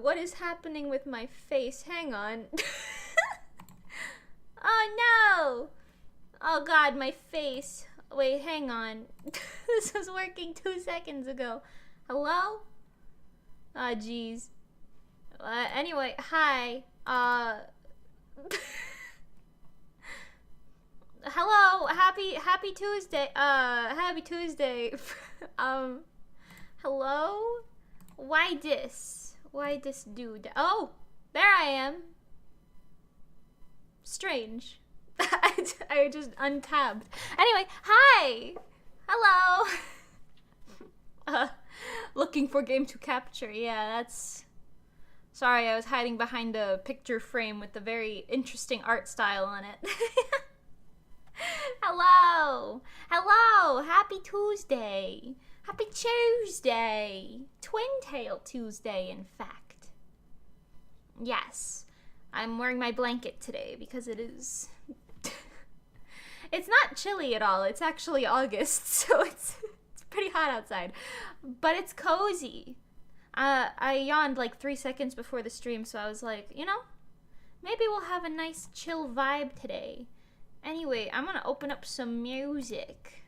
what is happening with my face? Hang on. Oh no! Oh god, my face. Wait, hang on. This was working 2 seconds ago. Hello? Ah, jeez. Anyway, hi. Hello, happy Tuesday. Happy Tuesday. Hello? Why this? Why this dude? Oh, there I am. Strange. I just untabbed. Anyway, hi. Hello. Looking for game to capture. Yeah, that's... Sorry, I was hiding behind a picture frame with a very interesting art style on it. Hello! Hello! Happy Tuesday! Happy Tuesday! Twin-tail Tuesday, in fact. Yes. I'm wearing my blanket today because it is... It's not chilly at all. It's actually August, so it's pretty hot outside. But it's cozy. I yawned like 3 seconds before the stream, so I was like, you know, maybe we'll have a nice chill vibe today. Anyway, I'm gonna open up some music.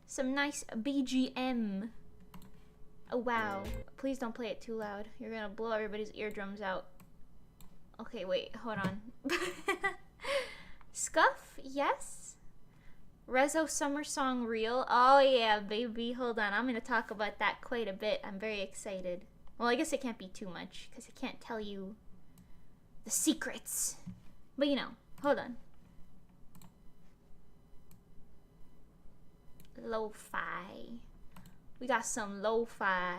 Some nice BGM. Oh wow. Please don't play it too loud. You're gonna blow everybody's eardrums out. Okay, wait, hold on. Scuff, yes? Rezo Summer Song Reel. Oh yeah, baby. Hold on, I'm gonna talk about that quite a bit. I'm very excited. Well, I guess it can't be too much, because I can't tell you the secrets. But you know, hold on. Lo-fi. We got some lo-fi.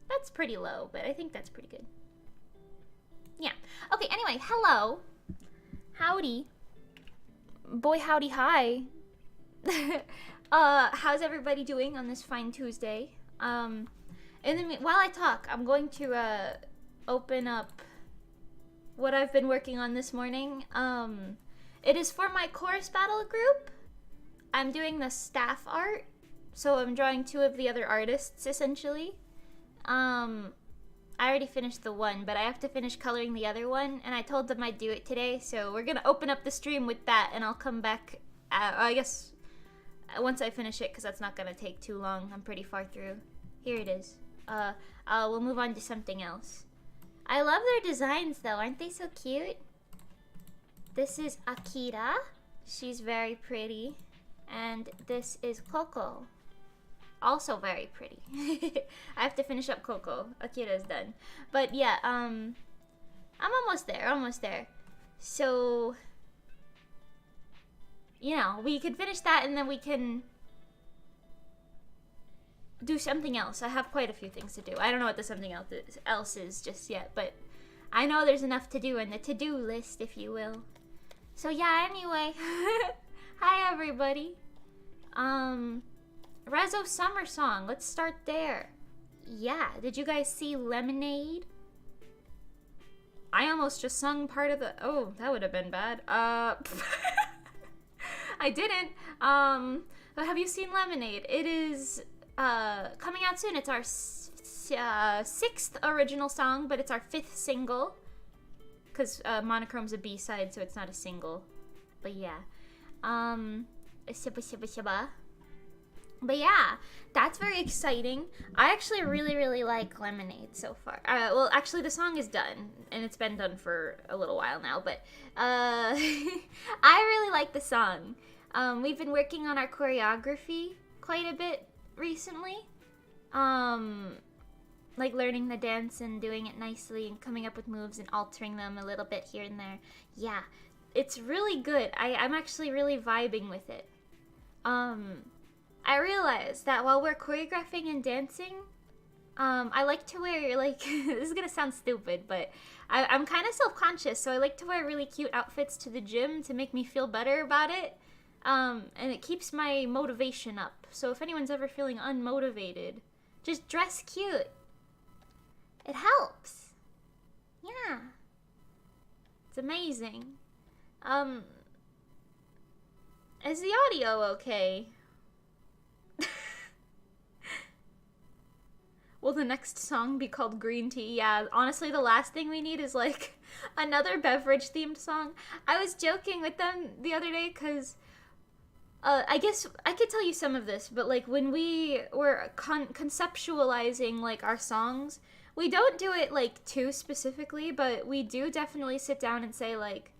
That's pretty low, but I think that's pretty good. Yeah. Okay, anyway, hello. Howdy. Boy, howdy, hi. How's everybody doing on this fine Tuesday? And then while I talk, I'm going to open up what I've been working on this morning. It is for my chorus battle group. I'm doing the staff art, so I'm drawing 2 of the other artists essentially. I already finished the one, but I have to finish coloring the other one, and I told them I'd do it today, so we're gonna open up the stream with that, and I'll come back, I guess, once I finish it, because that's not gonna take too long. I'm pretty far through. Here it is. We'll move on to something else. I love their designs, though. Aren't they so cute? This is Akira. She's very pretty. And this is Coco. Also very pretty. I have to finish up Coco. Akira's done. But yeah, I'm almost there. So, you know, we can finish that and then we can do something else. I have quite a few things to do. I don't know what the something else is just yet, but I know there's enough to do in the to-do list, if you will. So yeah, anyway. Hi everybody. Rezo Summer Song. Let's start there. Yeah, did you guys see Lemonade? I almost just sung part of the... Oh, that would have been bad. I didn't. But have you seen Lemonade? It is coming out soon. It's our 6th original song, but it's our 5th single. Because Monochrome's a B-side, so it's not a single. But yeah. But yeah, that's very exciting. I actually really like Lemonade so far. Well, actually the song is done, and it's been done for a little while now, but I really like the song. We've been working on our choreography quite a bit recently. Like learning the dance and doing it nicely and coming up with moves and altering them a little bit here and there. Yeah, it's really good. I'm actually really vibing with it. I realized that while we're choreographing and dancing, I like to wear, like, this is gonna sound stupid, but I'm kind of self-conscious, so I like to wear really cute outfits to the gym to make me feel better about it, and it keeps my motivation up. So if anyone's ever feeling unmotivated, just dress cute. It helps. Yeah. It's amazing. Is the audio okay? Will the next song be called green tea? Yeah, honestly, the last thing we need is, like, another beverage-themed song. I was joking with them the other day, because, I guess I could tell you some of this, but, like, when we were conceptualizing, like, our songs, we don't do it, like, too specifically, but we do definitely sit down and say, like,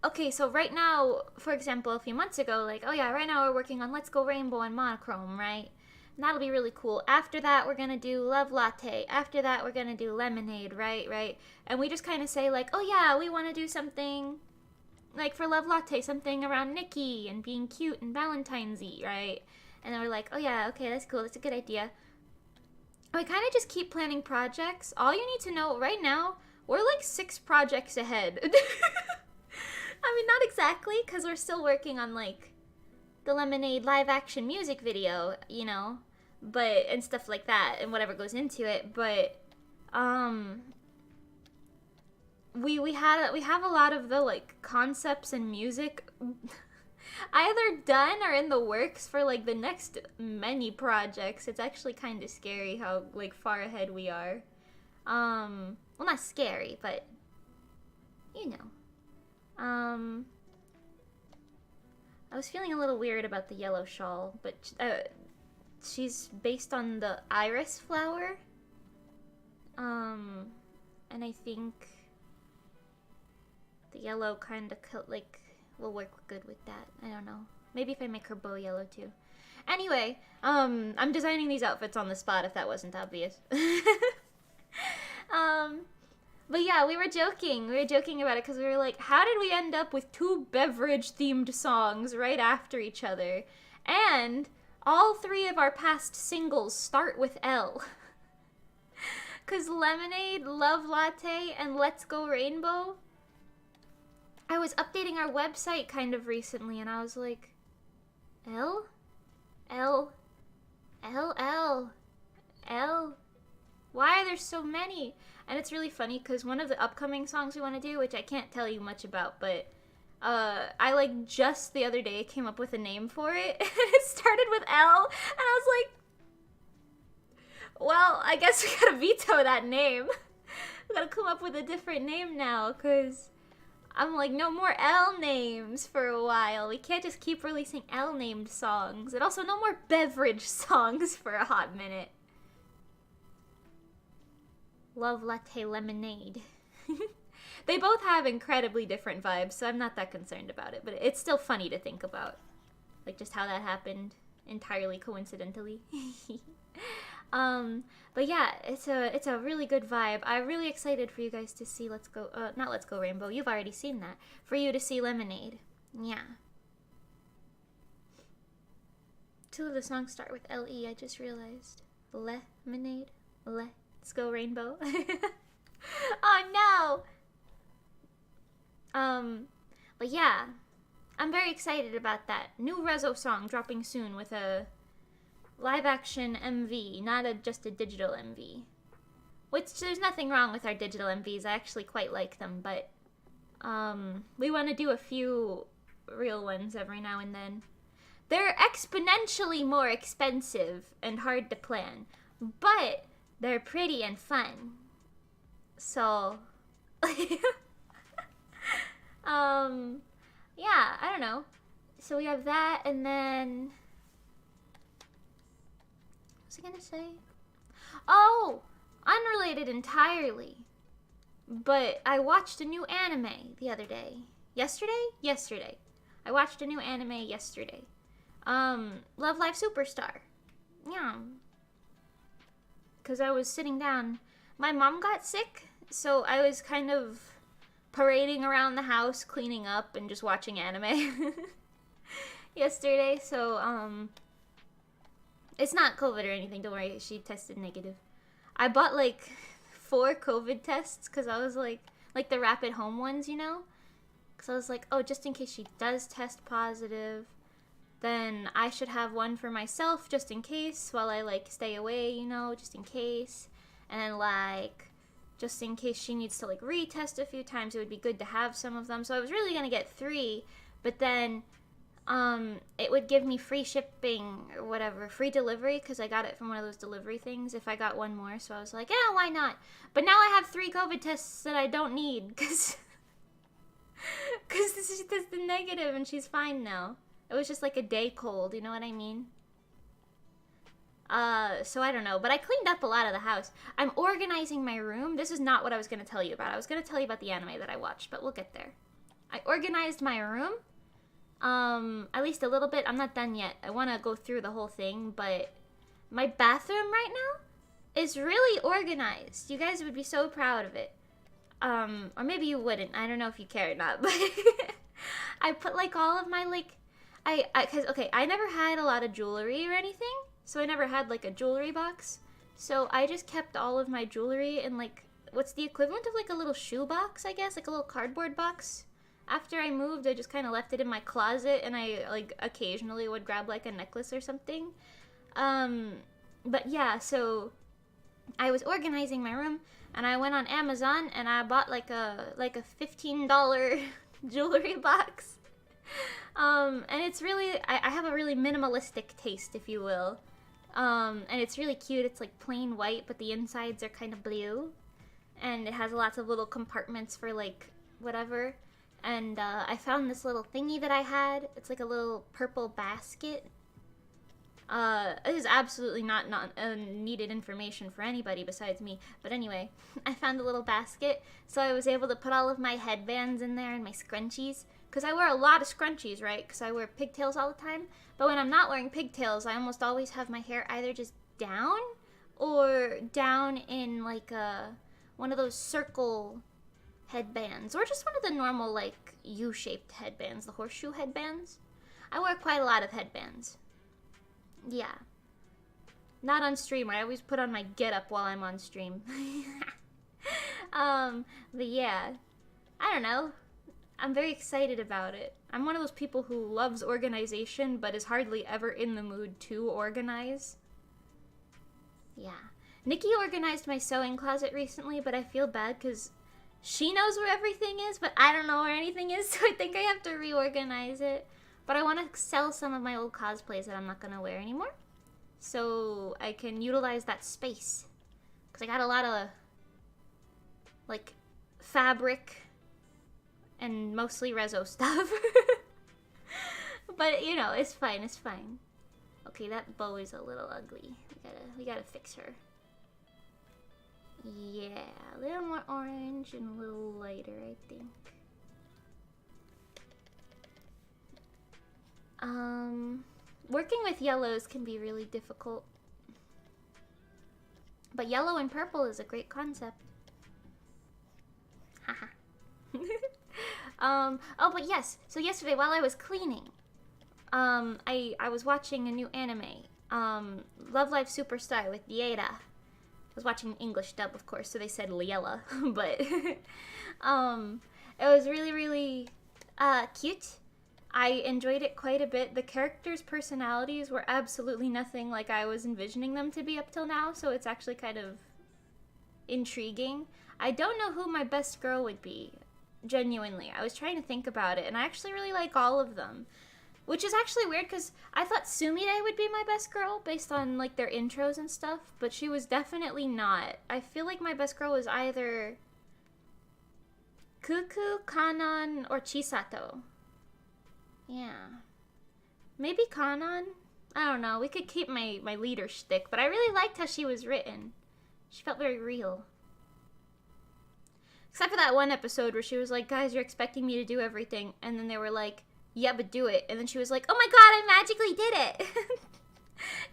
okay, so right now, for example, a few months ago, like, oh yeah, right now we're working on Let's Go Rainbow and Monochrome, right? And that'll be really cool. After that, we're gonna do Love Latte. After that, we're gonna do Lemonade, right? And we just kind of say, like, oh yeah, we want to do something, like, for Love Latte, something around Nikki and being cute and Valentine's-y, right? And then we're like, oh yeah, okay, that's cool, that's a good idea. We kind of just keep planning projects. All you need to know right now, we're like 6 projects ahead. I mean, not exactly, because we're still working on, like, the Lemonade live-action music video, you know, but, and stuff like that, and whatever goes into it, but, we have a lot of the, like, concepts and music either done or in the works for, like, the next many projects. It's actually kind of scary how, like, far ahead we are. Well, not scary, but, you know. I was feeling a little weird about the yellow shawl, but she's based on the iris flower. And I think the yellow kind of, like, will work good with that. I don't know. Maybe if I make her bow yellow too. Anyway, I'm designing these outfits on the spot if that wasn't obvious. But yeah, we were joking about it because we were like, how did we end up with 2 beverage-themed songs right after each other? And all 3 of our past singles start with L. Because Lemonade, Love Latte, and Let's Go Rainbow, I was updating our website kind of recently, and I was like, L? L? L, L, L? Why are there so many? And it's really funny because one of the upcoming songs we want to do, which I can't tell you much about, but I, like, just the other day came up with a name for it. It started with L, and I was like, well, I guess we gotta veto that name. We gotta come up with a different name now, because I'm like, no more L names for a while. We can't just keep releasing L-named songs. And also, no more beverage songs for a hot minute. Love Latte Lemonade. They both have incredibly different vibes, so I'm not that concerned about it. But it's still funny to think about. Like, just how that happened entirely coincidentally. But yeah, it's a really good vibe. I'm really excited for you guys to see not Let's Go Rainbow. You've already seen that. For you to see Lemonade. Yeah. 2 of the songs start with L-E, I just realized. Lemonade. Let's Go Rainbow. Oh no! But yeah, I'm very excited about that. New Rezo song dropping soon with a live-action MV, not just a digital MV. Which, there's nothing wrong with our digital MVs. I actually quite like them, but we want to do a few real ones every now and then. They're exponentially more expensive and hard to plan, but they're pretty and fun. So, yeah, I don't know. So we have that, and then, what was I gonna say? Oh, unrelated entirely, but I watched a new anime the other day. Yesterday. I watched a new anime yesterday. Love Live Superstar. Yeah. Because I was sitting down. My mom got sick, so I was kind of parading around the house, cleaning up, and just watching anime yesterday. So, it's not COVID or anything, don't worry, she tested negative. I bought, like, 4 COVID tests, because I was like the rapid home ones, you know? Because I was like, oh, just in case she does test positive, then I should have one for myself, just in case, while I, like, stay away, you know, just in case. And then, like, just in case she needs to, like, retest a few times, it would be good to have some of them. So I was really gonna get 3, but then it would give me free shipping or whatever, free delivery, because I got it from one of those delivery things if I got one more. So I was like, yeah, why not? But now I have 3 COVID tests that I don't need because she tested negative and she's fine now. It was just like a day cold, you know what I mean? So I don't know, but I cleaned up a lot of the house. I'm organizing my room. This is not what I was going to tell you about. I was going to tell you about the anime that I watched, but we'll get there. I organized my room. At least a little bit. I'm not done yet. I want to go through the whole thing, but my bathroom right now is really organized. You guys would be so proud of it. Or maybe you wouldn't. I don't know if you care or not, but I put like all of my like, cause okay, I never had a lot of jewelry or anything, so I never had like a jewelry box. So I just kept all of my jewelry in like, what's the equivalent of like a little shoe box, I guess, like a little cardboard box. After I moved, I just kind of left it in my closet, and I, like, occasionally would grab, like, a necklace or something. But yeah, so I was organizing my room, and I went on Amazon, and I bought, like a $15 jewelry box. And it's really, I have a really minimalistic taste, if you will. And it's really cute. It's, like, plain white, but the insides are kind of blue. And it has lots of little compartments for, like, whatever. And I found this little thingy that I had. It's like a little purple basket. It is absolutely not needed information for anybody besides me. But anyway, I found a little basket. So I was able to put all of my headbands in there and my scrunchies. Because I wear a lot of scrunchies, right? Because I wear pigtails all the time. But when I'm not wearing pigtails, I almost always have my hair either just down or down in like one of those circle headbands, or just one of the normal, like, U-shaped headbands, the horseshoe headbands. I wear quite a lot of headbands. Yeah. Not on stream. I always put on my getup while I'm on stream. But yeah. I don't know. I'm very excited about it. I'm one of those people who loves organization, but is hardly ever in the mood to organize. Yeah. Nikki organized my sewing closet recently, but I feel bad because she knows where everything is, but I don't know where anything is, so I think I have to reorganize it. But I want to sell some of my old cosplays that I'm not going to wear anymore, so I can utilize that space. Because I got a lot of, like, fabric and mostly Reso stuff. But, you know, it's fine, it's fine. Okay, that bow is a little ugly. We gotta fix her. Yeah, a little more orange and a little lighter, I think. Working with yellows can be really difficult. But yellow and purple is a great concept. Haha. Oh, but yes. So yesterday while I was cleaning, I was watching a new anime. Love Live Superstar with Liera. I was watching English dub, of course, so they said Liella, but it was really, really cute. I enjoyed it quite a bit. The characters' personalities were absolutely nothing like I was envisioning them to be up till now, so it's actually kind of intriguing. I don't know who my best girl would be, genuinely. I was trying to think about it, and I actually really like all of them. Which is actually weird, because I thought Sumire would be my best girl, based on, like, their intros and stuff, but she was definitely not. I feel like my best girl was either Kuku, Kanan, or Chisato. Yeah. Maybe Kanan? I don't know. We could keep my leader shtick, but I really liked how she was written. She felt very real. Except for that one episode where she was like, guys, you're expecting me to do everything, and then they were like, yeah, but do it. And then she was like, oh my god, I magically did it!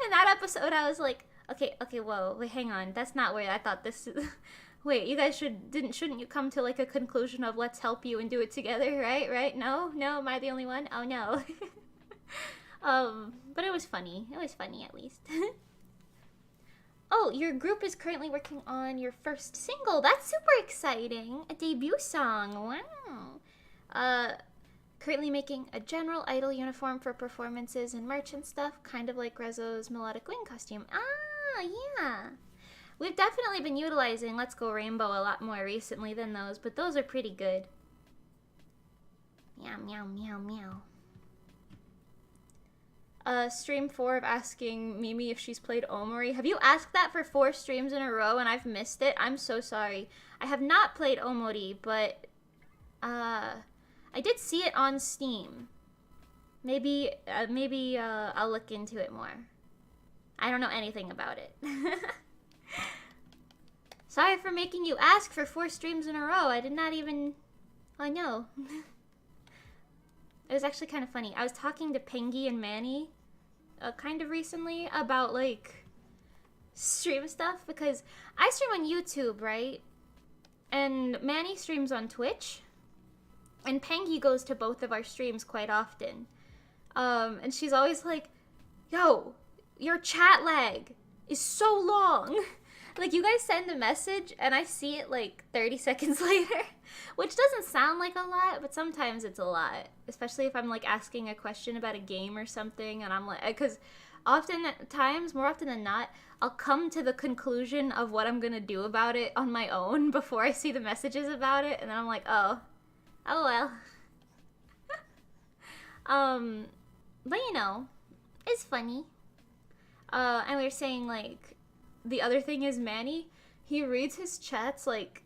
In that episode, I was like, okay, whoa, wait, hang on. That's not where I thought this is. Wait, you guys shouldn't you come to, like, a conclusion of let's help you and do it together, right? No? Am I the only one? Oh, no. But it was funny. It was funny, at least. Oh, your group is currently working on your first single. That's super exciting. A debut song. Wow. Currently making a general idol uniform for performances and merch and stuff, kind of like Rezo's melodic wing costume. Ah, yeah. We've definitely been utilizing Let's Go Rainbow a lot more recently than those, but those are pretty good. Meow, meow, meow, meow. stream 4 of asking Mimi if she's played Omori. Have you asked that for 4 streams in a row and I've missed it? I'm so sorry. I have not played Omori, but I did see it on Steam. Maybe I'll look into it more. I don't know anything about it. Sorry for making you ask for 4 streams in a row. I did not even... I know. It was actually kind of funny. I was talking to Pengy and Manny kind of recently about, like, stream stuff, because I stream on YouTube, right? And Manny streams on Twitch. And Pengy goes to both of our streams quite often. And she's always like, yo, your chat lag is so long. Like, you guys send a message, and I see it, like, 30 seconds later. Which doesn't sound like a lot, but sometimes it's a lot. Especially if I'm, like, asking a question about a game or something, and I'm like... Because oftentimes, more often than not, I'll come to the conclusion of what I'm gonna do about it on my own before I see the messages about it, and then I'm like, oh well. But, you know, it's funny. And we were saying, like... The other thing is Manny, he reads his chats, like,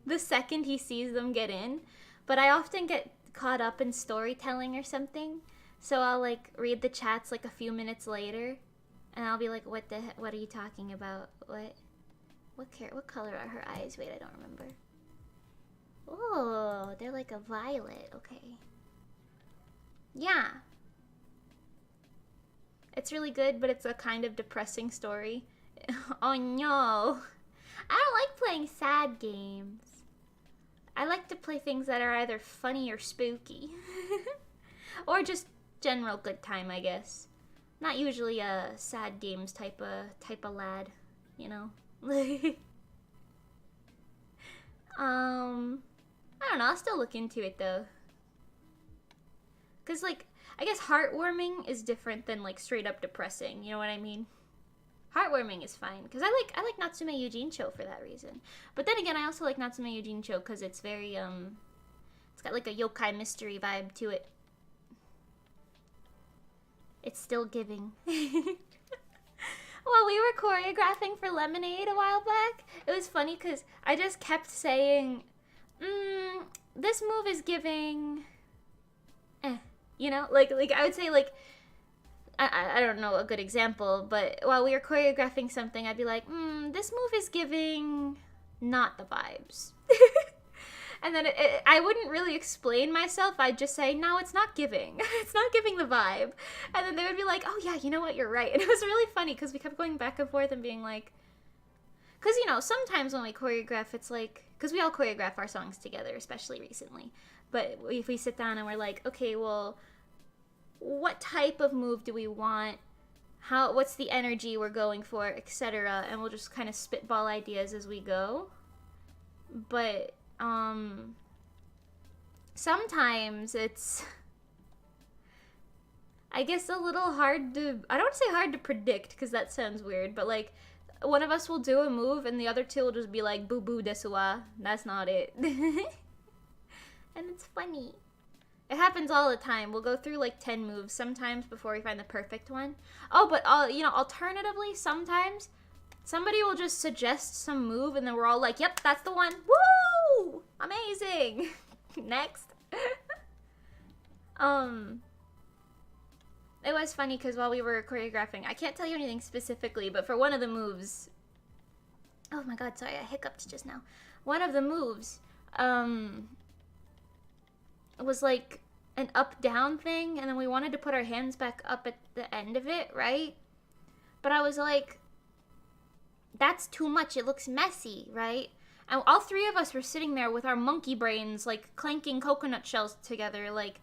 the second he sees them get in. But I often get caught up in storytelling or something. So I'll, like, read the chats, like, a few minutes later. And I'll be like, what are you talking about? What color are her eyes? Wait, I don't remember. Oh, they're like a violet. Okay. Yeah. It's really good, but it's a kind of depressing story. Oh no. I don't like playing sad games. I like to play things that are either funny or spooky. Or just general good time, I guess. Not usually a sad games type of lad, you know. I don't know, I'll still look into it though. Cause like, I guess heartwarming is different than like straight up depressing, you know what I mean? Heartwarming is fine, because I like Natsume Yujincho for that reason. But then again, I also like Natsume Yujincho because it's very, it's got like a yokai mystery vibe to it. It's still giving. While we were choreographing for Lemonade a while back, it was funny because I just kept saying, this move is giving, you know? Like I would say, like, I don't know a good example, but while we were choreographing something, I'd be like, this move is giving not the vibes. And then I wouldn't really explain myself. I'd just say, no, it's not giving. It's not giving the vibe. And then they would be like, oh yeah, you know what, you're right. And it was really funny because we kept going back and forth and being like, because, you know, sometimes when we choreograph, it's like, because we all choreograph our songs together, especially recently. But if we sit down and we're like, okay, well, what type of move do we want? What's the energy we're going for, etc. And we'll just kind of spitball ideas as we go. But sometimes it's, I guess, a little hard to, I don't want to say hard to predict because that sounds weird, but like one of us will do a move and the other two will just be like, boo boo desu wa, that's not it. And it's funny. It happens all the time. We'll go through like 10 moves sometimes before we find the perfect one. Oh, but you know, alternatively, sometimes somebody will just suggest some move and then we're all like, yep, that's the one. Woo! Amazing. Next. It was funny because while we were choreographing, I can't tell you anything specifically, but for one of the moves, oh my god, sorry, I hiccuped just now. One of the moves, was like an up-down thing, and then we wanted to put our hands back up at the end of it, right? But I was like, that's too much, it looks messy, right? And all three of us were sitting there with our monkey brains, like, clanking coconut shells together, like,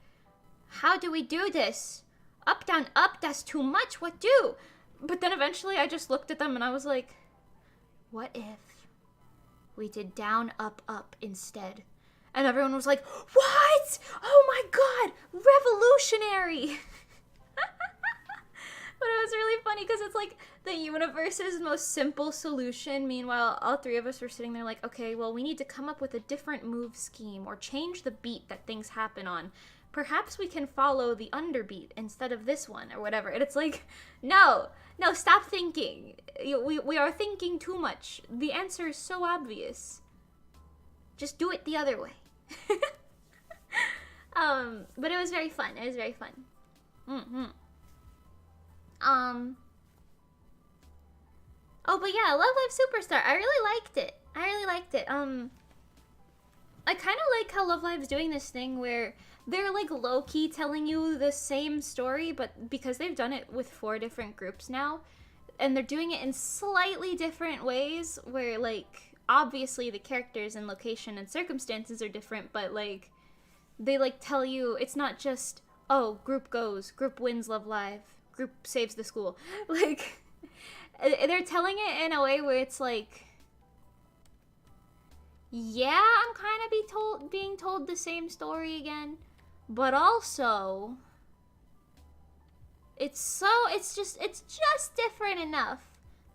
how do we do this? Up, down, up, that's too much, what do? But then eventually I just looked at them and I was like, what if we did down, up, up instead? And everyone was like, what? Oh my god, revolutionary! But it was really funny because it's like the universe's most simple solution. Meanwhile, all three of us were sitting there like, okay, well, we need to come up with a different move scheme or change the beat that things happen on. perhaps we can follow the underbeat instead of this one or whatever. And it's like, no, stop thinking. We are thinking too much. The answer is so obvious. Just do it the other way. But it was very fun. Oh, but yeah, Love Live Superstar. I really liked it. I kind of like how Love Live's doing this thing where they're like low-key telling you the same story, but because they've done it with 4 different groups now, and they're doing it in slightly different ways, where like obviously the characters and location and circumstances are different, but like they like tell you it's not just, oh, group goes, group wins Love Live, group saves the school. Like they're telling it in a way where it's like, yeah, I'm kind of being told the same story again, but also it's just different enough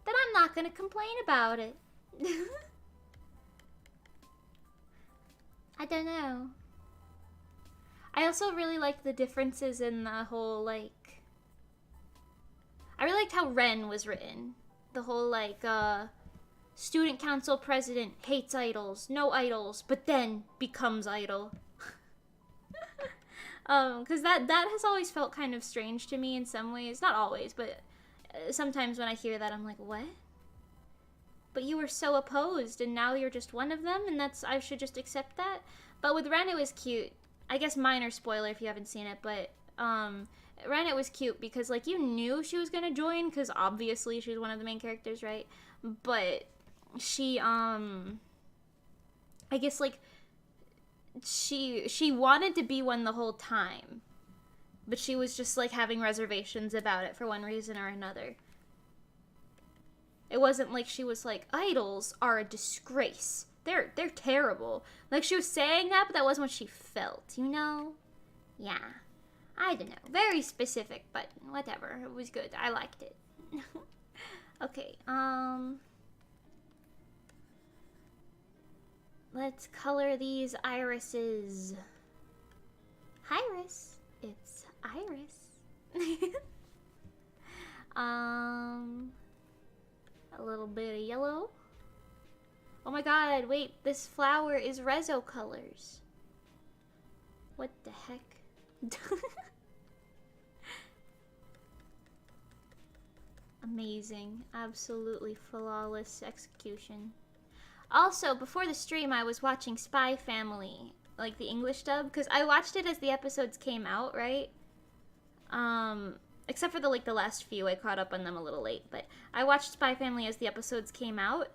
that I'm not gonna complain about it. I don't know. I also really like the differences in the whole, like, I really liked how Ren was written. The whole, like, student council president hates idols, no idols, but then becomes idol. Because that has always felt kind of strange to me in some ways. Not always, but sometimes when I hear that, I'm like, what? But you were so opposed, and now you're just one of them, and I should just accept that? But with Ren, it was cute. I guess minor spoiler if you haven't seen it, but, Ren, it was cute because, like, you knew she was gonna join, because obviously she was one of the main characters, right? But she, I guess, like, she wanted to be one the whole time, but she was just, like, having reservations about it for one reason or another. It wasn't like she was like, idols are a disgrace. They're terrible. Like, she was saying that, but that wasn't what she felt, you know? Yeah. I don't know. Very specific, but whatever. It was good. I liked it. Okay, let's color these irises. Iris. It's Iris. A little bit of yellow. Oh my god, wait, this flower is Reso colors. What the heck? Amazing. Absolutely flawless execution. Also, before the stream, I was watching Spy Family, like the English dub, because I watched it as the episodes came out, right? Except for the last few, I caught up on them a little late, but I watched Spy Family as the episodes came out,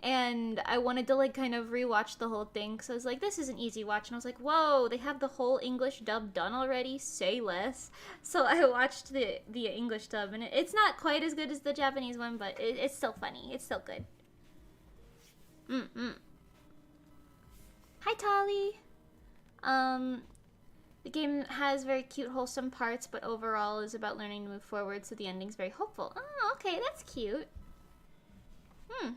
and I wanted to, like, kind of rewatch the whole thing, so I was like, this is an easy watch, and I was like, whoa, they have the whole English dub done already? Say less. So I watched the English dub, and it's not quite as good as the Japanese one, but it's still funny. It's still good. Hi, Tolly. The game has very cute, wholesome parts, but overall is about learning to move forward, so the ending's very hopeful. Oh, okay, that's cute. I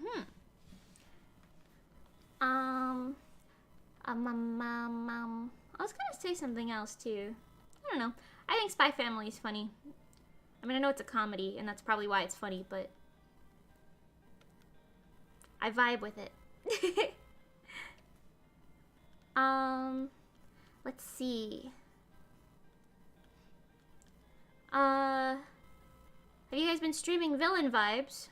was gonna say something else, too. I don't know. I think Spy Family is funny. I mean, I know it's a comedy, and that's probably why it's funny, but I vibe with it. Let's see. Have you guys been streaming Villain Vibes?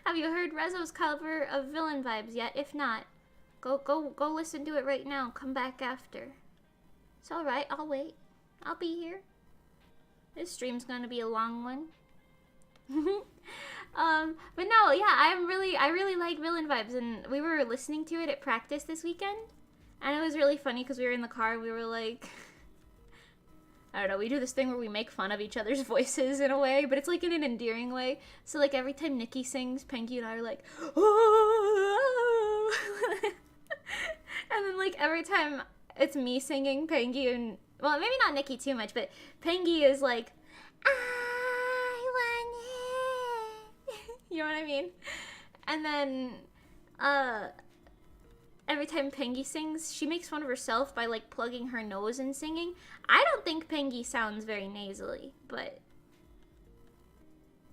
Have you heard Rezo's cover of Villain Vibes yet? If not, go listen to it right now. Come back after. It's alright, I'll wait. I'll be here. This stream's gonna be a long one. But no, yeah, I really like Villain Vibes, and we were listening to it at practice this weekend, and it was really funny because we were in the car and we were like, I don't know, we do this thing where we make fun of each other's voices in a way, but it's like in an endearing way. So like every time Nikki sings, Pengy and I are like, oh! And then like every time it's me singing, Pengy and, well, maybe not Nikki too much, but Pengy is like, I want it. You know what I mean? And then, every time Pengy sings, she makes fun of herself by, like, plugging her nose and singing. I don't think Pengy sounds very nasally, but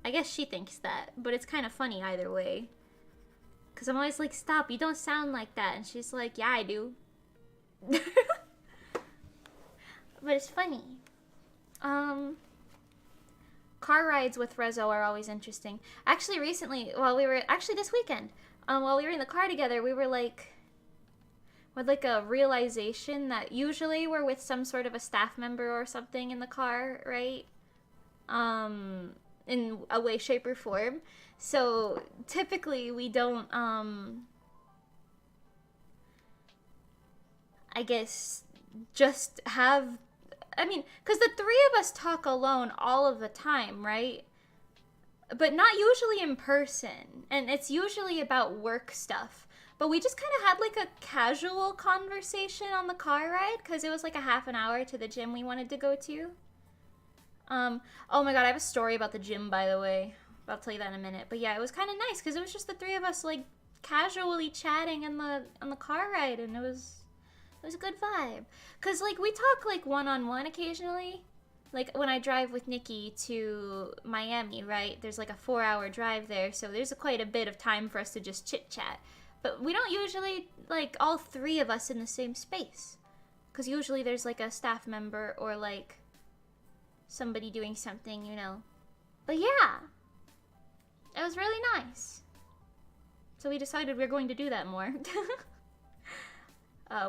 I guess she thinks that. But it's kind of funny either way. Because I'm always like, stop, you don't sound like that. And she's like, yeah, I do. But it's funny. Car rides with Rezo are always interesting. Actually, recently, this weekend, while we were in the car together, we were like, with like a realization that usually we're with some sort of a staff member or something in the car, right? In a way, shape, or form. So typically we don't, I guess, just have, I mean, because the three of us talk alone all of the time, right? But not usually in person. And it's usually about work stuff. But we just kind of had like a casual conversation on the car ride because it was like a half an hour to the gym we wanted to go to. Oh my god, I have a story about the gym, by the way. I'll tell you that in a minute. But yeah, it was kind of nice because it was just the three of us like casually chatting on the car ride, and it was a good vibe. Cause like we talk like one-on-one occasionally. Like when I drive with Nikki to Miami, right? There's like a 4-hour drive there, so there's quite a bit of time for us to just chit-chat. But we don't usually like all three of us in the same space. Cause usually there's like a staff member or like somebody doing something, you know. But yeah, it was really nice. So we decided we're going to do that more.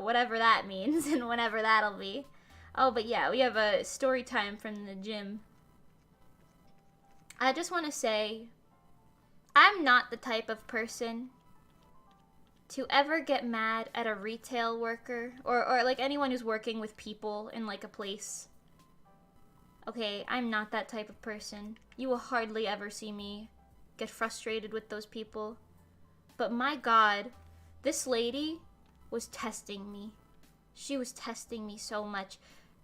Whatever that means and whenever that'll be. Oh, but yeah, we have a story time from the gym. I just want to say, I'm not the type of person to ever get mad at a retail worker or like anyone who's working with people in like a place. Okay, I'm not that type of person. You will hardly ever see me get frustrated with those people. But my god, this lady was testing me. She was testing me so much.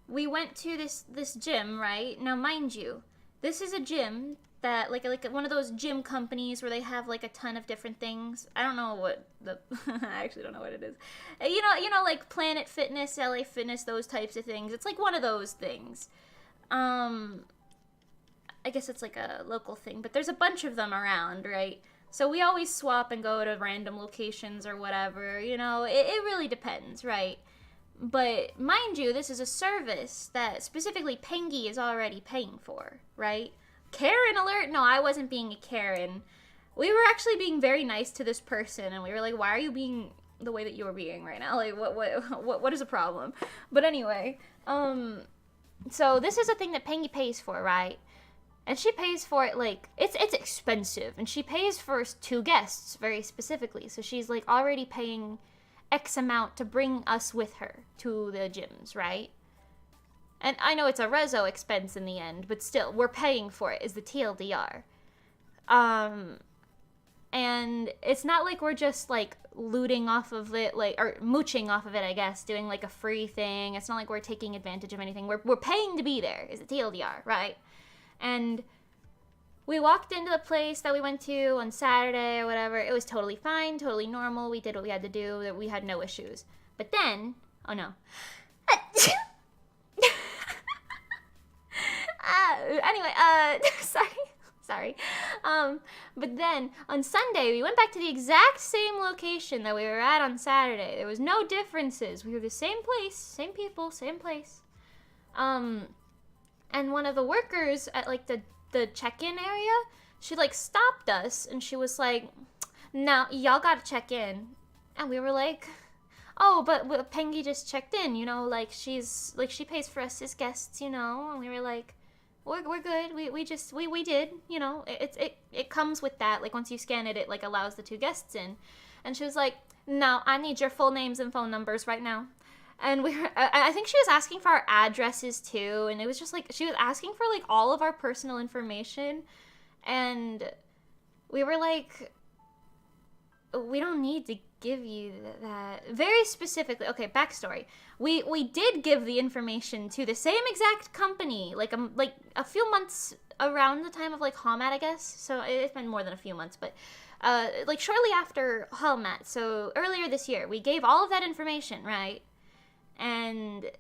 We went to this gym, right? Now, mind you, this is a gym that, like one of those gym companies where they have, like, a ton of different things. I don't know what I actually don't know what it is. You know, like Planet Fitness, LA Fitness, those types of things. It's like one of those things. I guess it's like a local thing, but there's a bunch of them around, right? So we always swap and go to random locations or whatever, you know, it really depends, right? But mind you, this is a service that specifically Pengy is already paying for, right? Karen alert? No, I wasn't being a Karen. We were actually being very nice to this person, and we were like, why are you being the way that you are being right now? Like, what is the problem? But anyway, so this is a thing that Pengy pays for, right? And she pays for it, like, it's expensive. And she pays for 2 guests, very specifically. So she's, like, already paying X amount to bring us with her to the gyms, right? And I know it's a Rezo expense in the end, but still, we're paying for it, is the TLDR. And it's not like we're just, like, looting off of it, like, or mooching off of it, I guess, doing, like, a free thing. It's not like we're taking advantage of anything. We're paying to be there, is the TLDR, right? And we walked into the place that we went to on Saturday or whatever. It was totally fine, totally normal. We did what we had to do. We had no issues. But then, oh no. Anyway, sorry. But then on Sunday, we went back to the exact same location that we were at on Saturday. There was no differences. We were the same place, same people, same place. And one of the workers at, like, the check-in area, she, like, stopped us, and she was like, no, y'all gotta check in. And we were like, oh, but Pengy just checked in, you know, like, she pays for us as guests, you know, and we were like, we're good, we did, you know, it comes with that, like, once you scan it, like, allows the 2 guests in. And she was like, no, I need your full names and phone numbers right now. And I think she was asking for our addresses too, and it was just like, she was asking for like all of our personal information, and we were like, we don't need to give you that. Very specifically, okay, backstory. We did give the information to the same exact company, like a few months around the time of like Hamat, I guess, so it's been more than a few months, but like shortly after Hallmat, so earlier this year, we gave all of that information, right? And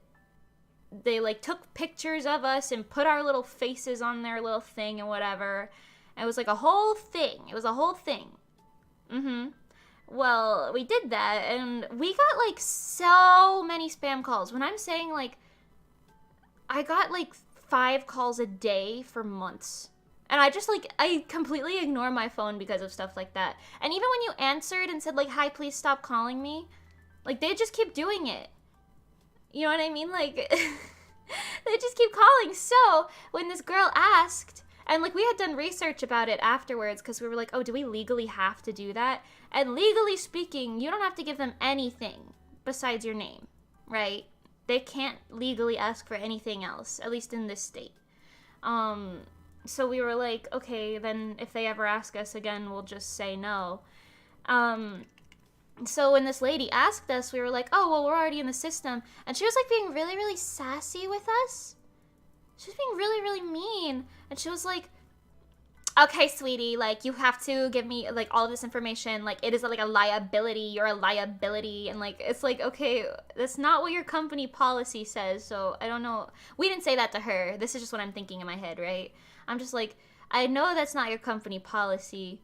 they like took pictures of us and put our little faces on their little thing and whatever. And it was like a whole thing. It was a whole thing. Well, we did that, and we got like so many spam calls. When I'm saying like, I got like 5 calls a day for months. And I just like, I completely ignore my phone because of stuff like that. And even when you answered and said like, hi, please stop calling me, like they just keep doing it. You know what I mean? Like, they just keep calling. So when this girl asked, and like we had done research about it afterwards because we were like, oh, do we legally have to do that? And legally speaking, you don't have to give them anything besides your name, right? They can't legally ask for anything else, at least in this state. So we were like, okay, then if they ever ask us again, we'll just say no. So when this lady asked us, we were like, oh, well, we're already in the system. And she was like being really, really sassy with us. She was being really, really mean. And she was like, okay, sweetie, like, you have to give me, like, all of this information. Like, it is, like, a liability. You're a liability. And, like, it's like, okay, that's not what your company policy says. So I don't know. We didn't say that to her. This is just what I'm thinking in my head, right? I'm just like, I know that's not your company policy.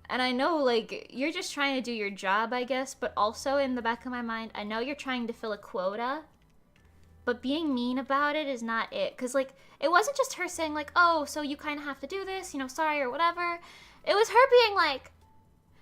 And I know, like, you're just trying to do your job, I guess. But also, in the back of my mind, I know you're trying to fill a quota. But being mean about it is not it. Because, like, it wasn't just her saying, like, oh, so you kind of have to do this, you know, sorry, or whatever. It was her being like,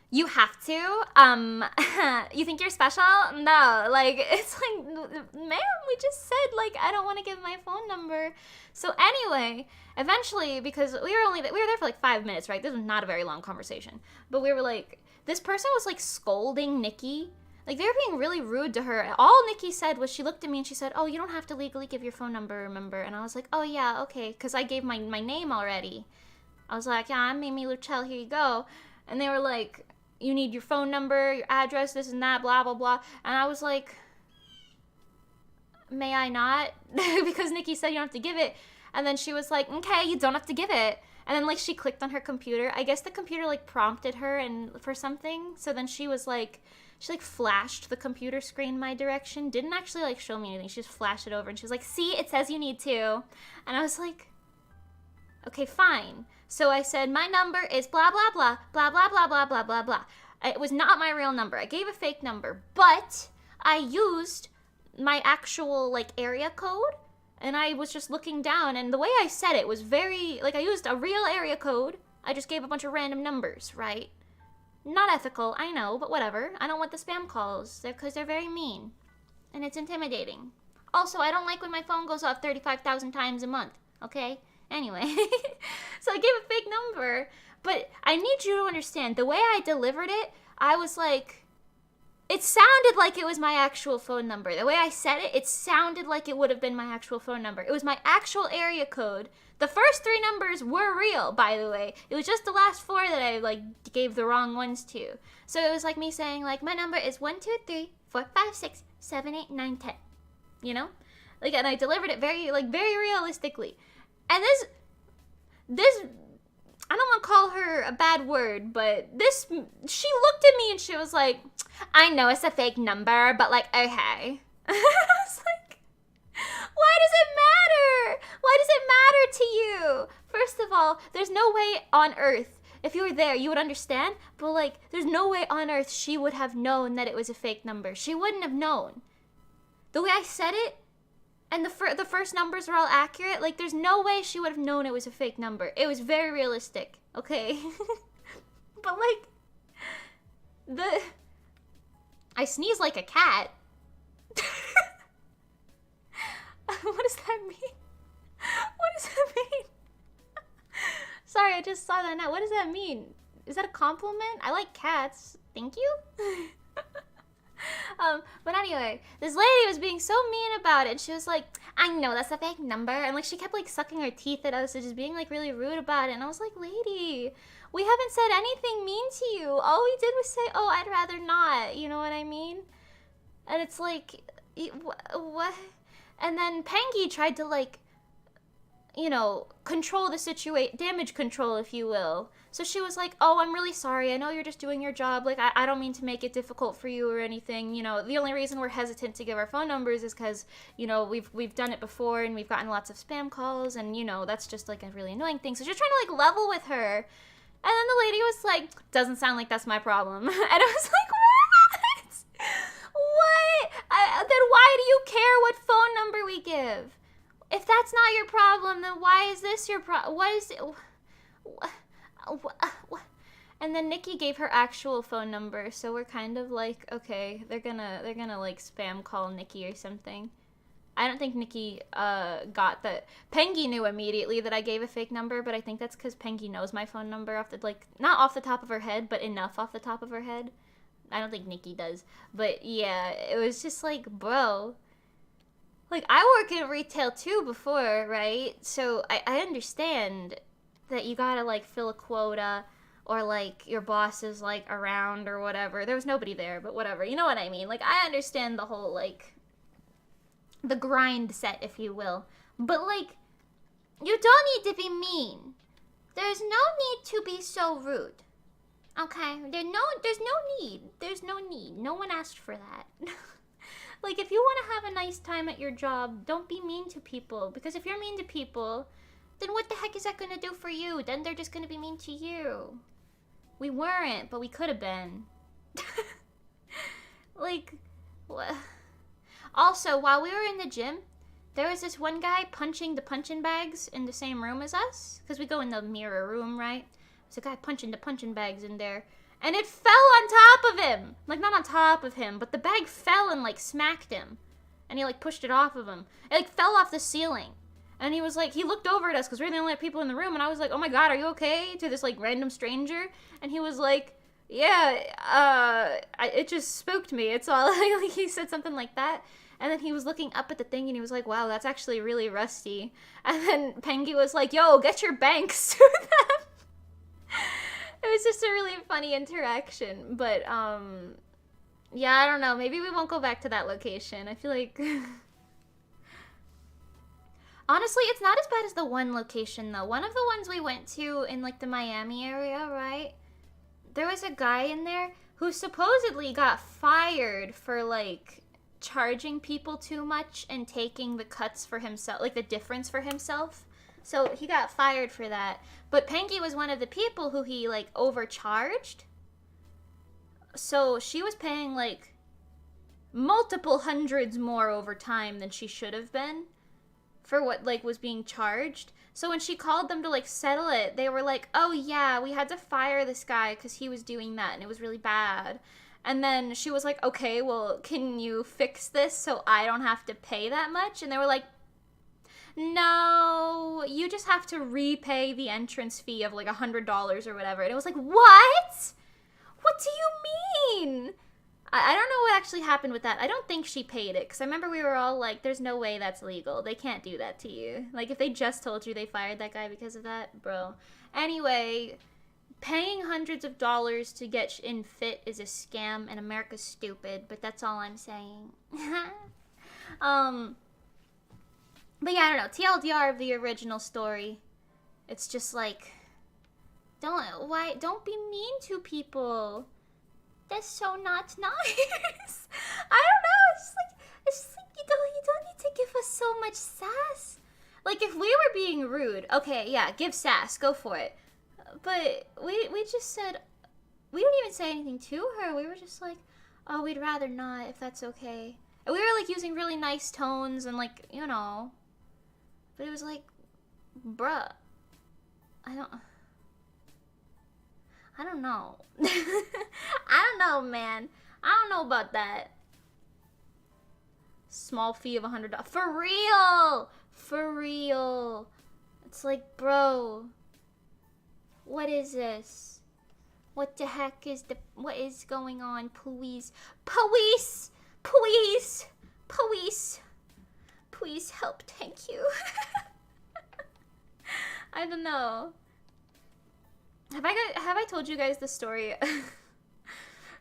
you have to? You think you're special? No. Like, it's like, ma'am, we just said, like, I don't want to give my phone number. So anyway, eventually, because we were there for, like, 5 minutes, right? This was not a very long conversation. But we were, like, this person was, like, scolding Nikki. Like, they were being really rude to her. All Nikki said was, she looked at me and she said, oh, you don't have to legally give your phone number, remember? And I was like, oh, yeah, okay, because I gave my name already. I was like, yeah, I'm Mimi Luchel, here you go. And they were like, you need your phone number, your address, this and that, blah, blah, blah. And I was like, may I not? Because Nikki said you don't have to give it. And then she was like, okay, you don't have to give it. And then, like, she clicked on her computer. I guess the computer, like, prompted her and for something. So then she was like... She, like, flashed the computer screen my direction. Didn't actually, like, show me anything. She just flashed it over. And she was like, see, it says you need to. And I was like, okay, fine. So I said, my number is blah, blah, blah, blah, blah, blah, blah, blah, blah, blah. It was not my real number. I gave a fake number. But I used my actual, like, area code. And I was just looking down. And the way I said it was very, like, I used a real area code. I just gave a bunch of random numbers, right? Not ethical, I know, but whatever. I don't want the spam calls, because they're very mean. And it's intimidating. Also, I don't like when my phone goes off 35,000 times a month, okay? Anyway, so I gave a fake number, but I need you to understand, the way I delivered it, I was like, it sounded like it was my actual phone number. The way I said it, it sounded like it would have been my actual phone number. It was my actual area code. The first 3 numbers were real, by the way. It was just the last 4 that I, like, gave the wrong ones to. So it was like me saying, like, my number is 1, 2, 3, 4, 5, 6, 7, 8, 9, 10. You know? Like, and I delivered it very, like, very realistically. And this, I don't want to call her a bad word, but she looked at me and she was like, I know it's a fake number, but, like, okay. I was like, why does it matter? Why does it matter to you? First of all, there's no way on earth, if you were there, you would understand, but, like, there's no way on earth she would have known that it was a fake number. She wouldn't have known. The way I said it, and the first numbers are all accurate, like, there's no way she would have known it was a fake number. It was very realistic, okay? But, like, I sneeze like a cat. What does that mean? What does that mean? Sorry, I just saw that now. What does that mean? Is that a compliment? I like cats. Thank you? But anyway, this lady was being so mean about it. And she was like, I know that's a fake number. And, like, she kept, like, sucking her teeth at us and just being, like, really rude about it. And I was like, lady, we haven't said anything mean to you. All we did was say, oh, I'd rather not. You know what I mean? And it's like, what? And then Pengy tried to, like, you know, control the situation, damage control, if you will. So she was like, oh, I'm really sorry. I know you're just doing your job. Like, I don't mean to make it difficult for you or anything. You know, the only reason we're hesitant to give our phone numbers is because, you know, we've done it before and we've gotten lots of spam calls and, you know, that's just, like, a really annoying thing. So just trying to, like, level with her. And then the lady was like, doesn't sound like that's my problem. And I was like, what? What? Then why do you care what phone number we give? If that's not your problem, then why is this your problem? What is it? And then Nikki gave her actual phone number, so we're kind of like, okay, they're gonna like spam call Nikki or something. I don't think Nikki got that. Pengy knew immediately that I gave a fake number, but I think that's because Pengy knows my phone number off the, like, not off the top of her head, but enough off the top of her head. I don't think Nikki does, but yeah, it was just like, bro. Like, I work in retail too before, right? So I understand that you gotta, like, fill a quota or, like, your boss is, like, around or whatever. There was nobody there, but whatever. You know what I mean? Like, I understand the whole, like, the grind set, if you will. But, like, you don't need to be mean. There's no need to be so rude. Okay? There's no need. There's no need. No one asked for that. Like, if you want to have a nice time at your job, don't be mean to people. Because if you're mean to people, then what the heck is that going to do for you? Then they're just going to be mean to you. We weren't, but we could have been. Like, what? Also, while we were in the gym, there was this one guy punching the punching bags in the same room as us. Because we go in the mirror room, right? There's a guy punching the punching bags in there. And it fell on top of him. Like, not on top of him, but the bag fell and, like, smacked him. And he, like, pushed it off of him. It, like, fell off the ceiling. And he was like, he looked over at us because we were the only people in the room. And I was like, oh my God, are you okay? To this, like, random stranger. And he was like, yeah, it just spooked me. It's all, like, he said something like that. And then he was looking up at the thing and he was like, wow, that's actually really rusty. And then Pengy was like, yo, get your banks to them. It was just a really funny interaction, but, yeah, I don't know. Maybe we won't go back to that location. I feel like... Honestly, it's not as bad as the one location, though. One of the ones we went to in, like, the Miami area, right? There was a guy in there who supposedly got fired for, like, charging people too much and taking the cuts for himself, like, the difference for himself. So he got fired for that. But Pengy was one of the people who he, like, overcharged. So she was paying, like, multiple hundreds more over time than she should have been for what, like, was being charged. So when she called them to, like, settle it, they were like, oh, yeah, we had to fire this guy because he was doing that and it was really bad. And then she was like, okay, well, can you fix this so I don't have to pay that much? And they were like, no, you just have to repay the entrance fee of like $100 or whatever. And it was like, what? What do you mean? I don't know what actually happened with that. I don't think she paid it because I remember we were all like, there's no way that's legal. They can't do that to you. Like, if they just told you they fired that guy because of that, bro. Anyway, paying hundreds of dollars to get in fit is a scam and America's stupid, but that's all I'm saying. But yeah, I don't know. TLDR of the original story. It's just like, don't be mean to people. That's so not nice. I don't know. It's just like you don't need to give us so much sass. Like, if we were being rude, okay, yeah, give sass, go for it. But we just said, we didn't even say anything to her. We were just like, oh, we'd rather not, if that's okay. And we were like using really nice tones and like, you know. But it was like, bruh, I don't know. I don't know, man. I don't know about that. Small fee of $100. For real! For real. It's like, bro, what is this? What the heck is what is going on? Please. Police! Please! Police! Please help, thank you. I don't know. Have I told you guys the story?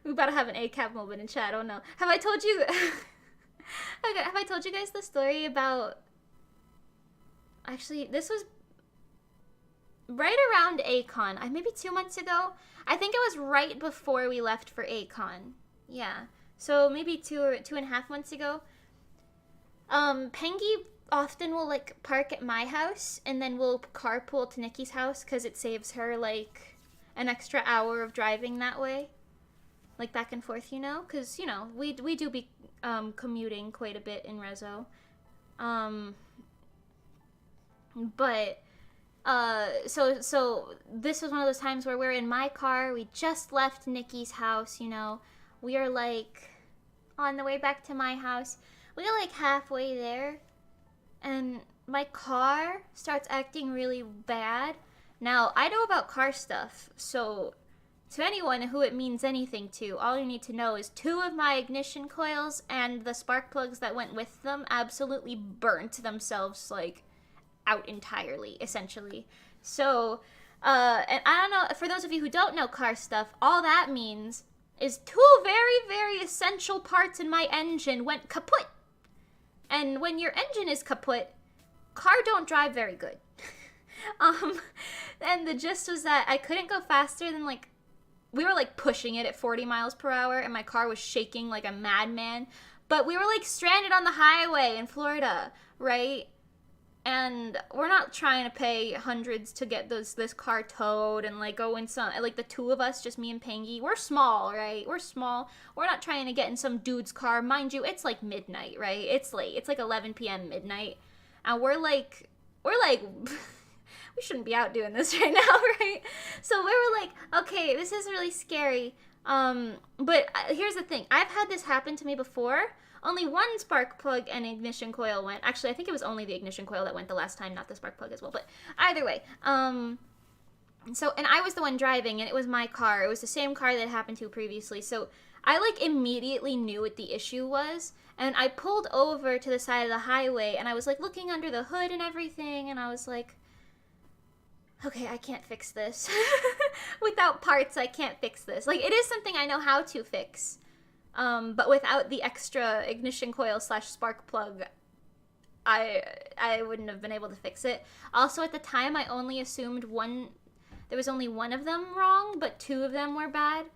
We're about to have an ACAP moment in chat. Oh no. Have I told you? Okay, have I told you guys the story about Actually, this was right around Acon. Maybe 2 months ago. I think it was right before we left for Acon. Yeah. So maybe 2.5 months ago. Pengy often will like park at my house and then we'll carpool to Nikki's house because it saves her like an extra hour of driving that way. Like back and forth, because, we do be commuting quite a bit in Rezo. But so this was one of those times where we're in my car. We just left Nikki's house. We are like on the way back to my house. We are like halfway there, and my car starts acting really bad. Now, I know about car stuff, so to anyone who it means anything to, all you need to know is 2 of my ignition coils and the spark plugs that went with them absolutely burnt themselves, like, out entirely, essentially. So, and I don't know, for those of you who don't know car stuff, all that means is 2 very, very essential parts in my engine went kaput. And when your engine is kaput, car don't drive very good. And the gist was that I couldn't go faster than, like, we were, like, pushing it at 40 miles per hour, and my car was shaking like a madman. But we were, like, stranded on the highway in Florida, right? And we're not trying to pay hundreds to get this car towed and, like, go in some, like, the 2 of us, just me and Pengy. We're small, right? We're small. We're not trying to get in some dude's car. Mind you, it's, like, midnight, right? It's late. It's, like, 11 p.m. midnight. And we're like, we shouldn't be out doing this right now, right? So we were like, okay, this is really scary. But here's the thing. I've had this happen to me before. Only 1 spark plug and ignition coil went. Actually, I think it was only the ignition coil that went the last time, not the spark plug as well. But either way, and I was the one driving, and it was my car. It was the same car that happened to previously. So I, like, immediately knew what the issue was. And I pulled over to the side of the highway, and I was, like, looking under the hood and everything. And I was like, okay, I can't fix this. Without parts, I can't fix this. Like, it is something I know how to fix. But without the extra ignition coil / spark plug, I wouldn't have been able to fix it. Also, at the time, I only assumed there was only 1 of them wrong, but 2 of them were bad.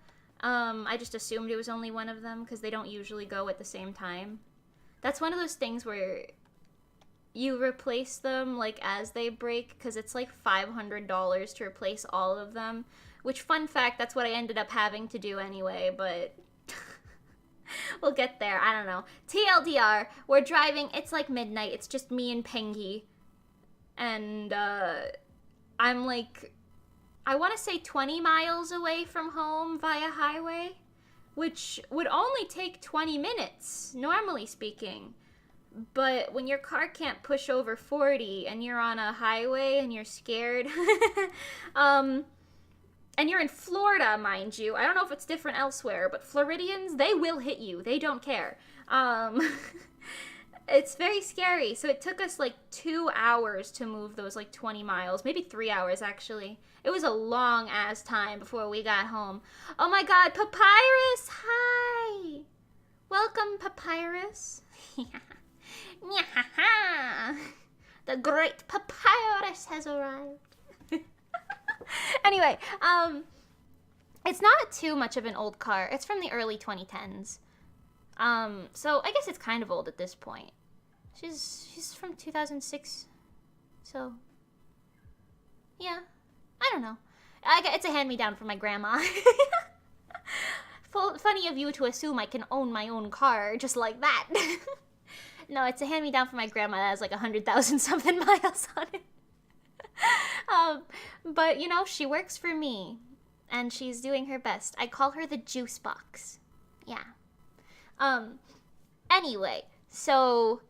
I just assumed it was only 1 of them, because they don't usually go at the same time. That's one of those things where you replace them, like, as they break, because it's, like, $500 to replace all of them. Which, fun fact, that's what I ended up having to do anyway, but we'll get there. I don't know. TLDR, we're driving. It's, like, midnight. It's just me and Pengy. And, I'm, like, I want to say 20 miles away from home via highway, which would only take 20 minutes, normally speaking. But when your car can't push over 40 and you're on a highway and you're scared, and you're in Florida, mind you. I don't know if it's different elsewhere, but Floridians, they will hit you. They don't care. It's very scary. So it took us like 2 hours to move those like 20 miles, maybe 3 hours actually. It was a long ass time before we got home. Oh my god, Papyrus, hi! Welcome, Papyrus. The great Papyrus has arrived. Anyway, it's not too much of an old car. It's from the early 2010s. So I guess it's kind of old at this point. She's from 2006. So, yeah. I don't know. It's a hand-me-down from my grandma. Funny of you to assume I can own my own car just like that. No, it's a hand-me-down from my grandma that has like 100,000 something miles on it. But, you know, she works for me. And she's doing her best. I call her the juice box. Yeah. Anyway, so,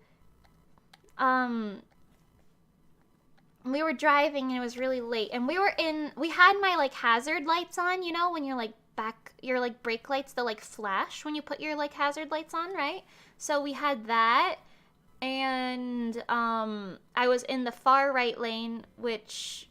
we were driving and it was really late. And we had my, like, hazard lights on, you know, when you're, like, your, like, brake lights, they'll, like, flash when you put your, like, hazard lights on, right? So we had that. And, I was in the far right lane, which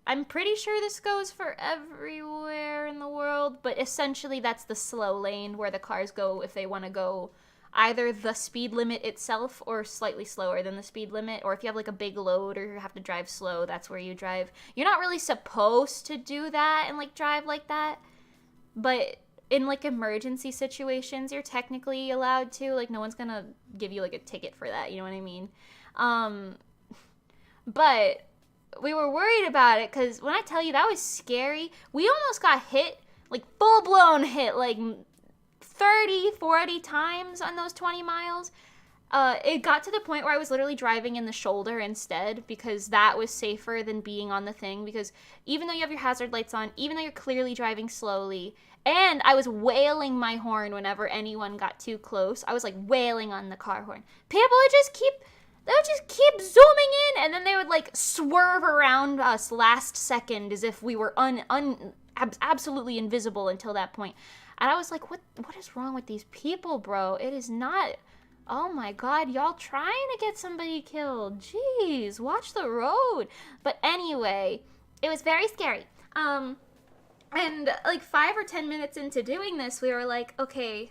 I'm pretty sure this goes for everywhere in the world, but essentially that's the slow lane where the cars go if they want to go either the speed limit itself or slightly slower than the speed limit. Or if you have like a big load or you have to drive slow, that's where you drive. You're not really supposed to do that and like drive like that, but in like emergency situations, you're technically allowed to. Like, no one's gonna give you like a ticket for that, you know what I mean? But we were worried about it because when I tell you that was scary, we almost got hit, like full blown hit, like 30, 40 times on those 20 miles. It got to the point where I was literally driving in the shoulder instead because that was safer than being on the thing, because even though you have your hazard lights on, even though you're clearly driving slowly, and I was wailing my horn whenever anyone got too close. I was like wailing on the car horn. People would just keep zooming in, and then they would like swerve around us last second as if we were absolutely invisible until that point. And I was like, what is wrong with these people, bro? It is not... Oh my god, y'all trying to get somebody killed. Jeez, watch the road. But anyway, it was very scary. And like 5 or 10 minutes into doing this, we were like, okay,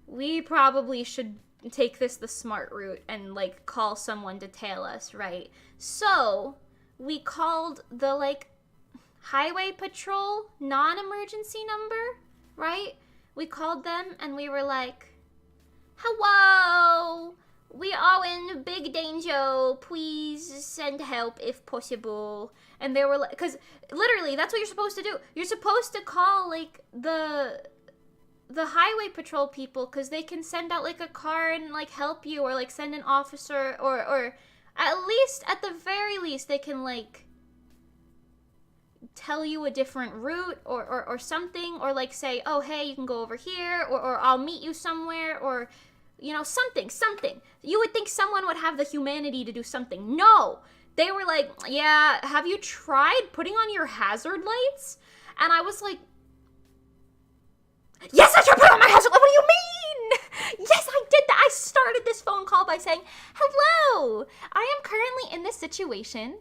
we probably should take this the smart route and like call someone to tail us, right? So we called the like highway patrol non-emergency number, right? We called them and we were like, hello, we are in big danger, please send help if possible. And they were like, because literally that's what you're supposed to do. You're supposed to call like the highway patrol people, because they can send out like a car and like help you, or like send an officer, or at the very least they can like tell you a different route or something, or like say, oh hey, you can go over here, or I'll meet you somewhere, or you know, something. You would think someone would have the humanity to do something. No, they were like, yeah, have you tried putting on your hazard lights? And I was like, yes, I tried putting on my hazard light. What do you mean? Yes, I did that. I started this phone call by saying, hello, I am currently in this situation.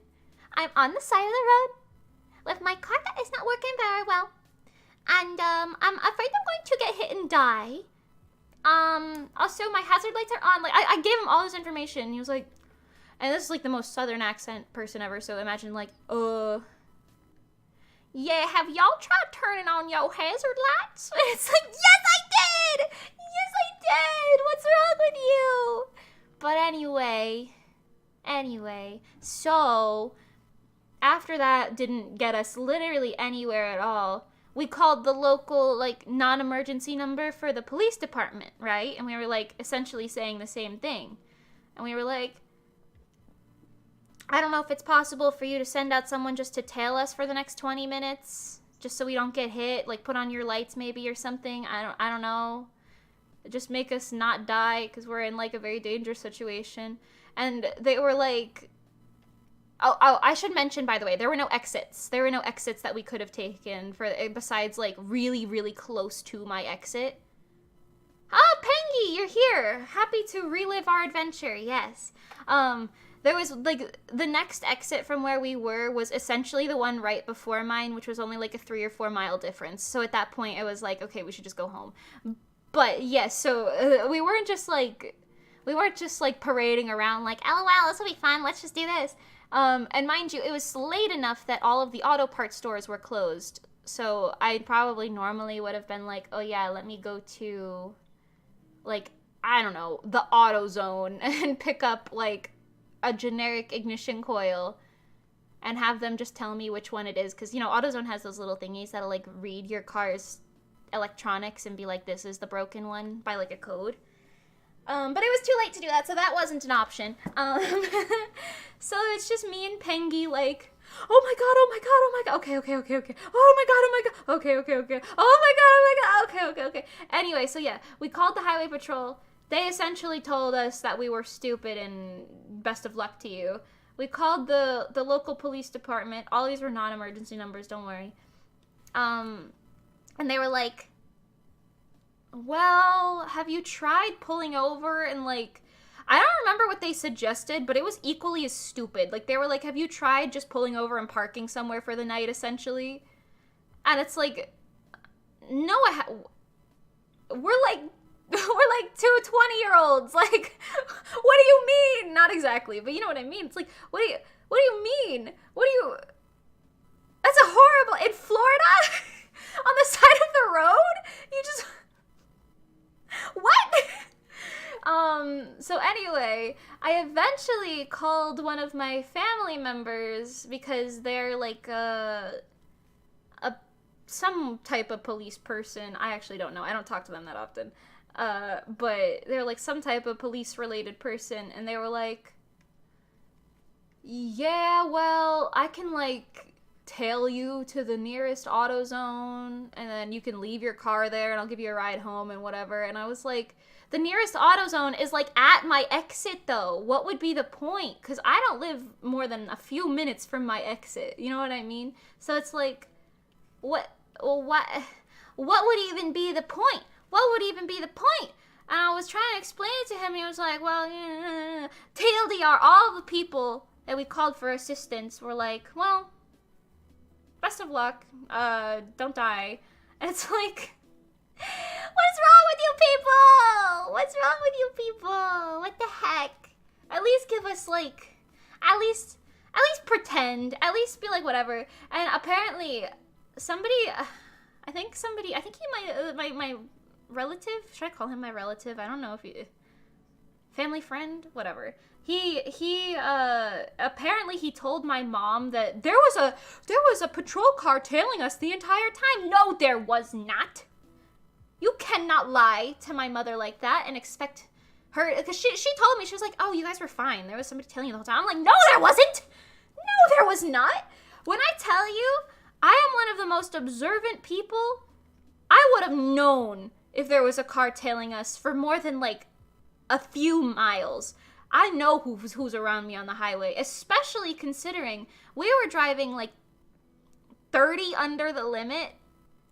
I'm on the side of the road with my car that is not working very well. And I'm afraid I'm going to get hit and die. Also my hazard lights are on. Like, I gave him all this information. He was like, and this is like the most southern accent person ever, so imagine like, yeah, have y'all tried turning on your hazard lights? It's like, yes, I did! Yes, I did! What's wrong with you? But anyway, so after that didn't get us literally anywhere at all, we called the local, like, non-emergency number for the police department, right? And we were, like, essentially saying the same thing. And we were like, I don't know if it's possible for you to send out someone just to tail us for the next 20 minutes, just so we don't get hit, like, put on your lights maybe or something. I don't know. Just make us not die, because we're in, like, a very dangerous situation. And they were like... Oh, I should mention, by the way, there were no exits. There were no exits that we could have taken besides, like, really, really close to my exit. Oh, Pengy, you're here. Happy to relive our adventure, yes. There was, like, the next exit from where we were was essentially the one right before mine, which was only, like, a 3 or 4 mile difference. So at that point, it was like, okay, we should just go home. But, yes, so we weren't just, like, parading around, like, LOL, this will be fun, let's just do this. And mind you, it was late enough that all of the auto parts stores were closed. So I probably normally would have been like, oh yeah, let me go to, like, I don't know, the AutoZone and pick up, like, a generic ignition coil and have them just tell me which one it is. Because, you know, AutoZone has those little thingies that'll, like, read your car's electronics and be like, this is the broken one by, like, a code. But it was too late to do that, so that wasn't an option. So it's just me and Pengy, like, oh my god, okay, oh my god, okay, oh my god, okay. Anyway, so yeah, we called the highway patrol. They essentially told us that we were stupid and best of luck to you. We called the local police department. All these were non-emergency numbers, don't worry. And they were like, well, have you tried pulling over and, like, I don't remember what they suggested, but it was equally as stupid. Like, they were like, have you tried just pulling over and parking somewhere for the night, essentially? And it's like, no, we're like We're like two 20-year-olds. Like, what do you mean? Not exactly, but you know what I mean. It's like, what do you mean? That's a horrible, in Florida? On the side of the road? You just, what? So anyway, I eventually called one of my family members because they're like some type of police person. I actually don't know. I don't talk to them that often. But they're like some type of police related person, and they were like, yeah, well, I can like tail you to the nearest AutoZone, and then you can leave your car there, and I'll give you a ride home and whatever. And I was like, the nearest AutoZone is like at my exit though. What would be the point? Because I don't live more than a few minutes from my exit. You know what I mean? So it's like, what would even be the point? What would even be the point? And I was trying to explain it to him, and he was like, well, yeah. TLDR, all the people that we called for assistance were like, well, best of luck, don't die. And it's like, what's wrong with you people? What's wrong with you people? What the heck? At least give us like, at least pretend, at least be like whatever. And apparently somebody, I think he might, my relative, should I call him my relative? I don't know if he, family friend, whatever. He apparently he told my mom that there was a patrol car tailing us the entire time. No, there was not. You cannot lie to my mother like that and expect her, because she told me, she was like, oh, you guys were fine. There was somebody tailing you the whole time. I'm like, no, there wasn't. No, there was not. When I tell you, I am one of the most observant people. I would have known if there was a car tailing us for more than like a few miles. I know who's around me on the highway, especially considering we were driving like 30 under the limit,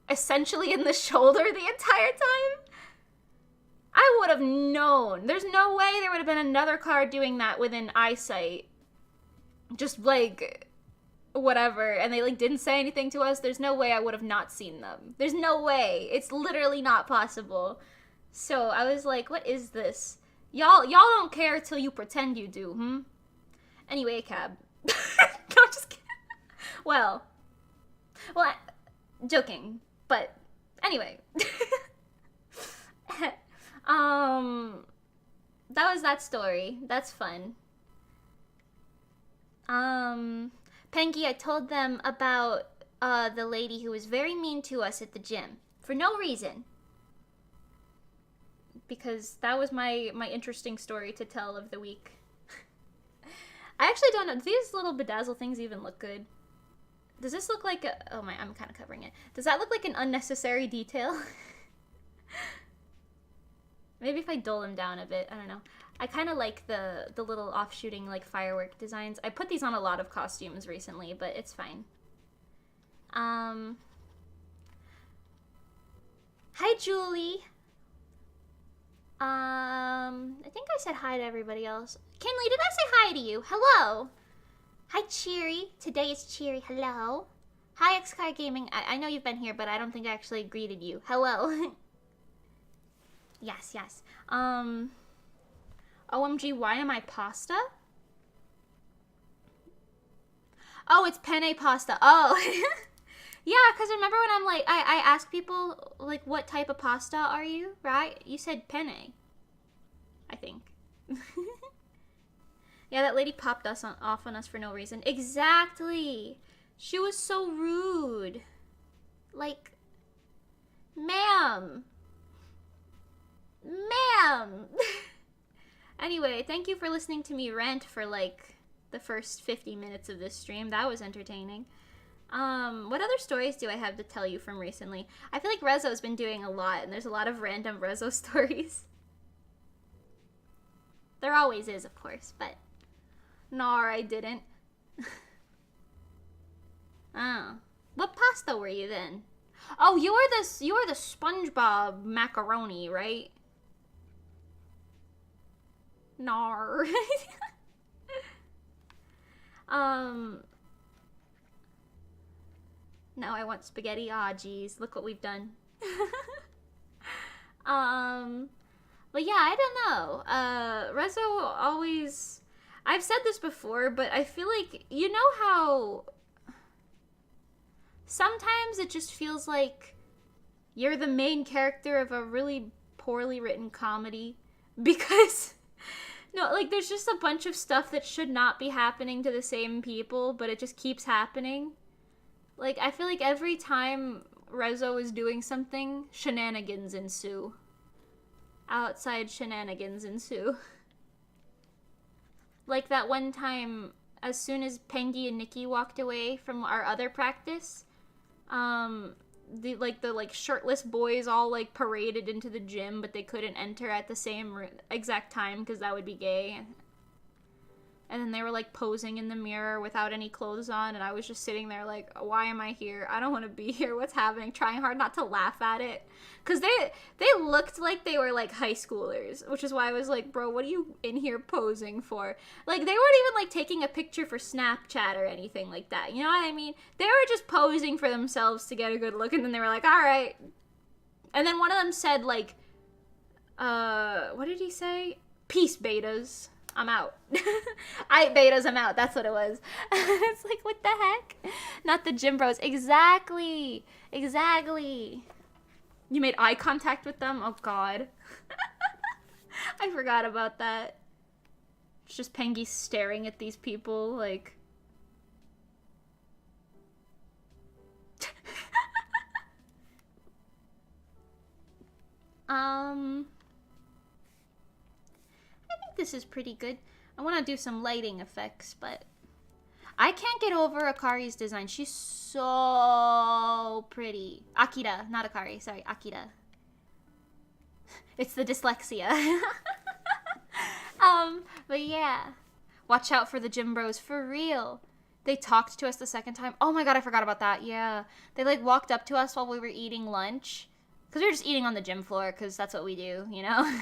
essentially in the shoulder the entire time. I would have known. There's no way there would have been another car doing that within eyesight. Just like whatever, and they like didn't say anything to us. There's no way I would have not seen them. There's no way. It's literally not possible. So I was like, what is this? Y'all don't care till you pretend you do, Anyway, cab. No, I'm just kidding. Well, joking, but anyway. That was that story. That's fun. Penky, I told them about the lady who was very mean to us at the gym for no reason. Because that was my interesting story to tell of the week. I actually don't know. Do these little bedazzle things even look good? Does this look like a... Oh my, I'm kind of covering it. Does that look like an unnecessary detail? Maybe if I dull them down a bit. I don't know. I kind of like the little offshooting like firework designs. I put these on a lot of costumes recently, but it's fine. Hi, Julie. I think I said hi to everybody else. Kinley, did I say hi to you? Hello. Hi, Cheery. Today is Cheery. Hello. Hi, XCar Gaming. I know you've been here, but I don't think I actually greeted you. Hello. Yes. OMG, why am I pasta? Oh, it's penne pasta. Oh. Yeah, because remember when I'm like, I ask people, like, what type of pasta are you, right? You said penne, I think. Yeah, that lady popped off on us for no reason. Exactly. She was so rude. Like, ma'am. Anyway, thank you for listening to me rant for, like, the first 50 minutes of this stream. That was entertaining. What other stories do I have to tell you from recently? I feel like Rezo's been doing a lot, and there's a lot of random Rezo stories. There always is, of course, but... Nar, I didn't. Oh. What pasta were you then? Oh, you were the SpongeBob macaroni, right? Nar. Now I want spaghetti. Ah, geez, look what we've done. But yeah, I don't know. Rezo always. I've said this before, but I feel like you know how sometimes it just feels like you're the main character of a really poorly written comedy because no, like there's just a bunch of stuff that should not be happening to the same people, but it just keeps happening. Like I feel like every time Rezo is doing something, shenanigans ensue. Outside shenanigans ensue. Like that one time, as soon as Pengi and Nikki walked away from our other practice, the shirtless boys all like paraded into the gym, but they couldn't enter at the same exact time because that would be gay. And then they were like posing in the mirror without any clothes on, and I was just sitting there like, why am I here? I don't want to be here. What's happening? Trying hard not to laugh at it. Because they looked like they were like high schoolers, which is why I was like, bro, what are you in here posing for? Like, they weren't even like taking a picture for Snapchat or anything like that. You know what I mean? They were just posing for themselves to get a good look, and then they were like, all right. And then one of them said like, what did he say? Peace, betas. I'm out. Betas, I'm out. That's what it was. It's like, what the heck? Not the gym bros. Exactly. Exactly. You made eye contact with them? Oh, God. I forgot about that. It's just Pengi staring at these people, like... I think this is pretty good. I want to do some lighting effects, but I can't get over Akari's design. She's so pretty. Akira, not Akari. Sorry, Akira. It's the dyslexia. But yeah. Watch out for the gym bros, for real. They talked to us the second time. Oh my god, I forgot about that. Yeah. They like walked up to us while we were eating lunch. Because we were just eating on the gym floor, because that's what we do, you know?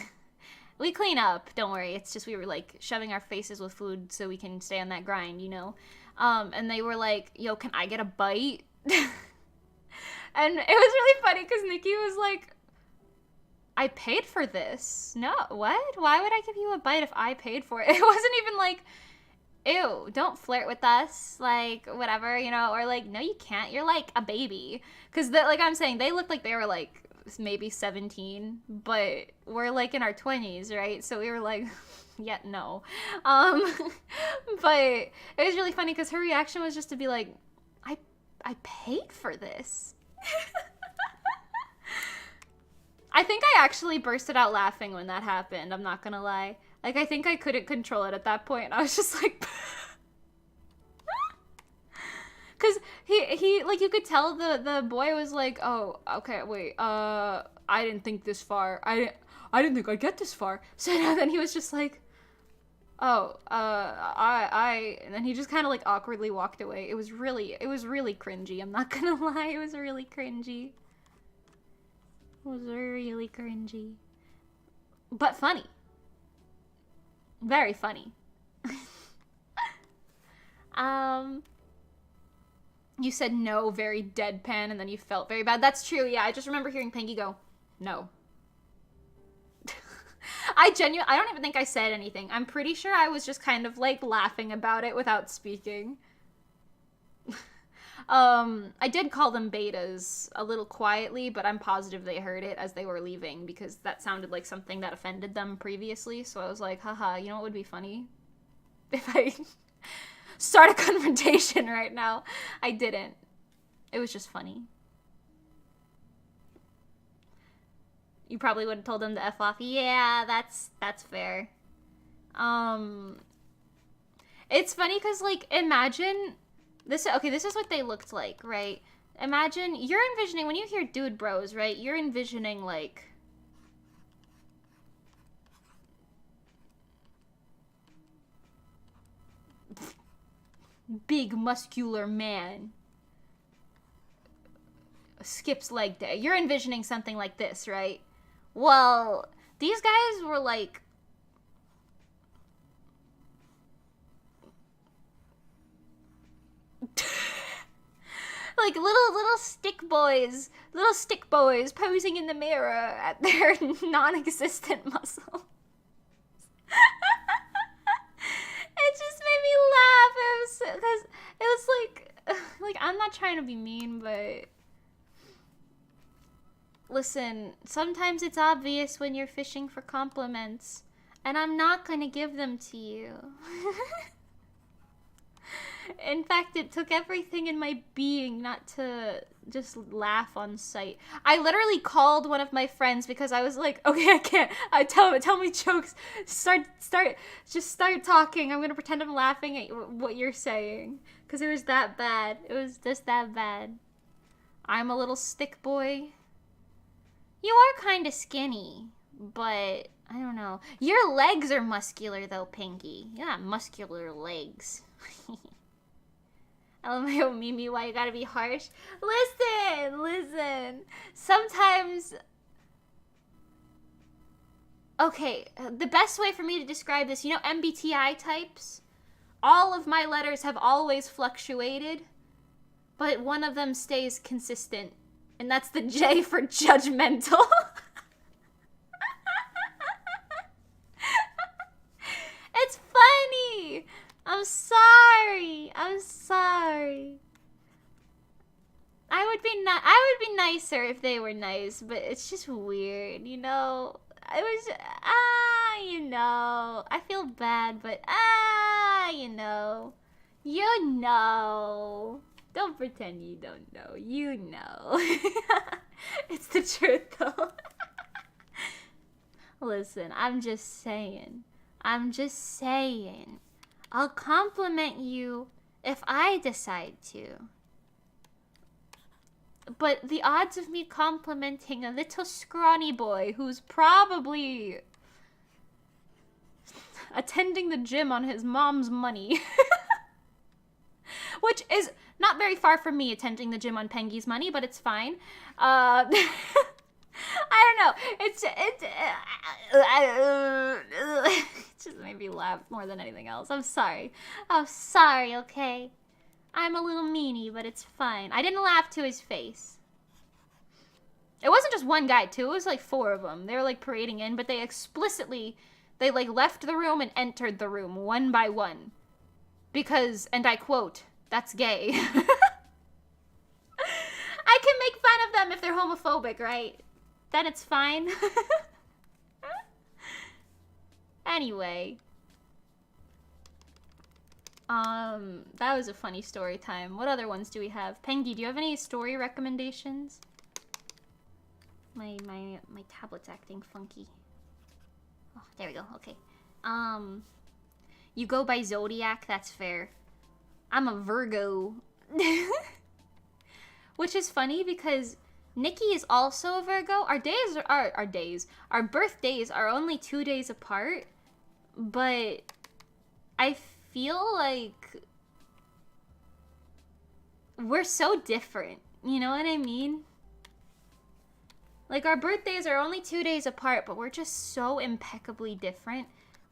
We clean up, don't worry. It's just we were like shoving our faces with food so we can stay on that grind, you know? And they were like, yo, can I get a bite? And it was really funny because Nikki was like, I paid for this. No, what? Why would I give you a bite if I paid for it? It wasn't even like, ew, don't flirt with us, like, whatever, you know? Or like, no, you can't. You're like a baby. Because, like I'm saying, they looked like they were like, maybe 17, but we're like in our 20s, right? So we were like, yeah, no. But it was really funny because her reaction was just to be like, I paid for this. I think I actually bursted out laughing when that happened, I'm not gonna lie. Like, I think I couldn't control it at that point. I was just like... Because he like, you could tell the boy was like, oh, okay, wait, I didn't think this far. I didn't think I'd get this far. So then he was just like, oh, and then he just kind of like awkwardly walked away. It was really cringy. I'm not gonna lie. It was really cringy. It was really cringy. But funny. Very funny. You said no, very deadpan, and then you felt very bad. That's true, yeah. I just remember hearing Pengi go, no. I don't even think I said anything. I'm pretty sure I was just kind of, like, laughing about it without speaking. I did call them betas a little quietly, but I'm positive they heard it as they were leaving, because that sounded like something that offended them previously, so I was like, haha, you know what would be funny? If I... start a confrontation right now. I didn't. It was just funny. You probably would have told them to F off. Yeah, that's fair. It's funny because, like, imagine this. Okay, this is what they looked like, right? Imagine you're envisioning, when you hear dude bros, right? You're envisioning like big muscular man skips leg day. You're envisioning something like this, right? Well, these guys were like like little stick boys posing in the mirror at their non-existent muscles. It just made me laugh. Because it was like I'm not trying to be mean, but listen, sometimes it's obvious when you're fishing for compliments, and I'm not gonna give them to you. In fact, it took everything in my being not to just laugh on sight. I literally called one of my friends because I was like, okay, I can't. Tell me jokes. Start talking. I'm gonna pretend I'm laughing at what you're saying. Because it was that bad. It was just that bad. I'm a little stick boy. You are kind of skinny, but I don't know. Your legs are muscular though, Pinky. You got muscular legs. LMAO Mimi, why you gotta be harsh? Listen. Sometimes... Okay, the best way for me to describe this, you know MBTI types? All of my letters have always fluctuated, but one of them stays consistent. And that's the J for judgmental. It's funny! I'm sorry. I would be nicer if they were nice, but it's just weird, you know? It was, you know. I feel bad, but, you know. You know. Don't pretend you don't know. You know. It's the truth, though. Listen, I'm just saying. I'll compliment you if I decide to. But the odds of me complimenting a little scrawny boy who's probably attending the gym on his mom's money, which is not very far from me attending the gym on Pengy's money, but it's fine. I don't know. It just made me laugh more than anything else. I'm sorry, okay? I'm a little meanie, but it's fine. I didn't laugh to his face. It wasn't just one guy, too. It was like 4 of them. They were like parading in, but they like left the room and entered the room one by one. Because, and I quote, that's gay. I can make fun of them if they're homophobic, right? Then it's fine. Anyway. That was a funny story time. What other ones do we have? Pengy, do you have any story recommendations? My tablet's acting funky. Oh, there we go. Okay. You go by Zodiac, that's fair. I'm a Virgo. Which is funny because Nikki is also a Virgo. Our birthdays are only 2 days apart, but I feel like we're so different. You know what I mean? Like, our birthdays are only 2 days apart, but we're just so impeccably different.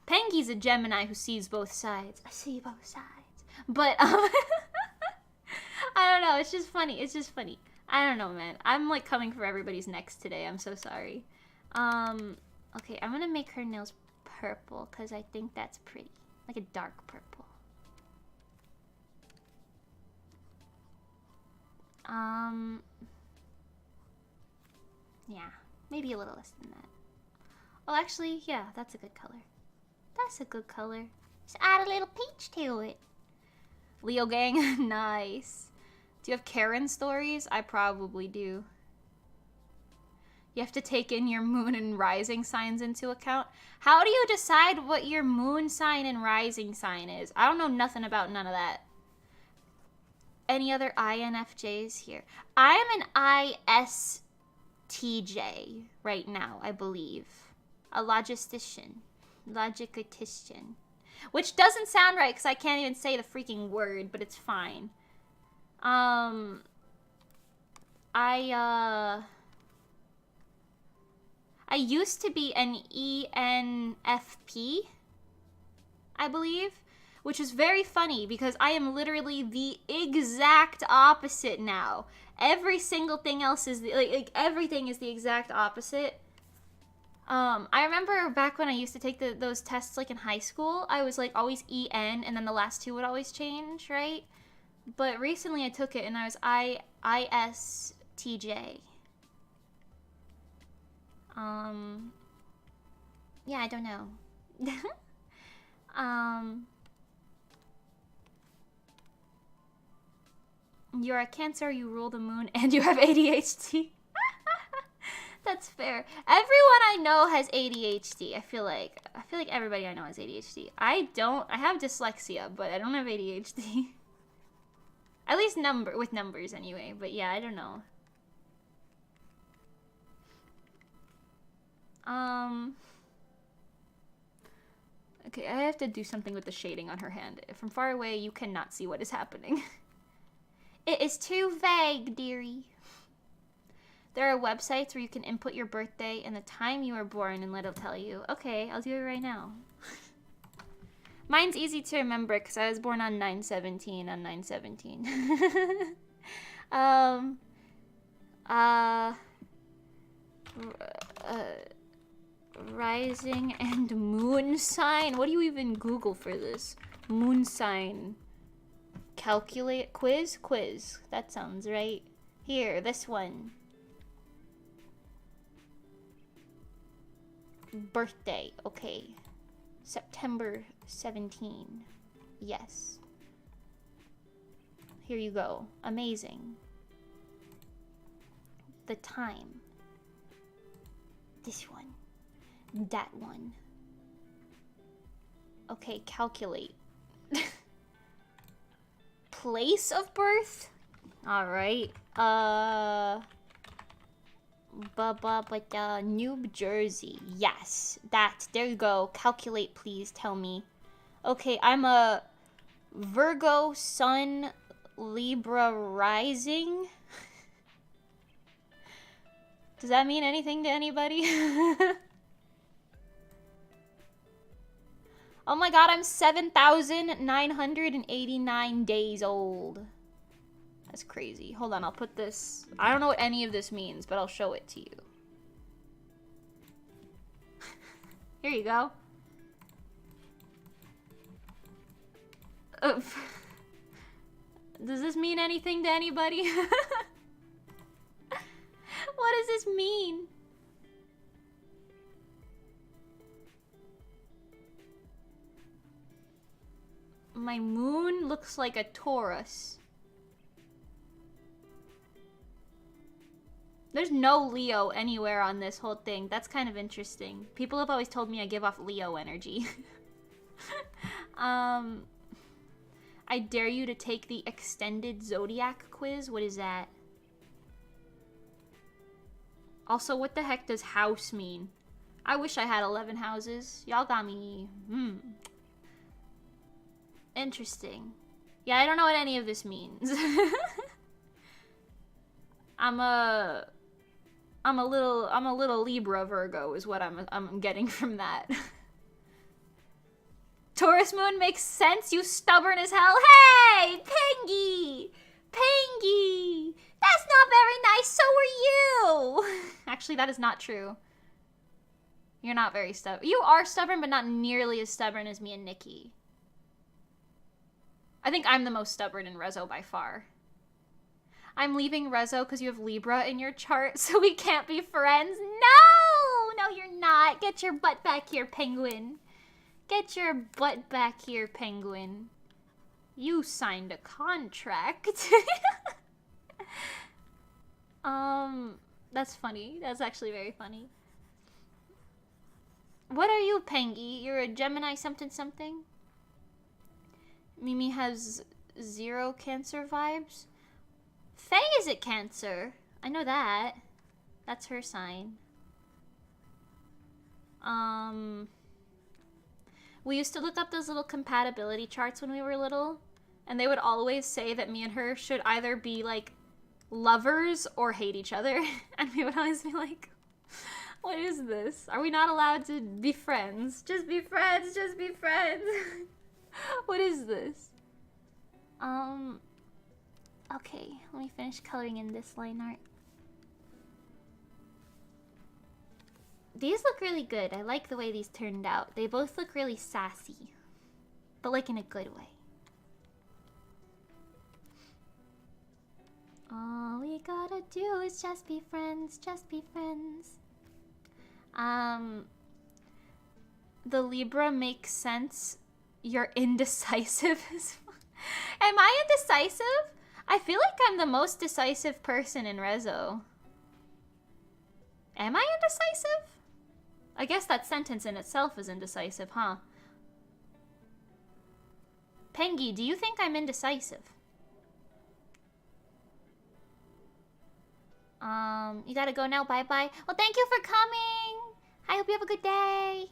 Pengy's a Gemini who sees both sides. I see both sides. But, I don't know. It's just funny. I don't know, man. I'm, like, coming for everybody's necks today. I'm so sorry. Okay, I'm gonna make her nails purple, because I think that's pretty. Like a dark purple. Yeah, maybe a little less than that. Oh, actually, yeah, that's a good color. Just add a little peach to it. Leo gang, nice. Do you have Karen stories? I probably do. You have to take in your moon and rising signs into account. How do you decide what your moon sign and rising sign is? I don't know nothing about none of that. Any other INFJs here? I am an ISTJ right now, I believe. A logistician. Logicatician. Which doesn't sound right because I can't even say the freaking word, but it's fine. I used to be an ENFP, I believe, which is very funny because I am literally the exact opposite now. Every single thing else is like everything is the exact opposite. I remember back when I used to take those tests like in high school, I was like always EN and then the last two would always change, right? But recently I took it and I was ISTJ. Yeah, I don't know. You're a Cancer, you rule the moon, and you have ADHD. That's fair. Everyone I know has ADHD. I feel like everybody I know has ADHD. I don't. I have dyslexia, but I don't have ADHD. At least with numbers anyway. But yeah, I don't know. Okay, I have to do something with the shading on her hand. From far away, you cannot see what is happening. It is too vague, dearie. There are websites where you can input your birthday and the time you were born and it'll tell you. Okay, I'll do it right now. Mine's easy to remember because I was born on 9/17 on 9/17. Rising and moon sign. What do you even Google for this? Moon sign. Calculate quiz. That sounds right. Here, this one. Birthday. Okay. September 17. Yes. Here you go. Amazing. The time. This one. That one. Okay, calculate. Place of birth? Alright. New Jersey. Yes. That. There you go. Calculate, please. Tell me. Okay, I'm a Virgo Sun Libra rising. Does that mean anything to anybody? Oh my god, I'm 7,989 days old. That's crazy. Hold on, I'll put this... I don't know what any of this means, but I'll show it to you. Here you go. Does this mean anything to anybody? What does this mean? My moon looks like a Taurus. There's no Leo anywhere on this whole thing. That's kind of interesting. People have always told me I give off Leo energy. I dare you to take the extended zodiac quiz. What is that? Also, what the heck does house mean? I wish I had 11 houses. Y'all got me. Interesting. Yeah, I don't know what any of this means. I'm a little Libra Virgo is what I'm getting from that. Taurus moon makes sense, you stubborn as hell. Hey, Pengy! Pengy! That's not very nice, so are you! Actually, that is not true. You're not very stubborn. You are stubborn, but not nearly as stubborn as me and Nikki. I think I'm the most stubborn in Rezo by far. I'm leaving Rezo because you have Libra in your chart, so we can't be friends. No! No, you're not. Get your butt back here, penguin. Get your butt back here, penguin. You signed a contract. That's funny. That's actually very funny. What are you, Pengy? You're a Gemini something something? Mimi has 0 Cancer vibes. Faye is at Cancer. I know that. That's her sign. We used to look up those little compatibility charts when we were little, and they would always say that me and her should either be, like, lovers or hate each other. And we would always be like, what is this? Are we not allowed to be friends? Just be friends, just be friends. What is this? Okay, let me finish coloring in this line art. These look really good. I like the way these turned out. They both look really sassy, but like in a good way. All we gotta do is just be friends, just be friends. The Libra makes sense. You're indecisive. Am I indecisive? I feel like I'm the most decisive person in Rezo. Am I indecisive? I guess that sentence in itself is indecisive, huh? Pengi, do you think I'm indecisive? You gotta go now, bye-bye. Well, thank you for coming! I hope you have a good day!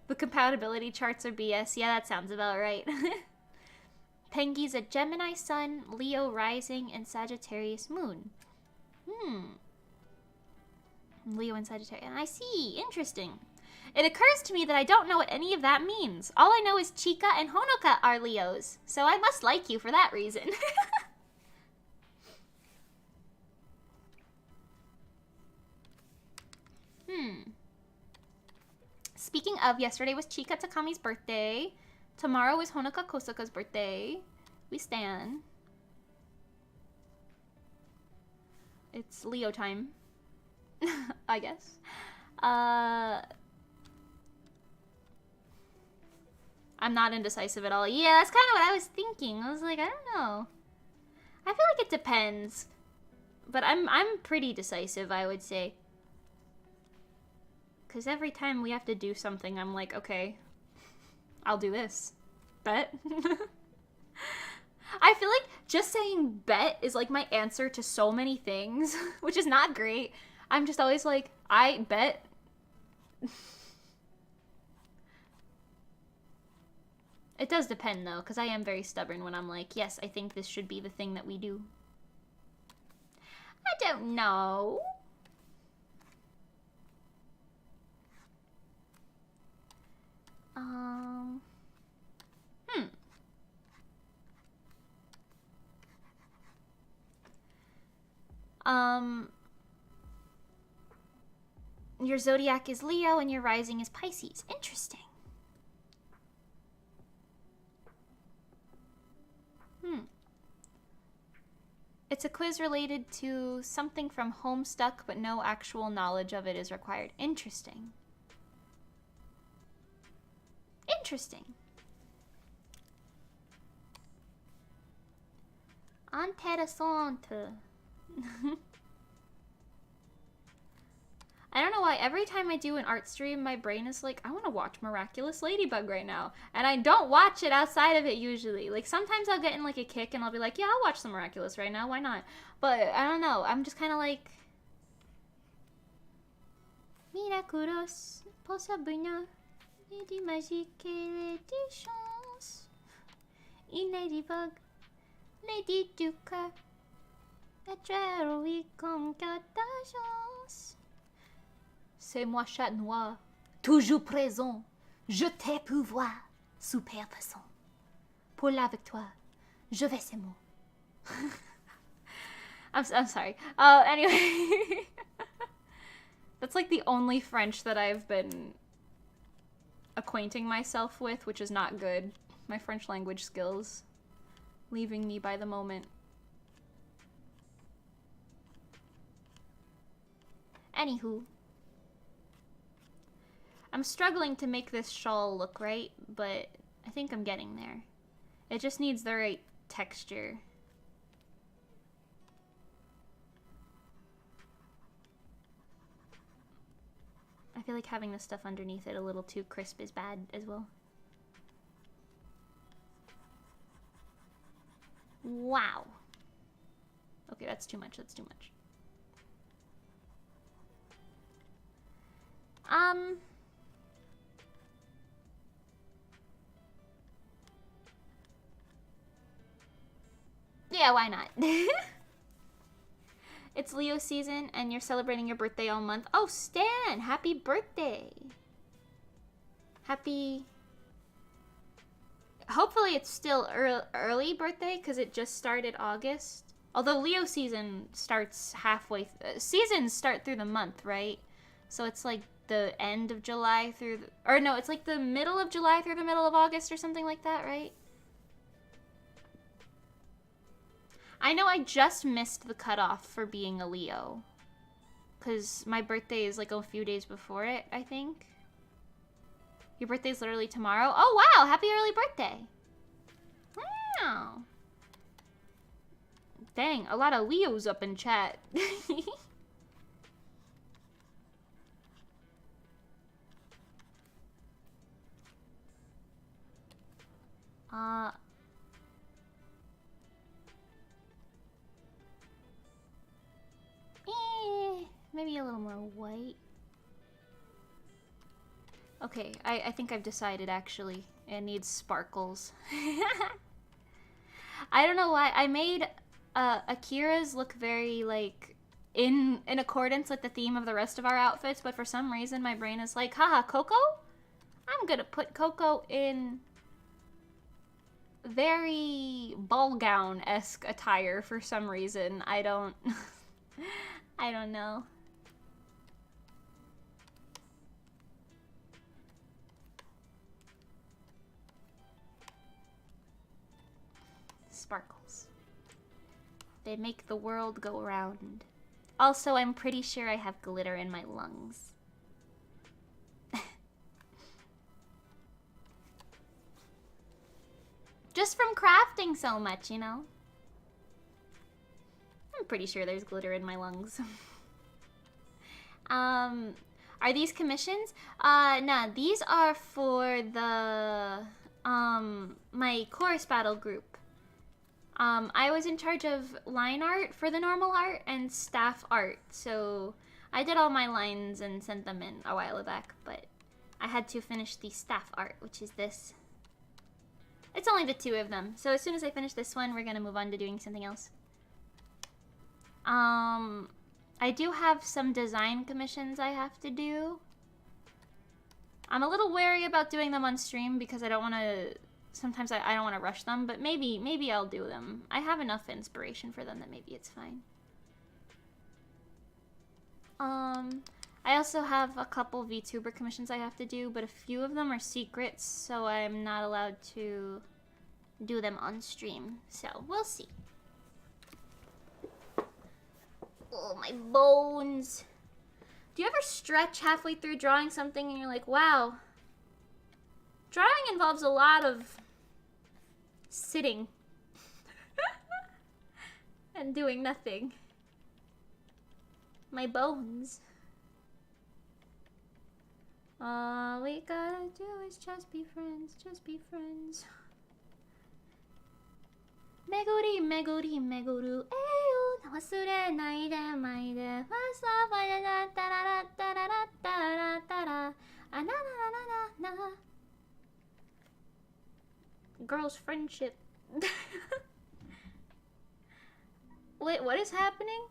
The compatibility charts are BS. Yeah, that sounds about right. Pengi's a Gemini Sun, Leo Rising, and Sagittarius Moon. Leo and Sagittarius. I see. Interesting. It occurs to me that I don't know what any of that means. All I know is Chika and Honoka are Leos, so I must like you for that reason. Speaking of, yesterday was Chika Takami's birthday. Tomorrow is Honoka Kosaka's birthday. We stan. It's Leo time. I guess. I'm not indecisive at all. Yeah, that's kind of what I was thinking. I was like, I don't know. I feel like it depends. But I'm pretty decisive, I would say. Because every time we have to do something, I'm like, okay, I'll do this. Bet. I feel like just saying bet is like my answer to so many things, which is not great. I'm just always like, I bet. It does depend though, because I am very stubborn when I'm like, yes, I think this should be the thing that we do. I don't know. Your zodiac is Leo and your rising is Pisces. Interesting. It's a quiz related to something from Homestuck, but no actual knowledge of it is required. Interesting. Interesting. Intéressant. I don't know why, every time I do an art stream, my brain is like, I want to watch Miraculous Ladybug right now. And I don't watch it outside of it usually. Like, sometimes I'll get in, like, a kick and I'll be like, yeah, I'll watch some Miraculous right now, why not? But, I don't know, I'm just kind of like... Miraculous, possiblement, lady magique, lady chance. In Ladybug, Lady Duca, être oui comme chance. C'est moi, chat noir, toujours présent. Je t'ai pu voir, super passant. Pour la victoire, je vais ces mots. I'm sorry. Anyway. That's like the only French that I've been acquainting myself with, which is not good. My French language skills leaving me by the moment. Anywho. I'm struggling to make this shawl look right, but I think I'm getting there. It just needs the right texture. I feel like having this stuff underneath it a little too crisp is bad as well. Wow. Okay, that's too much, that's too much. Yeah, why not? It's Leo season and you're celebrating your birthday all month. Oh, Stan, happy birthday. Happy hopefully it's still early birthday because it just started August. Although Leo season starts halfway. Seasons start through the month, right? So it's like the end of July through, or no, it's like the middle of July through the middle of August or something like that, right? I know I just missed the cutoff for being a Leo. Because my birthday is like a few days before it, I think. Your birthday's literally tomorrow? Oh, wow! Happy early birthday! Wow! Dang, a lot of Leos up in chat. Maybe a little more white. Okay, I think I've decided, actually. It needs sparkles. I don't know why. I made Akira's look very, like, in accordance with the theme of the rest of our outfits, but for some reason my brain is like, haha, Coco? I'm gonna put Coco in very ball gown-esque attire for some reason. I don't... I don't know. Sparkles. They make the world go round. Also, I'm pretty sure I have glitter in my lungs. Just from crafting so much, you know? I'm pretty sure there's glitter in my lungs. Are these commissions? Nah, these are for the, my chorus battle group. I was in charge of line art for the normal art and staff art, so I did all my lines and sent them in a while back, but I had to finish the staff art, which is this. It's only the 2 of them, so as soon as I finish this one, we're gonna move on to doing something else. I do have some design commissions I have to do. I'm a little wary about doing them on stream because I don't want to... Sometimes I don't want to rush them, but maybe I'll do them. I have enough inspiration for them that maybe it's fine. I also have a couple VTuber commissions I have to do, but a few of them are secrets, so I'm not allowed to do them on stream. So, we'll see. Oh, my bones. Do you ever stretch halfway through drawing something and you're like, wow, drawing involves a lot of sitting and doing nothing. My bones. All we gotta do is just be friends, just be friends. Meguri, meguri, meguru, eyo, wasurenai de mai de, first love, da da da da da da da da, na na na na na. Girls' friendship. Wait, what is happening?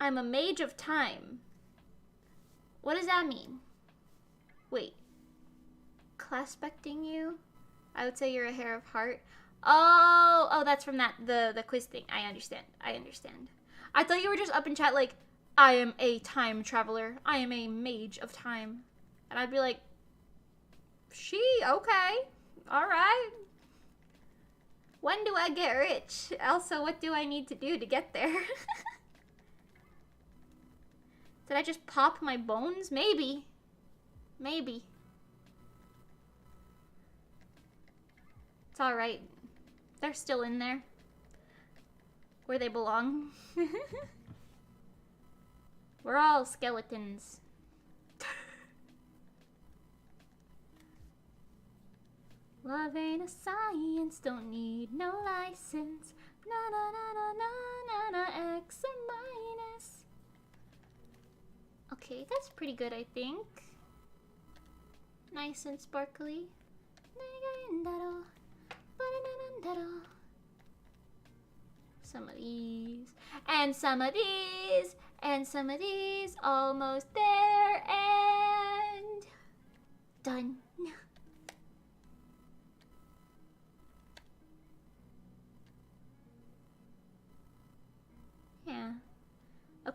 I'm a mage of time. What does that mean? Wait. Claspecting you? I would say you're a hair of heart. Oh, that's from the quiz thing. I understand. I thought you were just up in chat like, I am a time traveler. I am a mage of time. And I'd be like, okay. Alright. When do I get rich? Also, what do I need to do to get there? Did I just pop my bones? Maybe. Maybe. It's alright. They're still in there. Where they belong. We're all skeletons. Love ain't a science, don't need no license. Na na na na na na na, X or minus. Okay, that's pretty good, I think. Nice and sparkly. Some of these, and some of these, and some of these. Almost there, and done.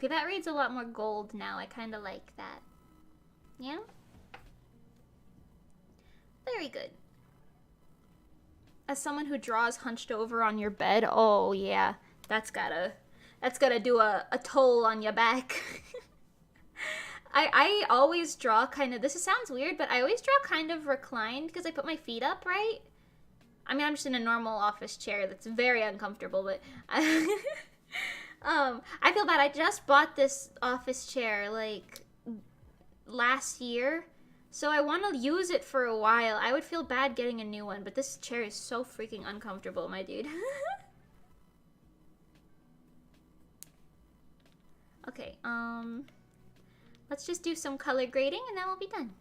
Okay, that reads a lot more gold now. I kind of like that. Yeah? Very good. As someone who draws hunched over on your bed, oh yeah, that's gotta do a toll on your back. I always draw kind of, this sounds weird, but I always draw kind of reclined because I put my feet up, right? I mean, I'm just in a normal office chair that's very uncomfortable, but I feel bad. I just bought this office chair like last year, so I want to use it for a while. I would feel bad getting a new one, but this chair is so freaking uncomfortable, my dude. Okay, let's just do some color grading and then we'll be done.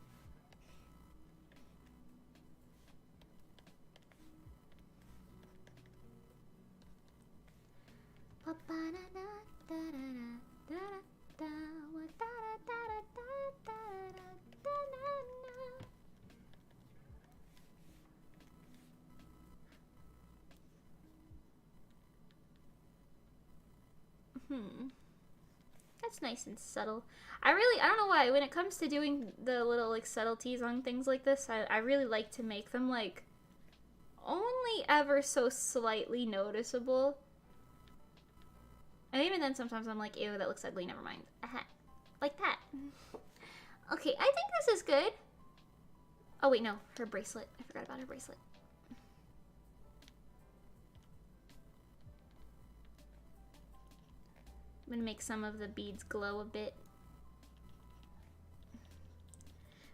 That's nice and subtle. I don't know why, when it comes to doing the little like subtleties on things like this, I really like to make them like only ever so slightly noticeable. And even then sometimes I'm like, ew, that looks ugly, never mind. Like that. Okay, I think this is good. Oh wait, no, her bracelet. I forgot about her bracelet. I'm gonna make some of the beads glow a bit.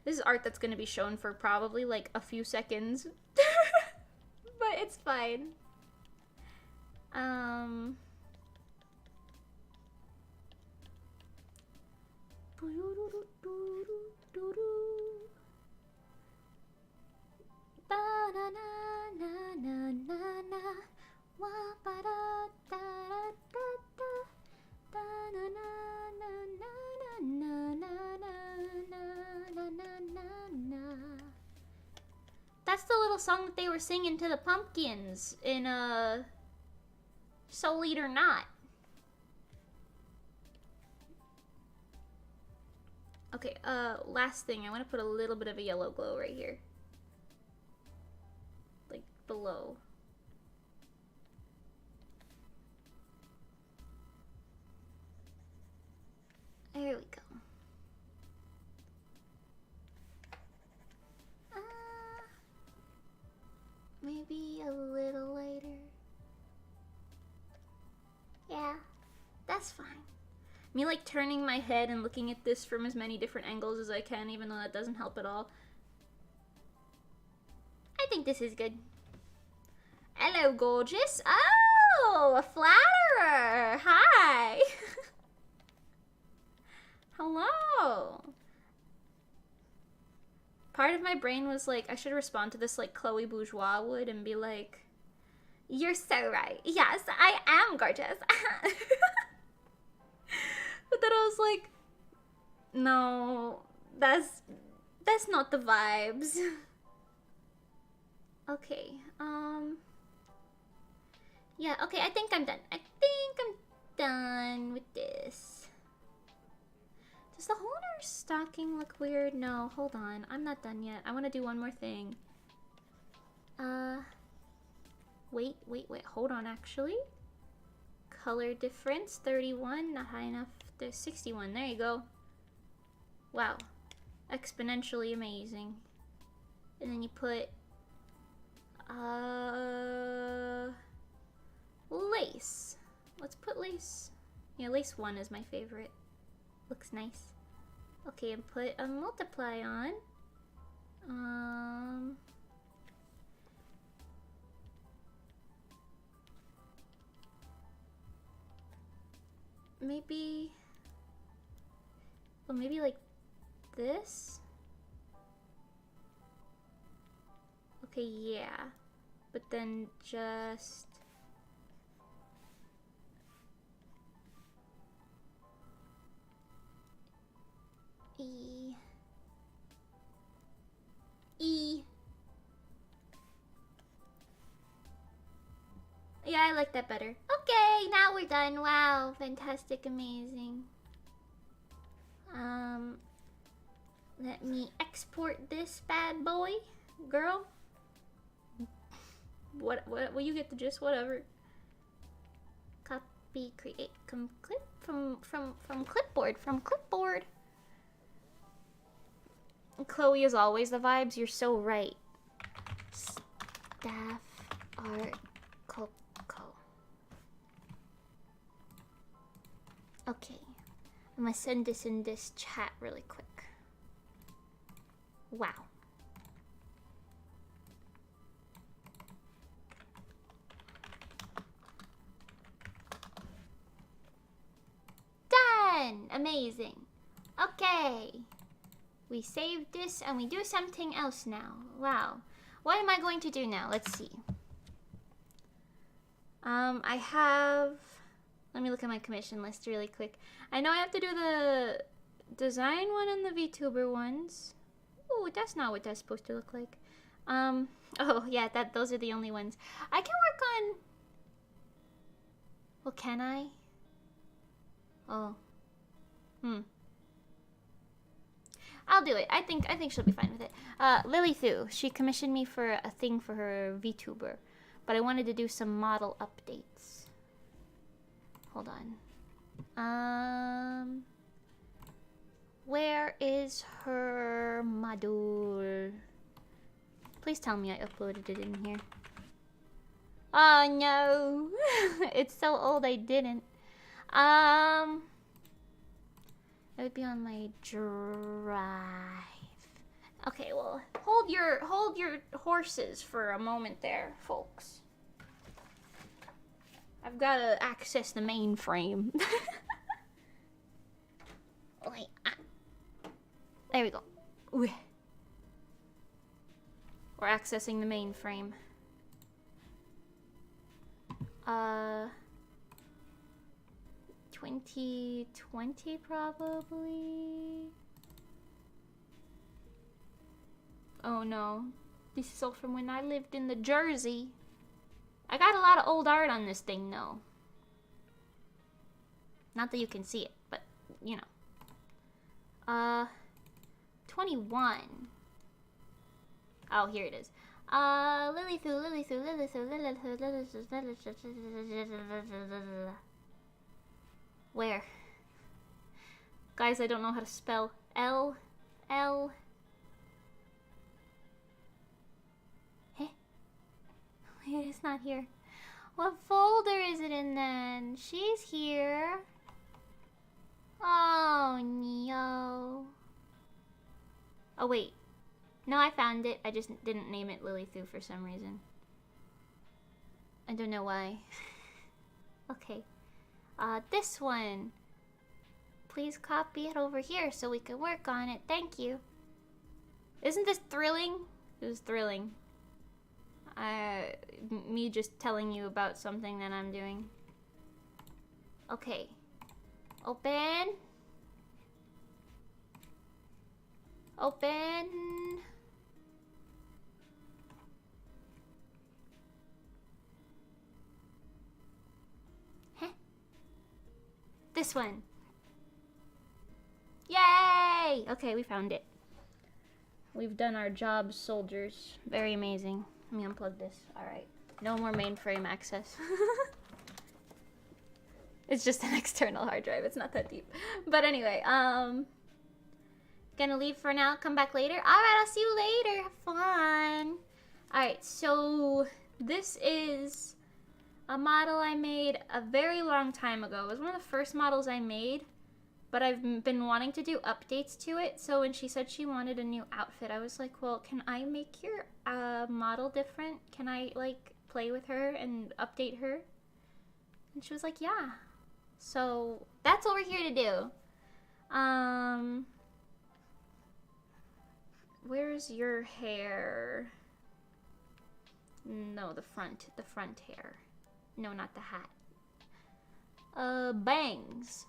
This is art that's gonna be shown for probably like a few seconds. But it's fine. That's the little song that they were singing to the pumpkins in Soul Eat or Not. Okay, last thing, I want to put a little bit of a yellow glow right here. Like, below. There we go. Maybe a little later. Yeah, that's fine. Me like turning my head and looking at this from as many different angles as I can, even though that doesn't help at all. I think this is good. Hello, gorgeous. Oh, a flatterer. Hi. Hello. Part of my brain was like, I should respond to this like Chloe Bourgeois would and be like, you're so right. Yes, I am gorgeous. But then I was like, no, that's not the vibes. Okay, yeah, okay, I think I'm done. I think I'm done with this. Does the hole in her stocking look weird? No, hold on. I'm not done yet. I want to do one more thing. Wait. Hold on, actually. Color difference, 31. Not high enough. There's 61. There you go. Wow. Exponentially amazing. And then you put... lace. Let's put lace. Yeah, lace 1 is my favorite. Looks nice. Okay, and put a multiply on. Maybe... well, maybe like this? Okay, yeah. But then just... E. Yeah, I like that better. Okay, now we're done. Wow, fantastic, amazing. Let me export this bad boy, girl. What? Well, you get the gist. Whatever. Copy, create, clip from clipboard. From clipboard. Chloe is always the vibes. You're so right. Staff art Coco. Okay. I'm gonna send this in this chat really quick. Wow. Done! Amazing. Okay. We save this and we do something else now. Wow. What am I going to do now? Let's see. I have... Let me look at my commission list really quick. I know I have to do the design one and the VTuber ones. Ooh, that's not what that's supposed to look like. Oh, yeah, those are the only ones. I can work on... Well, can I? Oh. I'll do it. I think she'll be fine with it. Lily Thu, she commissioned me for a thing for her VTuber, but I wanted to do some model updates. Hold on. Where is her module? Please tell me I uploaded it in here. Oh no! It's so old I didn't. It would be on my drive. Okay, well, hold your horses for a moment there, folks. I've got to access the mainframe. Wait. There we go. Ooh. We're accessing the mainframe. 2020 probably. Oh no. This is all from when I lived in the Jersey. I got a lot of old art on this thing though. Not that you can see it, but you know. 21. Oh, here it is. Lily Thu. Where? Guys, I don't know how to spell L. Hey? It's not here. What folder is it in then? She's here. Oh, no. Oh, wait. No, I found it. I just didn't name it Lily Thu for some reason. I don't know why. Okay. This one. Please copy it over here so we can work on it. Thank you. Isn't this thrilling? It was thrilling. Me just telling you about something that I'm doing. Okay. Open. Open. Huh? This one. Yay! Okay, we found it. We've done our job, soldiers. Very amazing. Let me unplug this. Alright. No more mainframe access. It's just an external hard drive. It's not that deep. But anyway, gonna leave for now. Come back later. Alright, I'll see you later. Have fun. Alright, so this is a model I made a very long time ago. It was one of the first models I made, but I've been wanting to do updates to it. So when she said she wanted a new outfit, I was like, well, can I make your model different? Can I, like, play with her and update her? And she was like, yeah. So that's what we're here to do. Where's your hair? No, the front hair. No, not the hat. Bangs.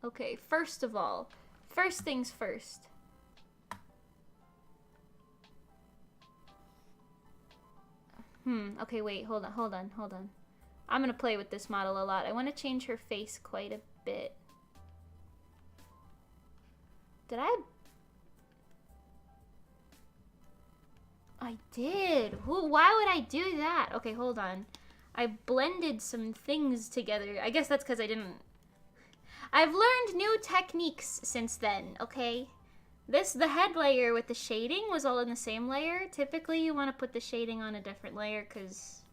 Okay, first of all, first things first. Okay, wait, hold on. I'm gonna play with this model a lot. I want to change her face quite a bit. Did I did. Why would I do that? Okay, hold on. I blended some things together. I guess that's because I didn't... I've learned new techniques since then, okay? The head layer with the shading was all in the same layer. Typically, you want to put the shading on a different layer because...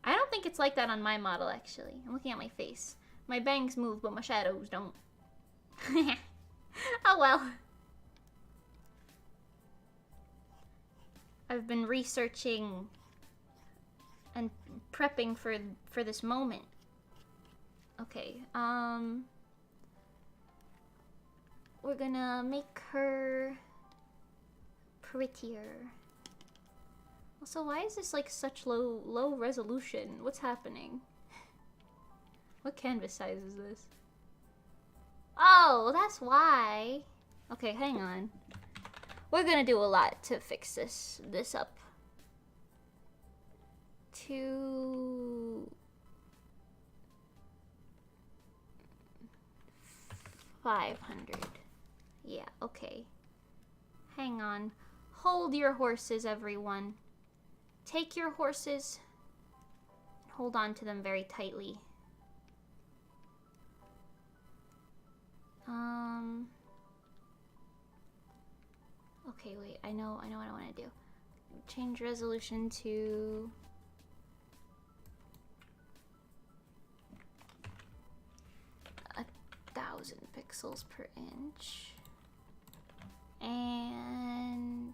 I don't think it's like that on my model, actually. I'm looking at my face. My bangs move, but my shadows don't. Oh well. I've been researching and prepping for this moment. Okay, we're gonna make her prettier. Also, why is this like such low resolution? What's happening? What canvas size is this? Oh, that's why. Okay, hang on. We're gonna do a lot to fix this up. 500. Yeah, okay. Hang on. Hold your horses, everyone. Take your horses. Hold on to them very tightly. Okay, wait. I know what I want to do. Change resolution to 1,000 pixels per inch. And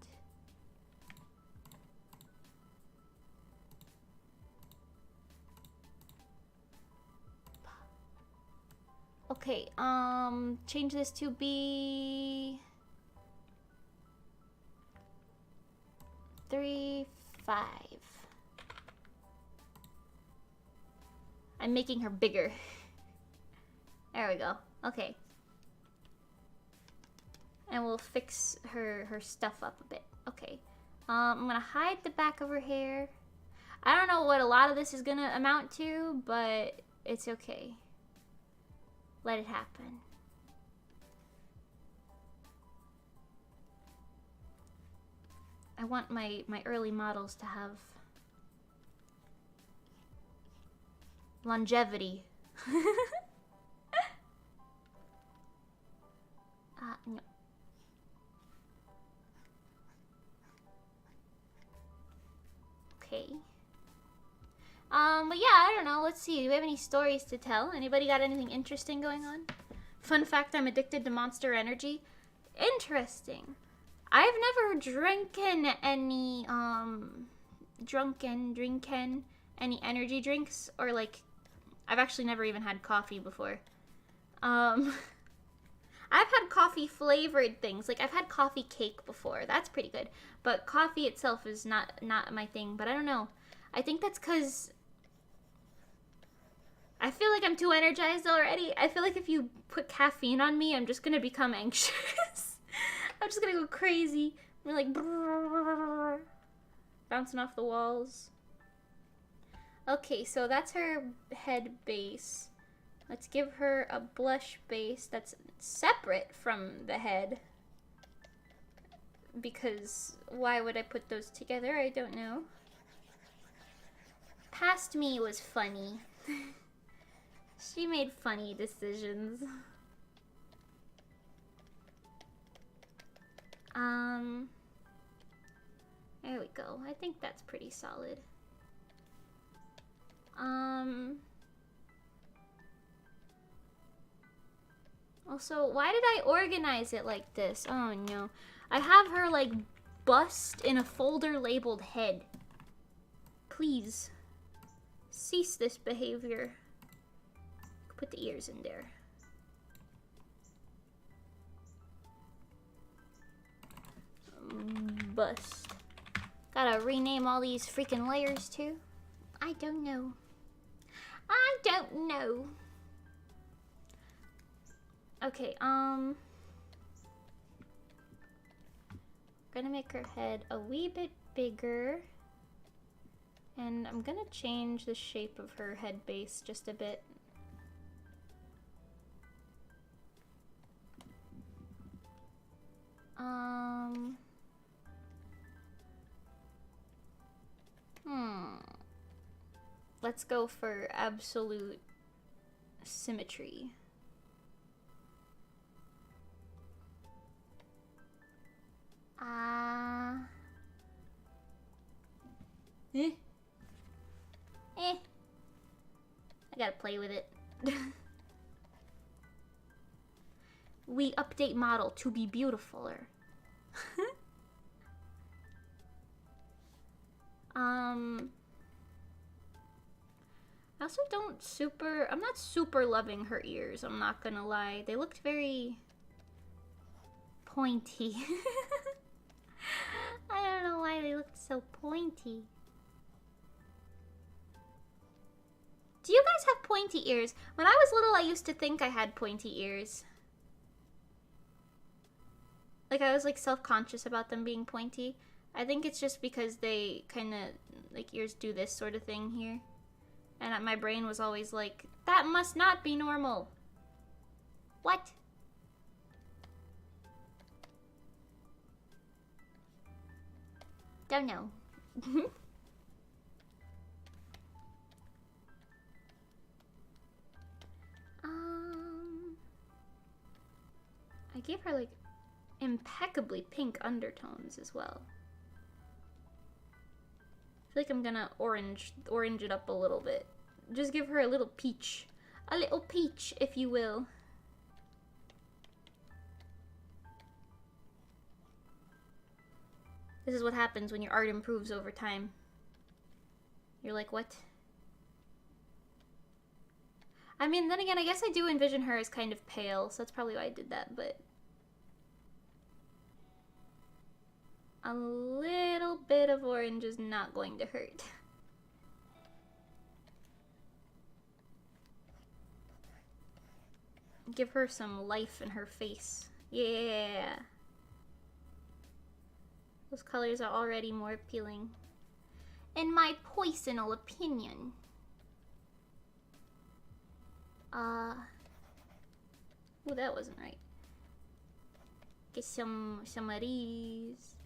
okay, change this to be 3.5. I'm making her bigger. There we go. Okay. And we'll fix her stuff up a bit. Okay. I'm gonna hide the back of her hair. I don't know what a lot of this is gonna amount to, but it's okay. Let it happen. I want my early models to have longevity. No. Okay. But yeah, I don't know. Let's see. Do we have any stories to tell? Anybody got anything interesting going on? Fun fact, I'm addicted to Monster Energy. Interesting. I've never drinking any, any energy drinks, or like, I've actually never even had coffee before. I've had coffee flavored things. Like, I've had coffee cake before. That's pretty good. But coffee itself is not my thing. But I don't know. I think that's because I feel like I'm too energized already. I feel like if you put caffeine on me, I'm just going to become anxious. I'm just going to go crazy. I'm like, brrr, bouncing off the walls. Okay, so that's her head base. Let's give her a blush base that's separate from the head. Because why would I put those together? I don't know. Past me was funny. She made funny decisions. There we go. I think that's pretty solid. Also, why did I organize it like this? Oh no. I have her like bust in a folder labeled head. Please cease this behavior. Put the ears in there. Bust. Gotta rename all these freaking layers too. I don't know. I don't know. Okay, gonna make her head a wee bit bigger. And I'm gonna change the shape of her head base just a bit. Let's go for absolute symmetry. I gotta play with it. We update model to be beautifuler. I also I'm not super loving her ears, I'm not gonna lie. They looked very pointy. I don't know why they looked so pointy. Do you guys have pointy ears? When I was little, I used to think I had pointy ears. Like, I was, like, self-conscious about them being pointy. I think it's just because they kind of, like, ears do this sort of thing here. And my brain was always like, that must not be normal. What? Don't know. I gave her, like, impeccably pink undertones as well. I feel like I'm gonna orange it up a little bit. Just give her a little peach. A little peach, if you will. This is what happens when your art improves over time. You're like, what? I mean, then again, I guess I do envision her as kind of pale, so that's probably why I did that, but... a little bit of orange is not going to hurt. Give her some life in her face. Yeah! Those colors are already more appealing. In my personal opinion. Oh, that wasn't right. Get some of these.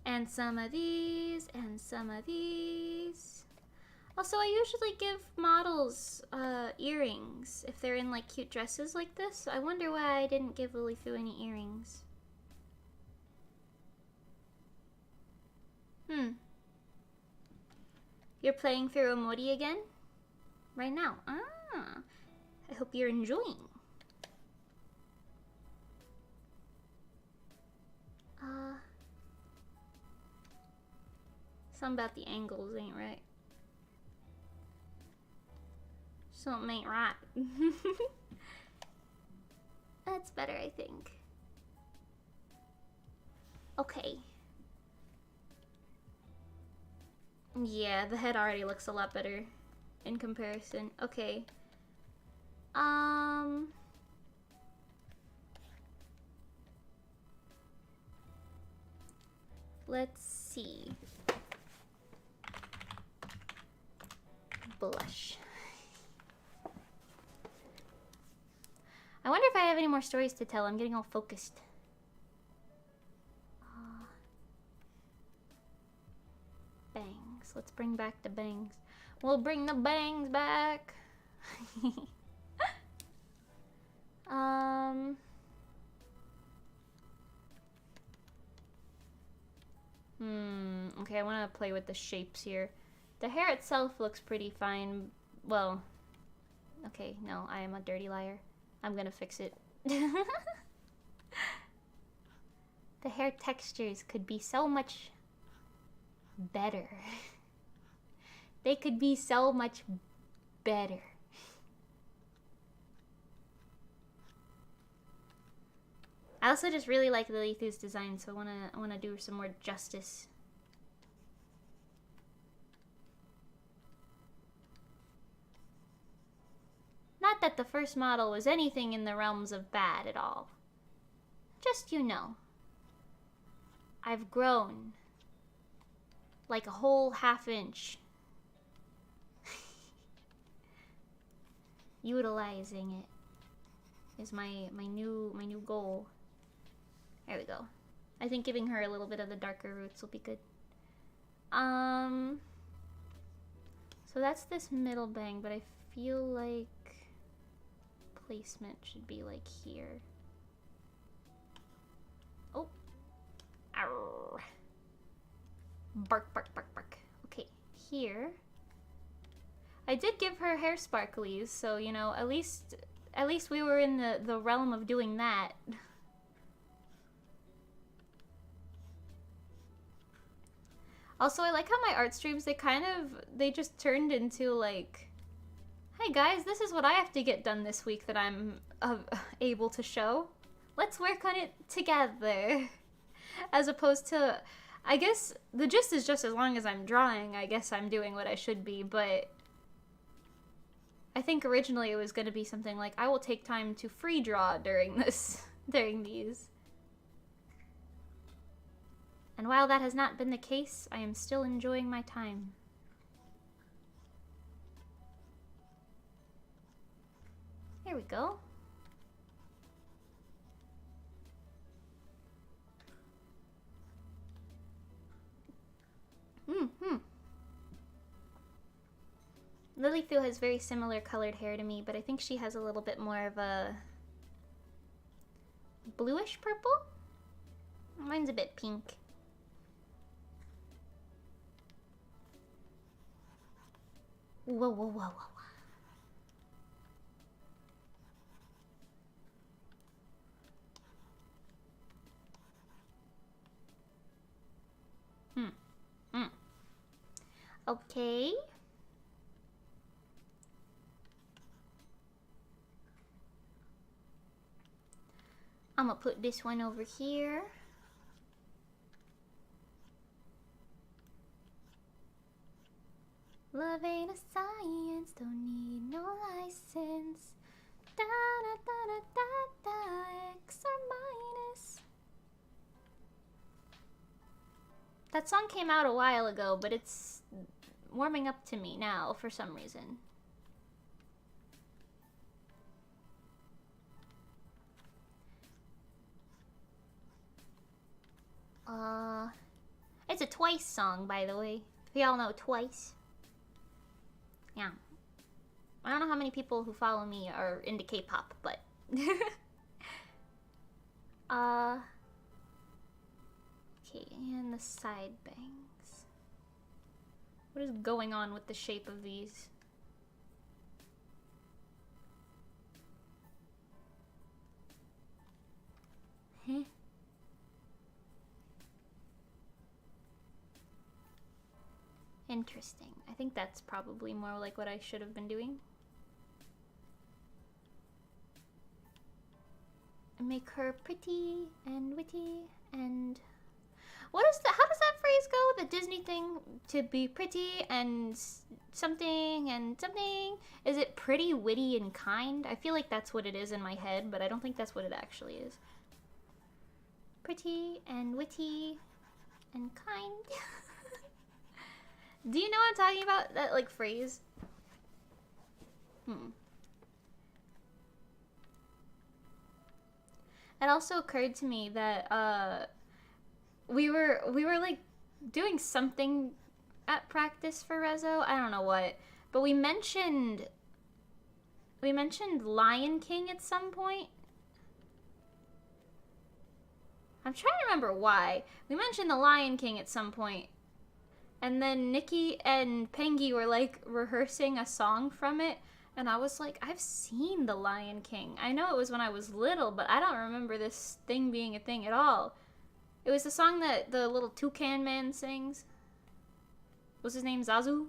And some of these, and some of these. Also, I usually give models earrings if they're in like cute dresses like this. I wonder why I didn't give Lilifu any earrings. You're playing through Modi again? Right now. Ah. I hope you're enjoying. Something about the angles ain't right. Something ain't right. That's better, I think. Okay. Yeah, the head already looks a lot better in comparison. Okay. Let's see. Blush. I wonder if I have any more stories to tell. I'm getting all focused. Bangs. Let's bring back the bangs. We'll bring the bangs back. Okay, I want to play with the shapes here. The hair itself looks pretty fine. Well, okay, no, I am a dirty liar. I'm gonna fix it. The hair textures could be so much better. They could be so much better. I also just really like Lilifu's design, so I wanna do some more justice. Not that the first model was anything in the realms of bad at all. Just, you know, I've grown like a whole ½ inch. Utilizing it is my new goal. There we go. I think giving her a little bit of the darker roots will be good. So that's this middle bang, but I feel like placement should be like here. Oh. Arr. Bark, bark, bark, bark. Okay, here. I did give her hair sparklies, so, you know, at least we were in the realm of doing that. Also, I like how my art streams, they just turned into, like, hey guys, this is what I have to get done this week that I'm able to show. Let's work on it together. As opposed to, I guess, the gist is just as long as I'm drawing, I guess I'm doing what I should be, but I think originally it was going to be something like, I will take time to free draw during these. And while that has not been the case, I am still enjoying my time. Here we go. Lilyfu has very similar colored hair to me, but I think she has a little bit more of a bluish purple? Mine's a bit pink. Whoa, whoa, whoa, whoa. Okay. I'm gonna put this one over here. Love ain't a science, don't need no license. Da da da da da da, X or minus. That song came out a while ago, but it's warming up to me now for some reason. It's a Twice song, by the way. If y'all know Twice. Yeah. I don't know how many people who follow me are into K-pop, but... Okay, and the side bangs. What is going on with the shape of these? Huh? Interesting. I think that's probably more like what I should have been doing. Make her pretty and witty and... What is the... How does that phrase go? The Disney thing? To be pretty and something and something? Is it pretty, witty, and kind? I feel like that's what it is in my head, but I don't think that's what it actually is. Pretty and witty and kind. Do you know what I'm talking about? That, like, phrase? It also occurred to me that, we were, like, doing something at practice for Rezo. I don't know what. But we mentioned Lion King at some point. I'm trying to remember why. We mentioned the Lion King at some point. And then Nikki and Pengi were, like, rehearsing a song from it. And I was like, I've seen The Lion King. I know it was when I was little, but I don't remember this thing being a thing at all. It was the song that the little toucan man sings. What's his name? Zazu?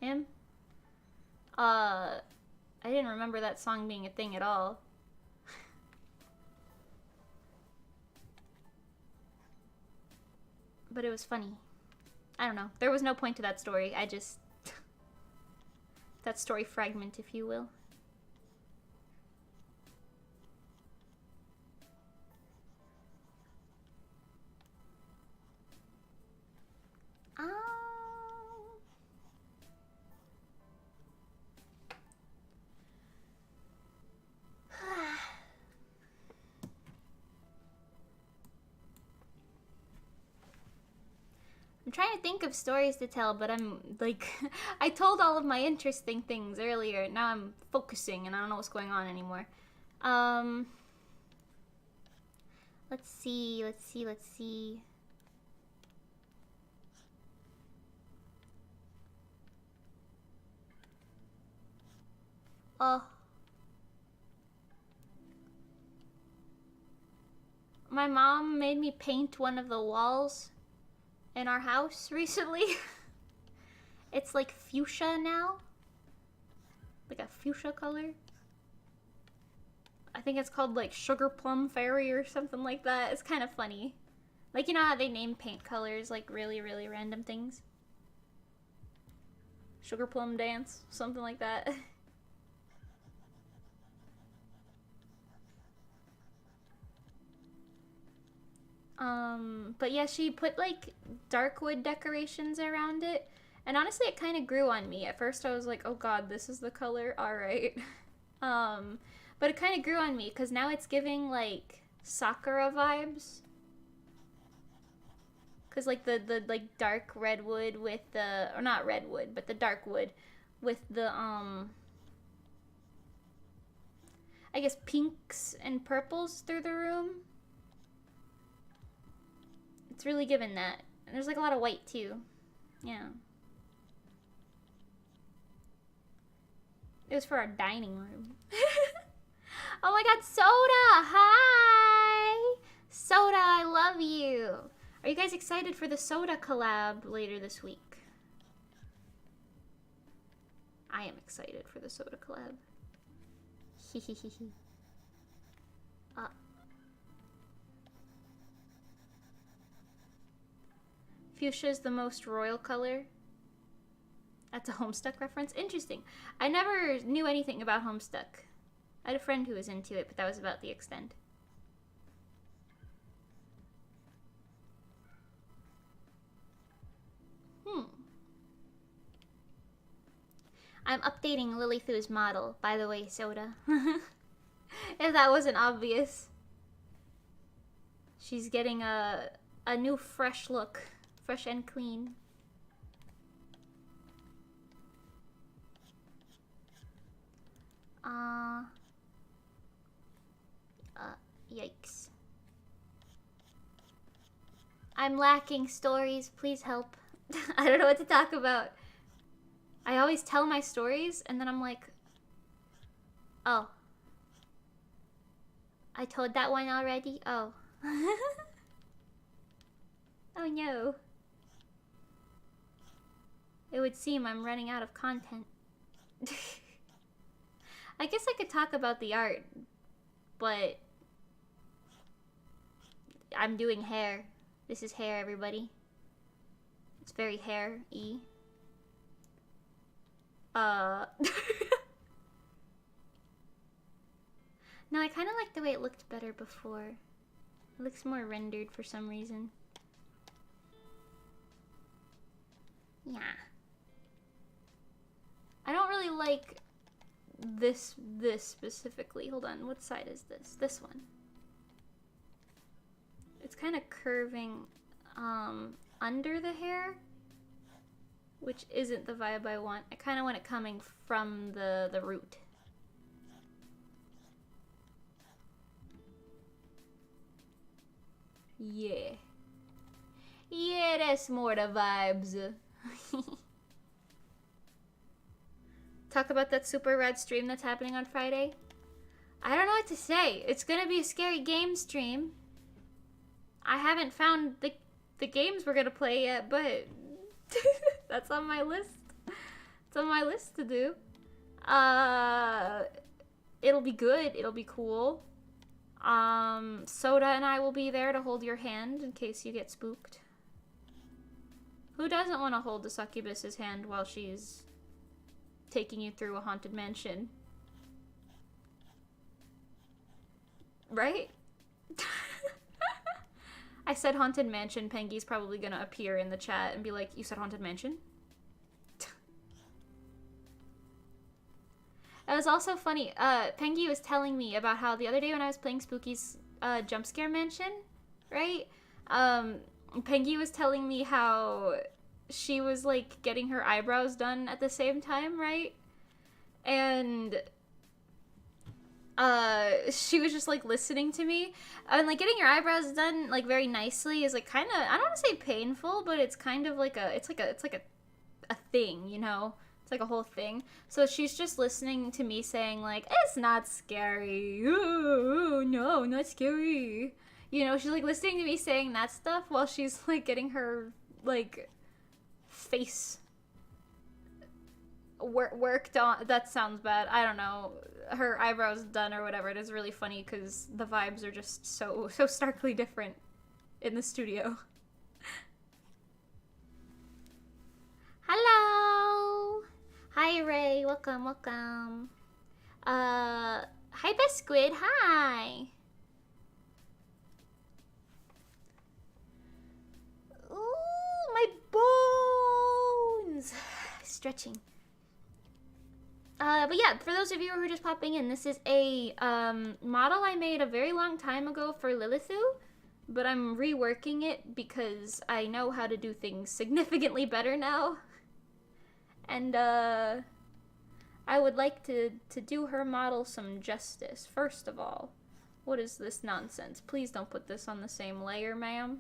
Him? I didn't remember that song being a thing at all. But it was funny. I don't know. There was no point to that story. I just... that story fragment, if you will. trying to think of stories to tell, but I'm like, I told all of my interesting things earlier. Now I'm focusing and I don't know what's going on anymore. Let's see. Oh. My mom made me paint one of the walls in our house recently. It's like fuchsia now. Like a fuchsia color. I think it's called like Sugar Plum Fairy or something like that. It's kind of funny. Like, you know how they name paint colors like really, really random things? Sugar Plum Dance, something like that. But yeah, she put like dark wood decorations around it. And honestly, it kind of grew on me. At first I was like, oh god, this is the color? Alright. But it kind of grew on me because now it's giving like Sakura vibes. Because like the like dark redwood with the, or not redwood, but the dark wood with the, I guess pinks and purples through the room. It's really giving that. And there's like a lot of white too. Yeah. It was for our dining room. Oh my god, Soda! Hi! Soda, I love you! Are you guys excited for the Soda collab later this week? I am excited for the Soda collab. Hehehehe. Fuchsia is the most royal color. That's a Homestuck reference? Interesting. I never knew anything about Homestuck. I had a friend who was into it, but that was about the extent. I'm updating Lilithu's model, by the way, Soda. If that wasn't obvious. She's getting a new fresh look. Fresh and clean. Yikes. I'm lacking stories. Please help. I don't know what to talk about. I always tell my stories and then I'm like, oh. I told that one already? Oh. Oh no. It would seem I'm running out of content. I guess I could talk about the art, but I'm doing hair. This is hair, everybody. It's very hair-y. No, I kind of like the way it looked better before. It looks more rendered for some reason. Yeah. I don't really like this specifically. Hold on, what side is this? This one. It's kind of curving under the hair, which isn't the vibe I want. I kind of want it coming from the root. Yeah. Yeah, that's more the vibes. Talk about that super rad stream that's happening on Friday. I don't know what to say. It's gonna be a scary game stream. I haven't found the games we're gonna play yet, but that's on my list. It's on my list to do. It'll be good. It'll be cool. Soda and I will be there to hold your hand in case you get spooked. Who doesn't want to hold the succubus's hand while she's taking you through a haunted mansion? Right? I said haunted mansion. Pengy's probably gonna appear in the chat and be like, you said haunted mansion? It was also funny. Pengy was telling me about how the other day when I was playing Spooky's jump scare mansion, right? Pengy was telling me how she was like getting her eyebrows done at the same time, right? And she was just like listening to me, and like getting your eyebrows done like very nicely is like kind of, I don't want to say painful, but it's kind of like it's like a thing, you know? It's like a whole thing. So she's just listening to me saying like, it's not scary. Ooh, no, not scary. You know, she's like listening to me saying that stuff while she's like getting her like face worked on. That sounds bad. I don't know. Her eyebrows done or whatever. It is really funny because the vibes are just so starkly different in the studio. Hello. Hi Ray. Welcome. Hi Best Squid. Hi. Ooh, my bones. Stretching. But yeah, for those of you who are just popping in, this is a model I made a very long time ago for Lilithu, but I'm reworking it because I know how to do things significantly better now. And I would like to do her model some justice. First of all, what is this nonsense? Please don't put this on the same layer, ma'am.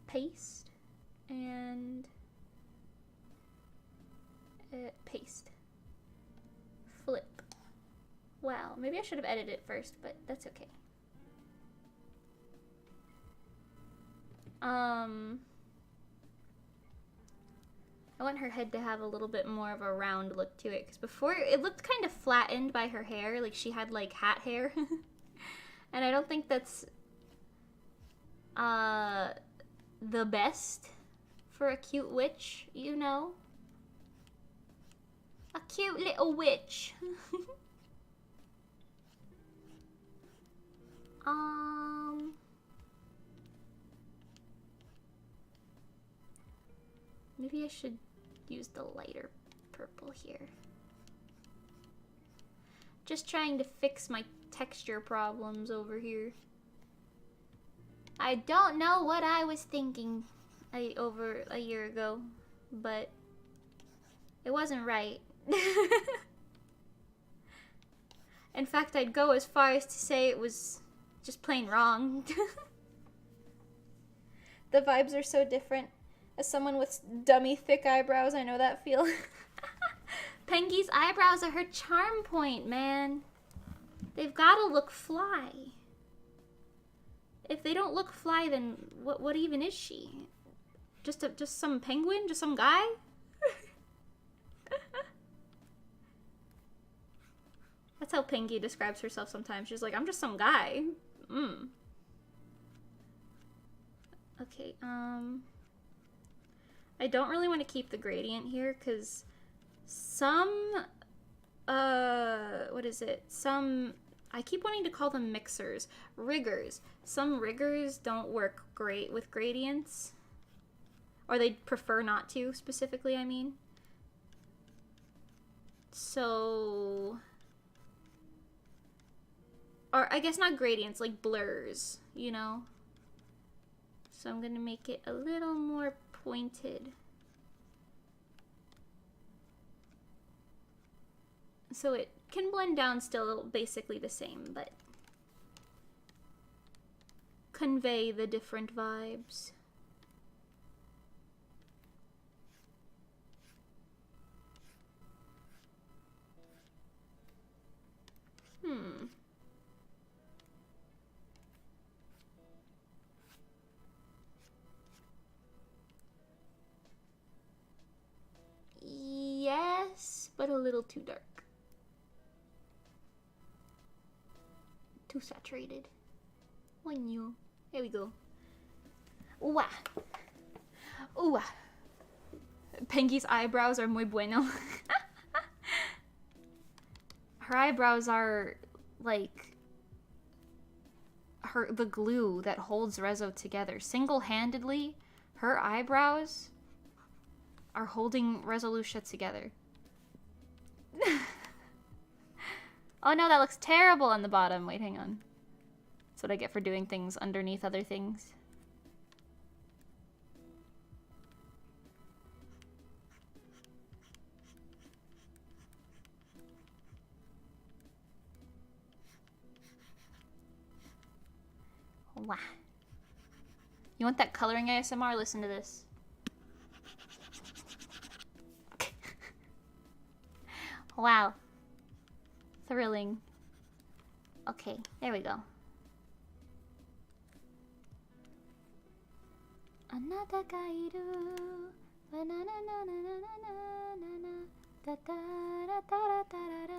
Paste. And paste. Flip. Wow, maybe I should have edited it first, but that's okay. I want her head to have a little bit more of a round look to it, because before it looked kind of flattened by her hair, like she had like hat hair. And I don't think that's the best for a cute witch, you know? A cute little witch. Maybe I should use the lighter purple here. Just trying to fix my texture problems over here. I don't know what I was thinking over a year ago, but it wasn't right. In fact, I'd go as far as to say it was just plain wrong. The vibes are so different. As someone with dummy thick eyebrows, I know that feel. Pengy's eyebrows are her charm point, man. They've gotta look fly. If they don't look fly, then what even is she? Just some penguin? Just some guy? That's how Pengy describes herself sometimes. She's like, I'm just some guy. Okay, I don't really want to keep the gradient here, because some, what is it? I keep wanting to call them mixers. Riggers. Some riggers don't work great with gradients. Or they prefer not to, specifically, I mean. So... Or, I guess not gradients, like blurs, you know? So I'm gonna make it a little more pointed. So it can blend down still basically the same, but convey the different vibes. Yes, but a little too dark. Too saturated. Here we go. Ooh ah. Ooh ah. Pengy's eyebrows are muy bueno. Her eyebrows are like the glue that holds Rezo together. Single-handedly, her eyebrows are holding Resolucia together. Oh no, that looks terrible on the bottom. Wait, hang on. That's what I get for doing things underneath other things. Wow. You want that coloring ASMR? Listen to this. Wow. Thrilling. Okay, there we go. Anata kairu. Banana na na na na na na. Da da da da da da.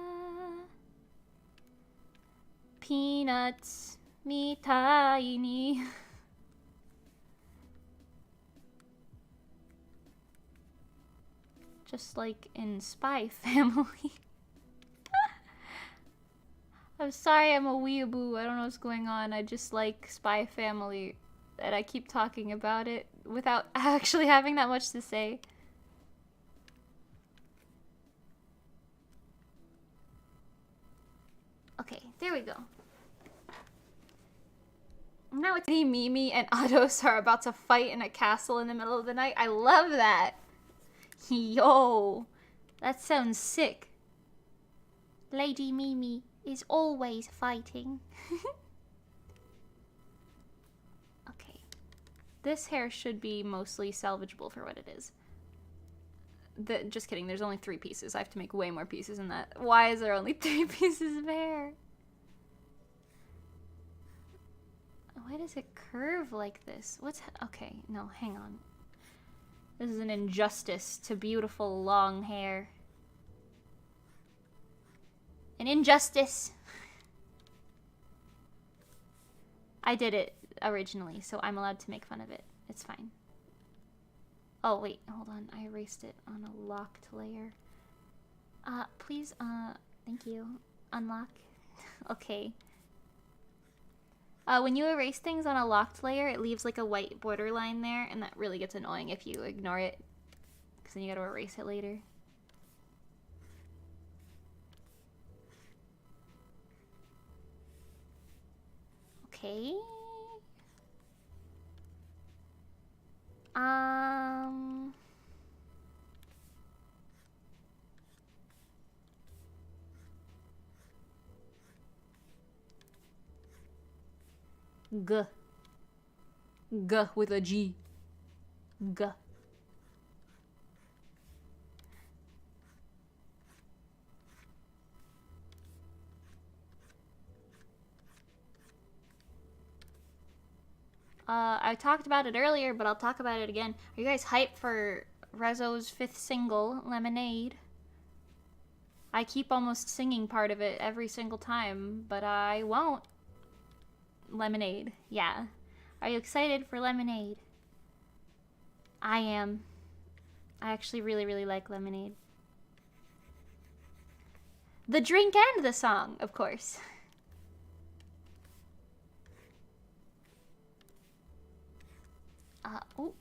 Peanuts mitai ni. Just like in Spy Family. I'm sorry, I'm a weeaboo. I don't know what's going on. I just like Spy Family. And I keep talking about it without actually having that much to say. Okay, there we go. Now it's Mimi and Ados are about to fight in a castle in the middle of the night. I love that. Yo, that sounds sick. Lady Mimi is always fighting. Okay. This hair should be mostly salvageable for what it is. Just kidding, there's only 3 pieces. I have to make way more pieces than that. Why is there only 3 pieces of hair? Why does it curve like this? Okay, no, hang on. This is an injustice to beautiful long hair. An injustice. I did it originally, so I'm allowed to make fun of it. It's fine. Oh, wait, hold on. I erased it on a locked layer. Please, thank you. Unlock. Okay. When you erase things on a locked layer, it leaves like a white borderline there, and that really gets annoying if you ignore it, because then you gotta erase it later. Okay. G. G with a G. G. I talked about it earlier, but I'll talk about it again. Are you guys hyped for Rezo's 5th single, Lemonade? I keep almost singing part of it every single time, but I won't. Lemonade, yeah. Are you excited for Lemonade? I am. I actually really, really like Lemonade. The drink and the song, of course. Oh.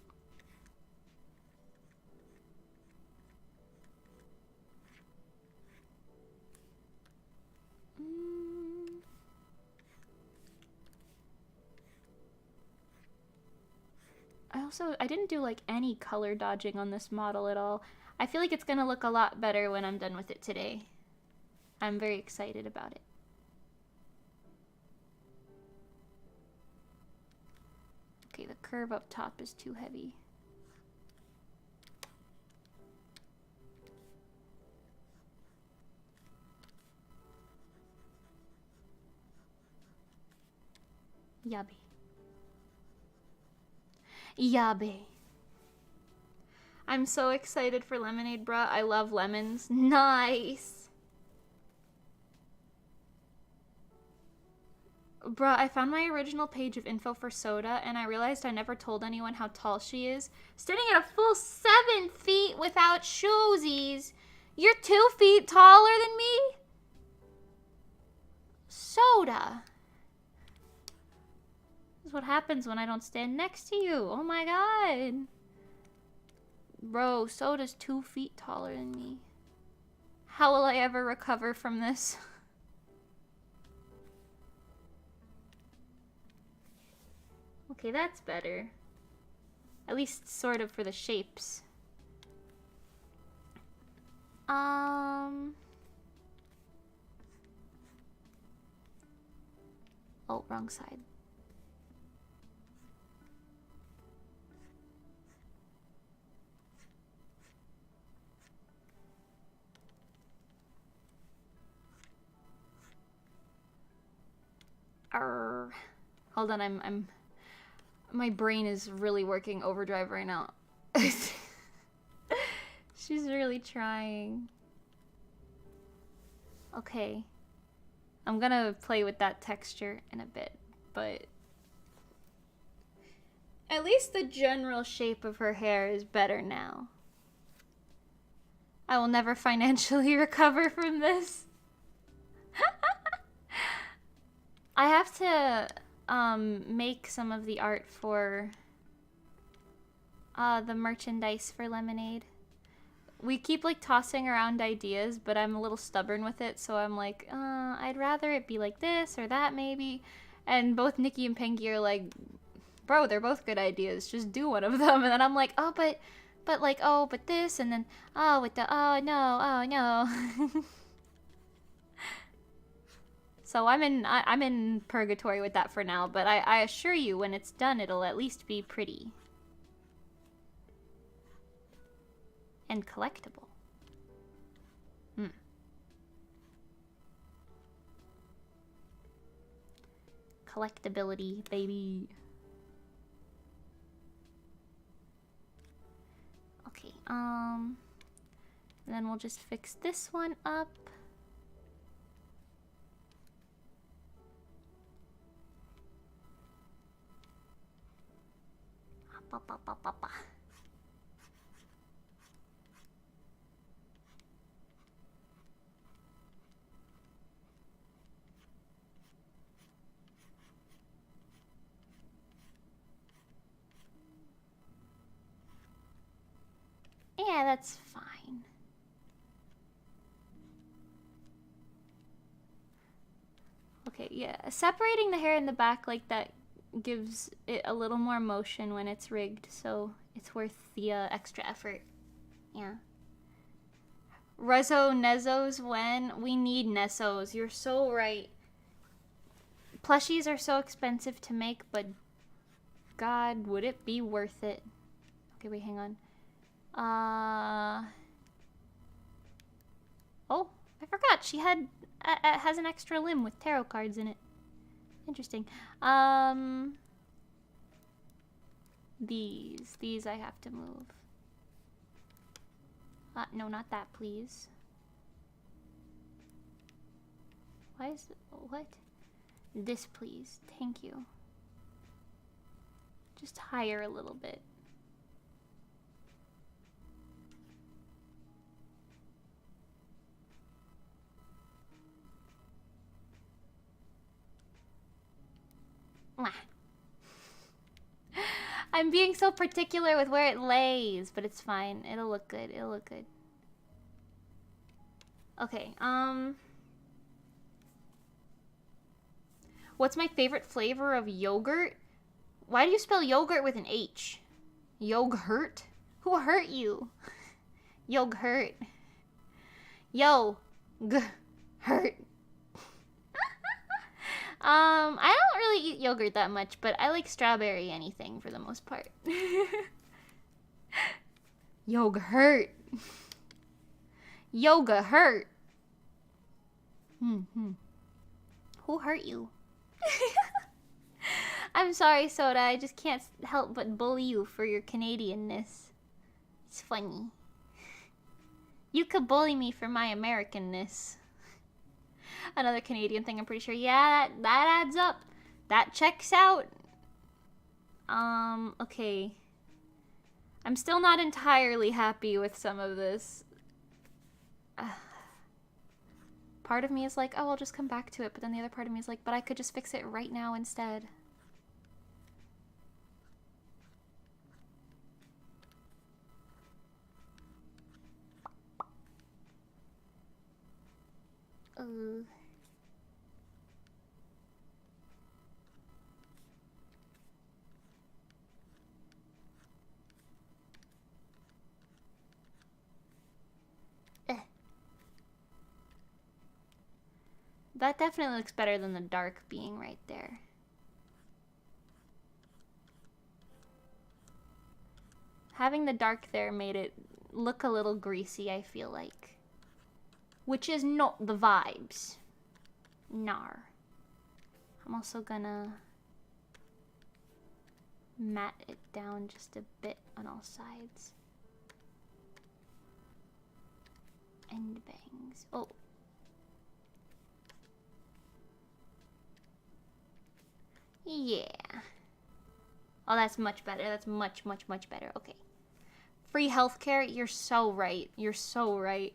I didn't do like any color dodging on this model at all. I feel like it's gonna look a lot better when I'm done with it today. I'm very excited about it. Okay, the curve up top is too heavy. Yabe. Yabe. I'm so excited for Lemonade, bruh. I love lemons. Nice. Bruh, I found my original page of info for Soda, and I realized I never told anyone how tall she is. Standing at a full 7 feet without shoesies. You're 2 feet taller than me? Soda. This is what happens when I don't stand next to you. Oh my god. Bro, Soda's 2 feet taller than me. How will I ever recover from this? Okay, that's better. At least sort of for the shapes. Oh, wrong side. Hold on, I'm my brain is really working overdrive right now. She's really trying. Okay. I'm gonna play with that texture in a bit, but at least the general shape of her hair is better now. I will never financially recover from this. I have to make some of the art for the merchandise for Lemonade. We keep like tossing around ideas, but I'm a little stubborn with it, so I'm like, I'd rather it be like this or that maybe. And both Nikki and Pengy are like, bro, they're both good ideas, just do one of them. And then I'm like, oh, but like, oh, but this, and then, oh, with the, oh no. So I'm in purgatory with that for now, but I assure you, when it's done, it'll at least be pretty. And collectible. Collectability, baby. Okay, and then we'll just fix this one up. Yeah, that's fine. Okay, yeah. Separating the hair in the back like that gives it a little more motion when it's rigged, so it's worth the extra effort. Yeah. Rezo Nezos when? We need Nezos. You're so right. Plushies are so expensive to make, but God, would it be worth it? Okay, wait, hang on. Oh, I forgot. She has an extra limb with tarot cards in it. Interesting. These I have to move. No, not that, please. Why is it, what? This, please. Thank you. Just higher a little bit. I'm being so particular with where it lays, but it's fine. It'll look good. It'll look good. Okay, what's my favorite flavor of yogurt? Why do you spell yogurt with an H? Yogurt? Who hurt you? Yogurt. Hurt. I don't really eat yogurt that much, but I like strawberry anything for the most part. Yogurt. Yoga hurt. Who hurt you? I'm sorry, Soda. I just can't help but bully you for your Canadianness. It's funny. You could bully me for my Americanness. Another Canadian thing, I'm pretty sure. Yeah, that adds up. That checks out. Okay. I'm still not entirely happy with some of this. Part of me is like, oh, I'll just come back to it. But then the other part of me is like, but I could just fix it right now instead. That definitely looks better than the dark being right there. Having the dark there made it look a little greasy, I feel like. Which is not the vibes. Nar. I'm also gonna matte it down just a bit on all sides. End bangs. Oh. Yeah. Oh, that's much better. That's much better. Okay. Free healthcare. You're so right. You're so right.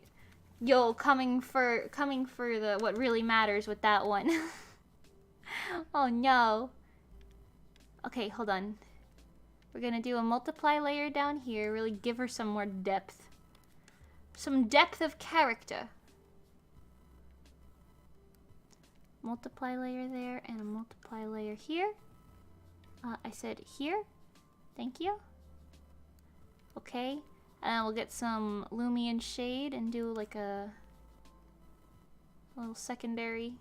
Yo, coming for the what really matters with that one. Oh no. Okay, hold on. We're gonna do a multiply layer down here. Really give her some more depth. Some depth of character. Multiply layer there and a multiply layer here. I said here. Thank you. Okay. And we'll get some Lumion shade and do like a little secondary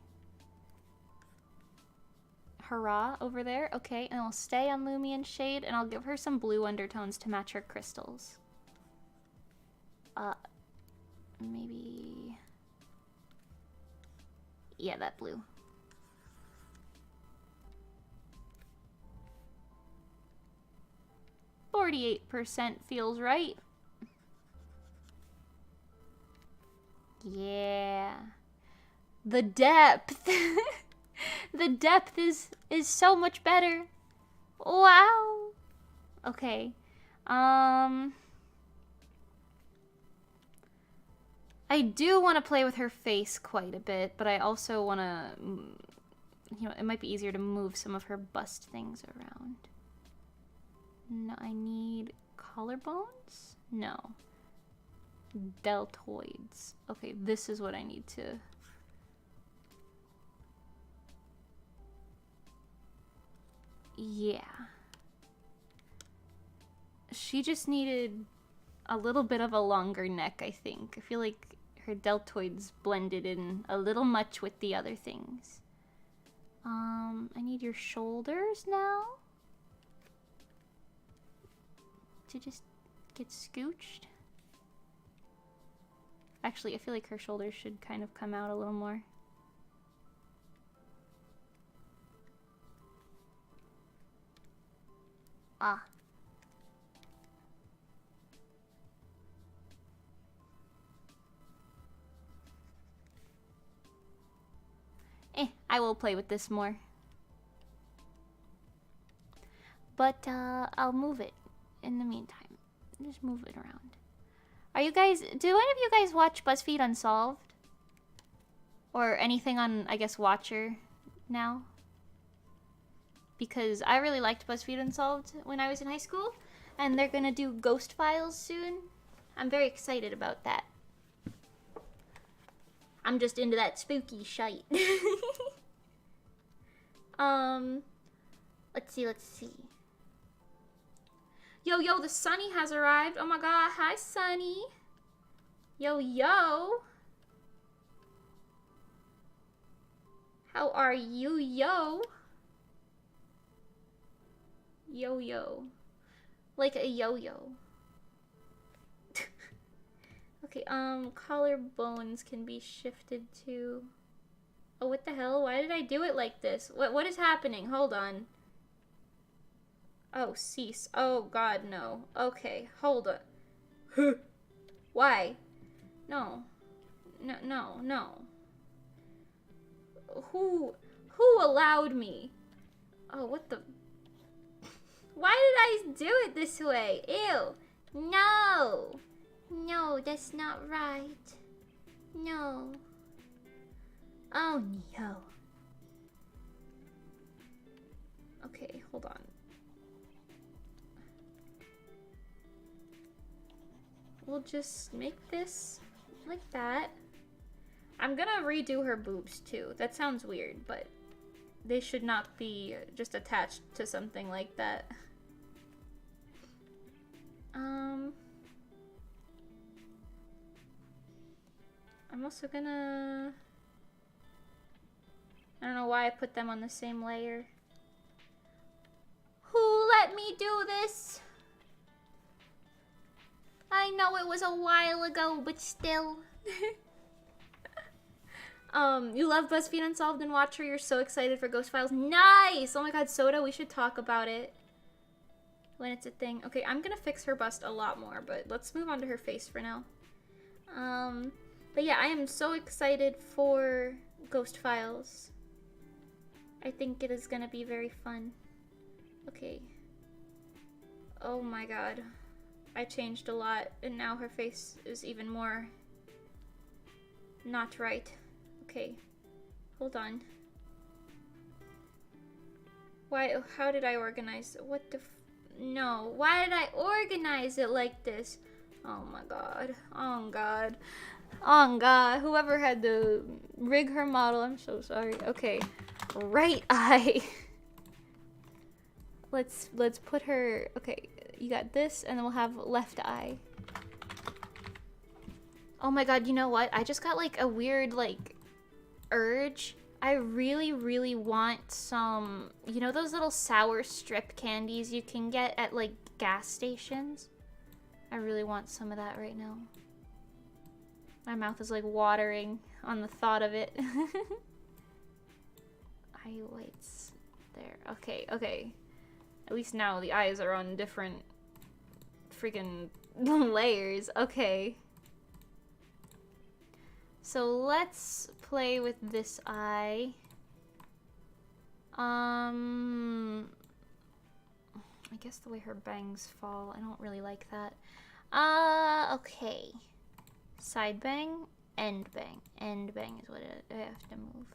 hurrah over there. Okay, and I'll stay on Lumion shade and I'll give her some blue undertones to match her crystals. Maybe... yeah, that blue. %48 feels right. Yeah. The depth. The depth is so much better. Wow. Okay. I do want to play with her face quite a bit, but I also want to, you know, it might be easier to move some of her bust things around. No, I need collarbones? No. Deltoids. Okay, this is what I need to... yeah. She just needed a little bit of a longer neck, I think. I feel like her deltoids blended in a little much with the other things. I need your shoulders now to just get scooched. Actually, I feel like her shoulders should kind of come out a little more. Ah. I will play with this more. But, I'll move it in the meantime. Just move it around. Are you guys... do any of you guys watch BuzzFeed Unsolved? Or anything on, I guess, Watcher now? Because I really liked BuzzFeed Unsolved when I was in high school. And they're gonna do Ghost Files soon. I'm very excited about that. I'm just into that spooky shite. Let's see. Yo, the Sunny has arrived. Oh my god, hi Sunny. Yo. How are you, yo? Yo. Like a yo-yo. Okay, collarbones can be shifted to... oh, what the hell? Why did I do it like this? What is happening? Hold on. Oh, cease. Oh, God, no. Okay, hold on. Why? No. Who allowed me? Oh, what the... why did I do it this way? Ew. No, that's not right. No. Oh, no. Okay, hold on. We'll just make this like that. I'm gonna redo her boobs too. That sounds weird, but they should not be just attached to something like that. I'm also gonna... don't know why I put them on the same layer. Who let me do this? I know it was a while ago, but still. You love BuzzFeed Unsolved and Watcher. You're so excited for Ghost Files. Nice! Oh my god, Soda, we should talk about it when it's a thing. Okay, I'm gonna fix her bust a lot more, but let's move on to her face for now. But yeah, I am so excited for Ghost Files. I think it is gonna be very fun. Okay. Oh my god. I changed a lot, and now her face is even more not right. Okay. Hold on. Why? How did I organize? What the no. Why did I organize it like this? Oh my god. Oh god. Oh god. Whoever had to rig her model, I'm so sorry. Okay. Right eye. Let's put her. Okay, you got this, and then we'll have left eye. Oh my god, you know what? I just got like a weird like urge. I really, really want some, you know those little sour strip candies you can get at like gas stations? I really want some of that right now. My mouth is like watering on the thought of it. Highlights there. Okay, okay. At least now the eyes are on different freaking layers. Okay. So let's play with this eye. I guess the way her bangs fall, I don't really like that. Okay. Side bang, end bang. End bang is what I have to move.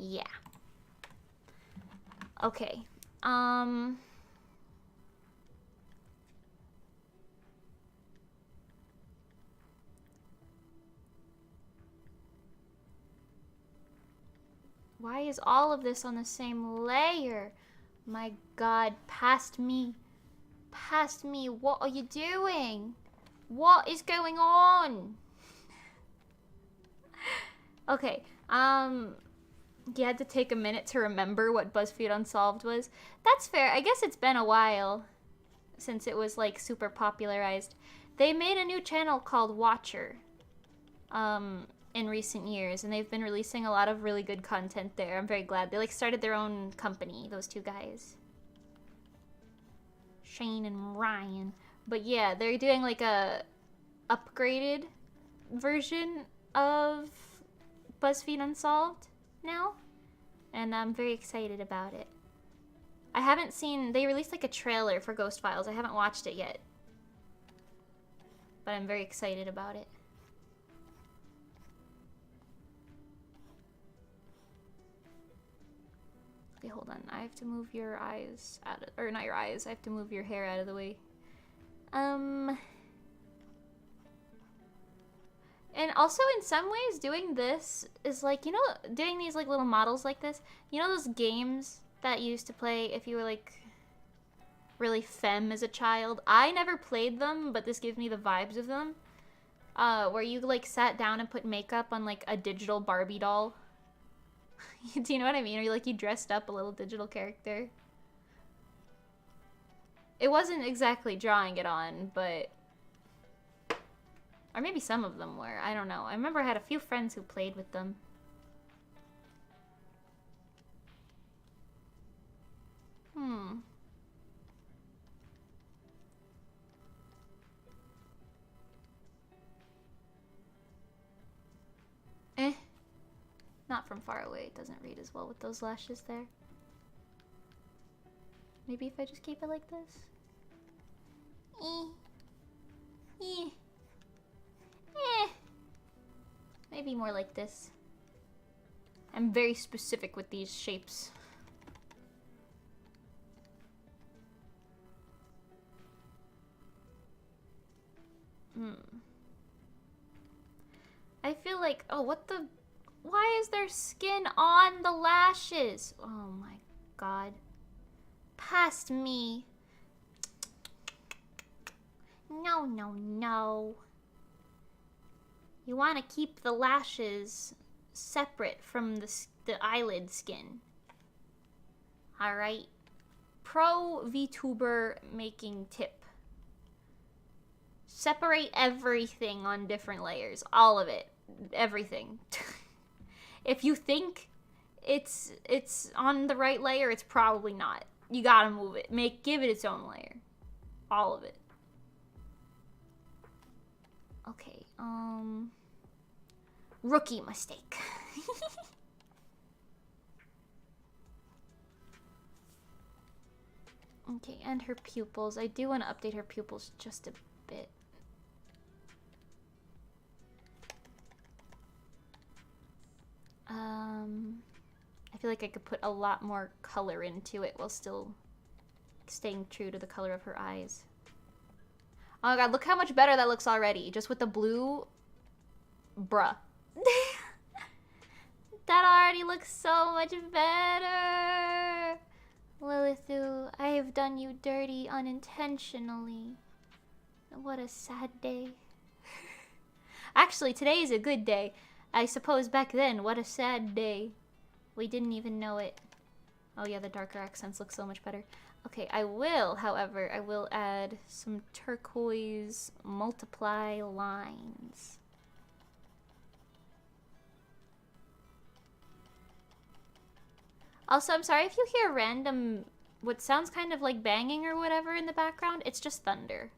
Yeah. Okay. Why is all of this on the same layer? My god, past me. Past me. What are you doing? What is going on? Okay, you had to take a minute to remember what BuzzFeed Unsolved was. That's fair. I guess it's been a while since it was like super popularized. They made a new channel called Watcher in recent years, and they've been releasing a lot of really good content there. I'm very glad. They like started their own company, those two guys. Shane and Ryan. But yeah, they're doing like a upgraded version of BuzzFeed Unsolved now, and I'm very excited about it. I haven't seen, they released like a trailer for Ghost Files. I haven't watched it yet, but I'm very excited about it. Okay, hold on. I have to move your eyes out of, or not your eyes, I have to move your hair out of the way. And also, in some ways, doing this is like, you know, doing these like little models like this, you know those games that you used to play if you were like really femme as a child? I never played them, but this gives me the vibes of them. Where you like sat down and put makeup on like a digital Barbie doll. Do you know what I mean? Or like you dressed up a little digital character. It wasn't exactly drawing it on, but... Or maybe some of them were. I don't know. I remember I had a few friends who played with them. Not from far away. It doesn't read as well with those lashes there. Maybe if I just keep it like this? Maybe more like this. I'm very specific with these shapes. I feel like, oh, what Why is there skin on the lashes? Oh my god. Past me. No, no, no. You want to keep the lashes separate from the eyelid skin. Alright. Pro VTuber making tip. Separate everything on different layers. All of it. Everything. If you think it's on the right layer, it's probably not. You gotta move it. Give it its own layer. All of it. Okay, rookie mistake. Okay, and her pupils. I do want to update her pupils just a bit. I feel like I could put a lot more color into it while still staying true to the color of her eyes. Oh my god, look how much better that looks already. Just with the blue. Bruh. That already looks so much better. Lilithu, I have done you dirty unintentionally. What a sad day. Actually, today is a good day. I suppose back then, what a sad day. We didn't even know it. Oh yeah, the darker accents look so much better. Okay, I will, however, I will add some turquoise multiply lines. Also, I'm sorry if you hear random, what sounds kind of like banging or whatever in the background. It's just thunder.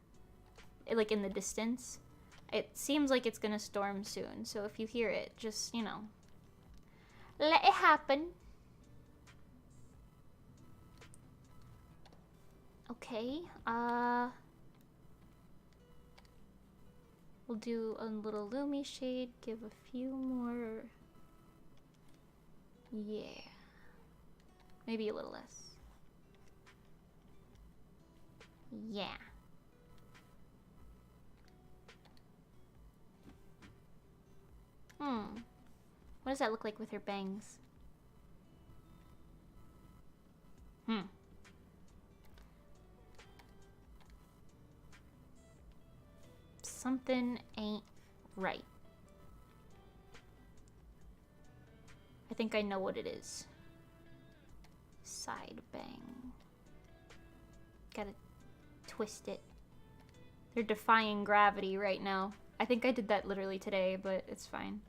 Like in the distance. It seems like it's gonna storm soon, so if you hear it, just, you know, let it happen. Okay, we'll do a little Lumi shade, give a few more. Yeah. Maybe a little less. Yeah. What does that look like with her bangs? Something ain't right. I think I know what it is. Side bang. Gotta twist it. They're defying gravity right now. I think I did that literally today, but it's fine.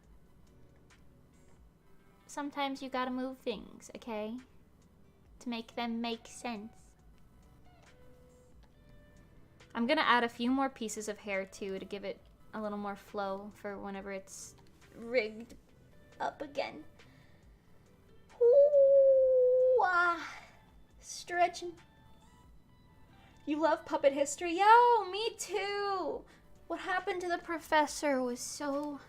Sometimes you gotta move things, okay? To make them make sense. I'm gonna add a few more pieces of hair too to give it a little more flow for whenever it's rigged up again. Ooh, stretching. You love puppet history? Yo, me too! What happened to the professor was so...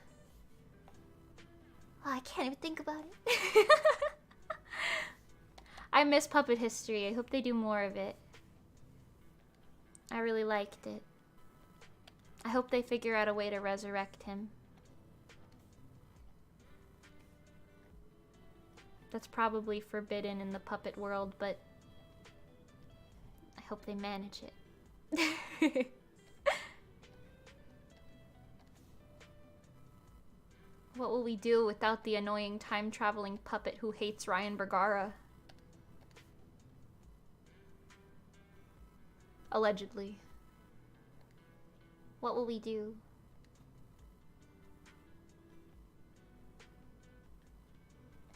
Oh, I can't even think about it. I miss puppet history. I hope they do more of it. I really liked it. I hope they figure out a way to resurrect him. That's probably forbidden in the puppet world, but I hope they manage it. What will we do without the annoying time-traveling puppet who hates Ryan Bergara? Allegedly. What will we do?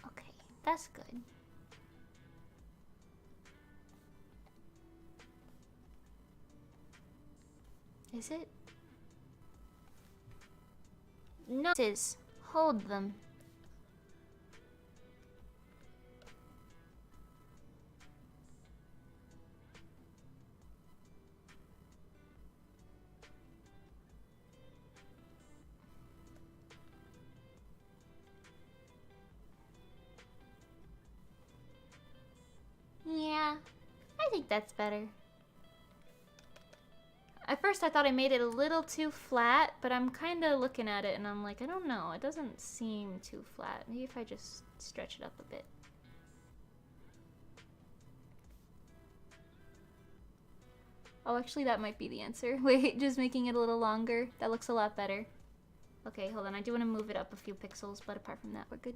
Okay, that's good. Is it? No, it is. Hold them. Yeah, I think that's better. At first I thought I made it a little too flat, but I'm kind of looking at it and I'm like, I don't know. It doesn't seem too flat. Maybe if I just stretch it up a bit. Oh, actually that might be the answer. Wait, just making it a little longer. That looks a lot better. Okay, hold on. I do want to move it up a few pixels, but apart from that, we're good.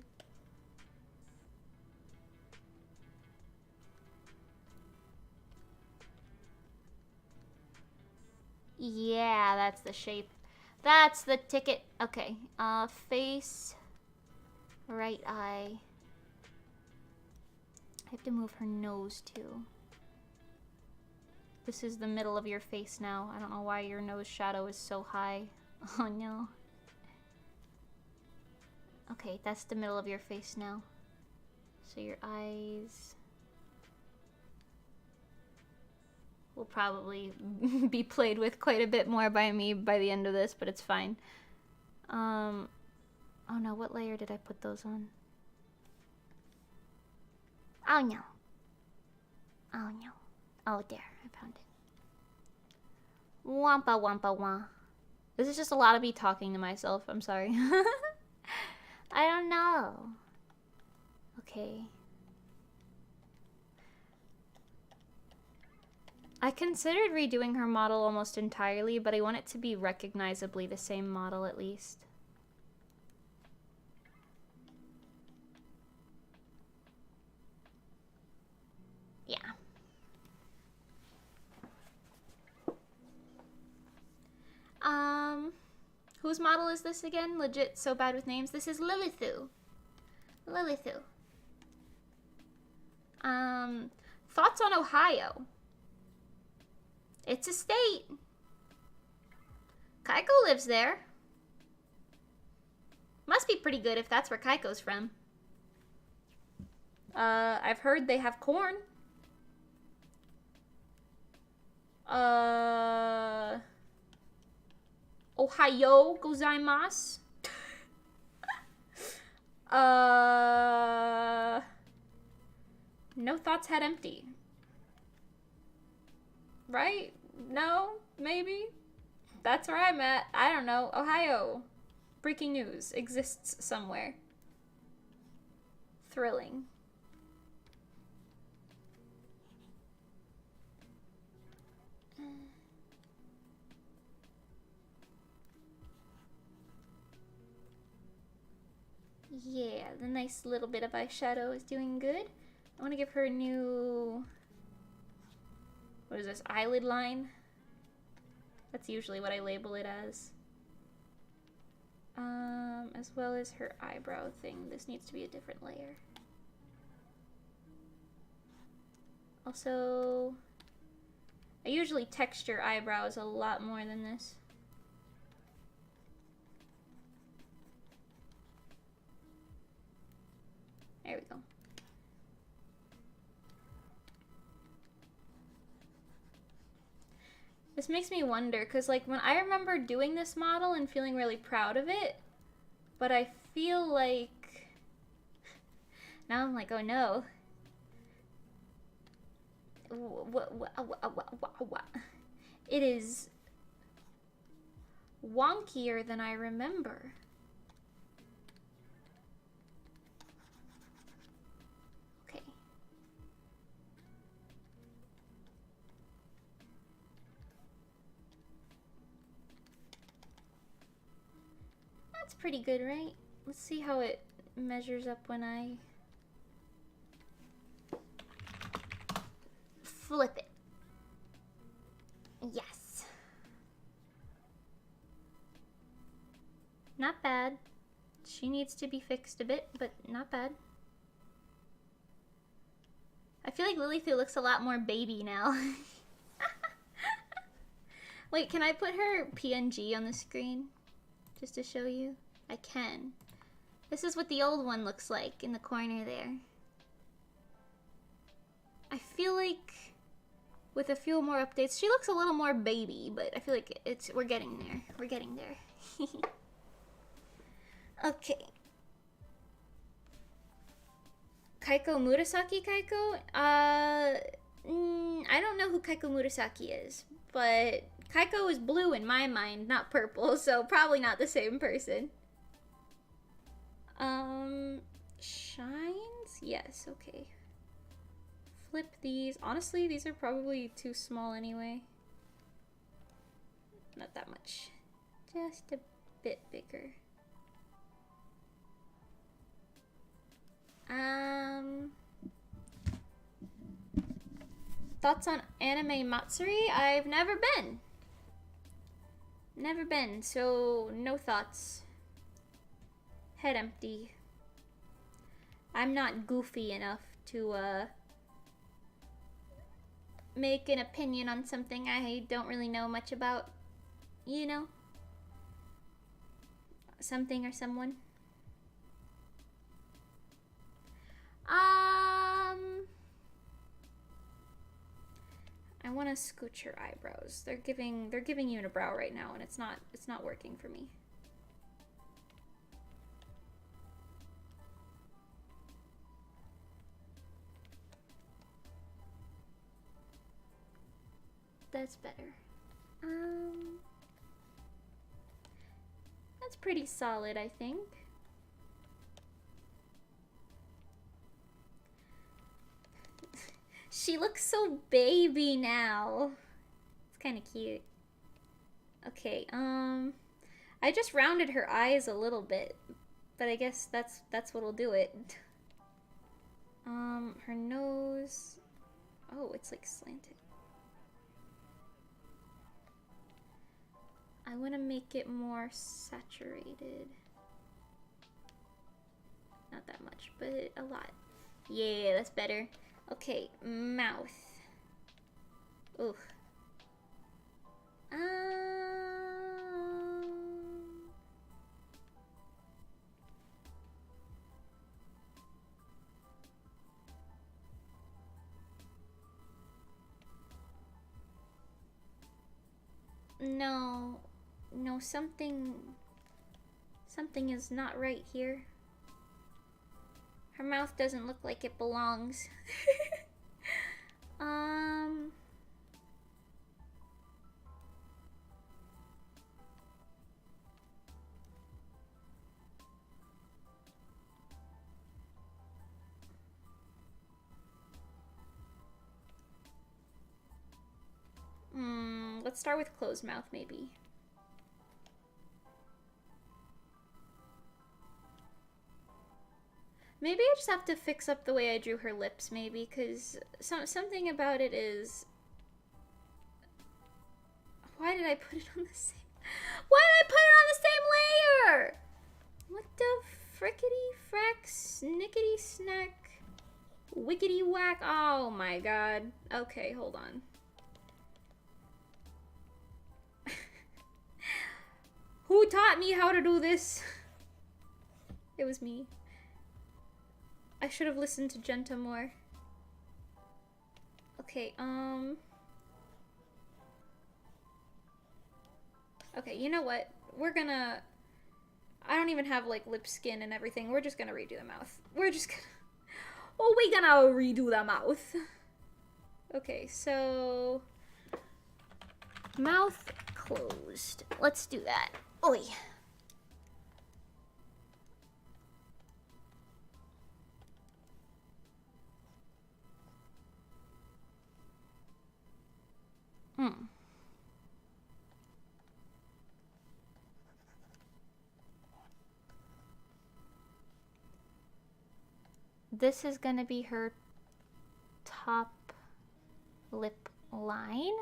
Yeah, that's the shape. That's the ticket. Okay, face, right eye. I have to move her nose too. This is the middle of your face now. I don't know why your nose shadow is so high. Oh no. Okay, that's the middle of your face now. So your eyes will probably be played with quite a bit more by me by the end of this, but it's fine. Oh no, what layer did I put those on? Oh no. Oh no. Oh, there, I found it. Wampa wampa wah. This is just a lot of me talking to myself, I'm sorry. I don't know. Okay. I considered redoing her model almost entirely, but I want it to be recognizably the same model at least. Yeah. Whose model is this again? Legit so bad with names. This is Lilithu. Lilithu. Thoughts on Ohio? It's a state. Kaiko lives there. Must be pretty good if that's where Kaiko's from. I've heard they have corn. Ohio gozaimasu. No thoughts had empty. Right? No? Maybe? That's where I'm at. I don't know. Ohio. Breaking news exists somewhere. Thrilling. Yeah, the nice little bit of eyeshadow is doing good. I want to give her a new... What is this? Eyelid line? That's usually what I label it as. As well as her eyebrow thing. This needs to be a different layer. Also, I usually texture eyebrows a lot more than this. There we go. This makes me wonder, because like when I remember doing this model and feeling really proud of it, but I feel like now I'm like, oh no. What? It is wonkier than I remember. Okay. That's pretty good, right? Let's see how it measures up when I flip it. Yes. Not bad. She needs to be fixed a bit, but not bad. I feel like Lilithu looks a lot more baby now. Wait, can I put her PNG on the screen? Just to show you? I can. This is what the old one looks like in the corner there. I feel like with a few more updates, she looks a little more baby, but I feel like we're getting there. We're getting there. Okay. Kaiko Murasaki Kaiko? I don't know who Kaiko Murasaki is, but Kaiko is blue in my mind, not purple, so probably not the same person. Shines? Yes, okay. Flip these. Honestly, these are probably too small anyway. Not that much. Just a bit bigger. Thoughts on anime Matsuri? I've never been. Never been, so no thoughts. Head empty. I'm not goofy enough to make an opinion on something I don't really know much about. You know? Something or someone. I want to scooch her eyebrows. They're giving you an brow right now, and it's not working for me. That's better. That's pretty solid, I think. She looks so baby now. It's kind of cute. Okay, I just rounded her eyes a little bit, but I guess that's what'll do it. Her nose. Oh, it's like slanted. I want to make it more saturated. Not that much, but a lot. Yeah, that's better. Okay, mouth. Ooh. No, something is not right here. Her mouth doesn't look like it belongs. Let's start with closed mouth, maybe. Maybe I just have to fix up the way I drew her lips, maybe, because something about it is... Why did I put it on the same... Why did I put it on the same layer? What the frickety frack snickety snack wickety whack? Oh my god. Okay, hold on. Who taught me how to do this? It was me. I should have listened to Genta more. Okay, okay, you know what? We're gonna... I don't even have, like, lip skin and everything. We're just gonna redo the mouth. We're just gonna... Oh, we're gonna redo the mouth. Okay, so... Mouth closed. Let's do that. Oi. This is gonna be her top lip line.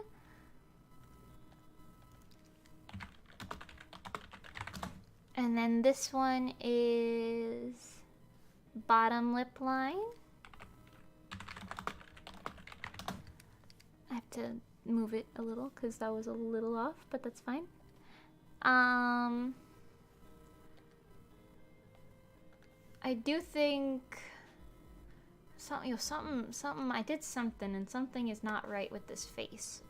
And then this one is bottom lip line. I have to move it a little because that was a little off, but that's fine. I do think something I did something and something is not right with this face.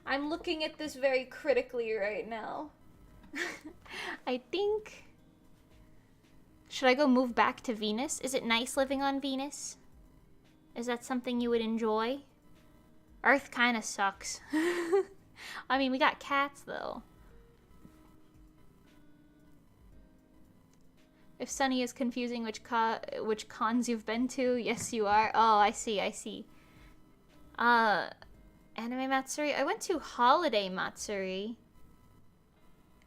I'm looking at this very critically right now. I think... Should I go move back to Venus? Is it nice living on Venus? Is that something you would enjoy? Earth kind of sucks. I mean, we got cats, though. If Sunny is confusing which cons you've been to, yes, you are. Oh, I see, I see. Anime Matsuri? I went to Holiday Matsuri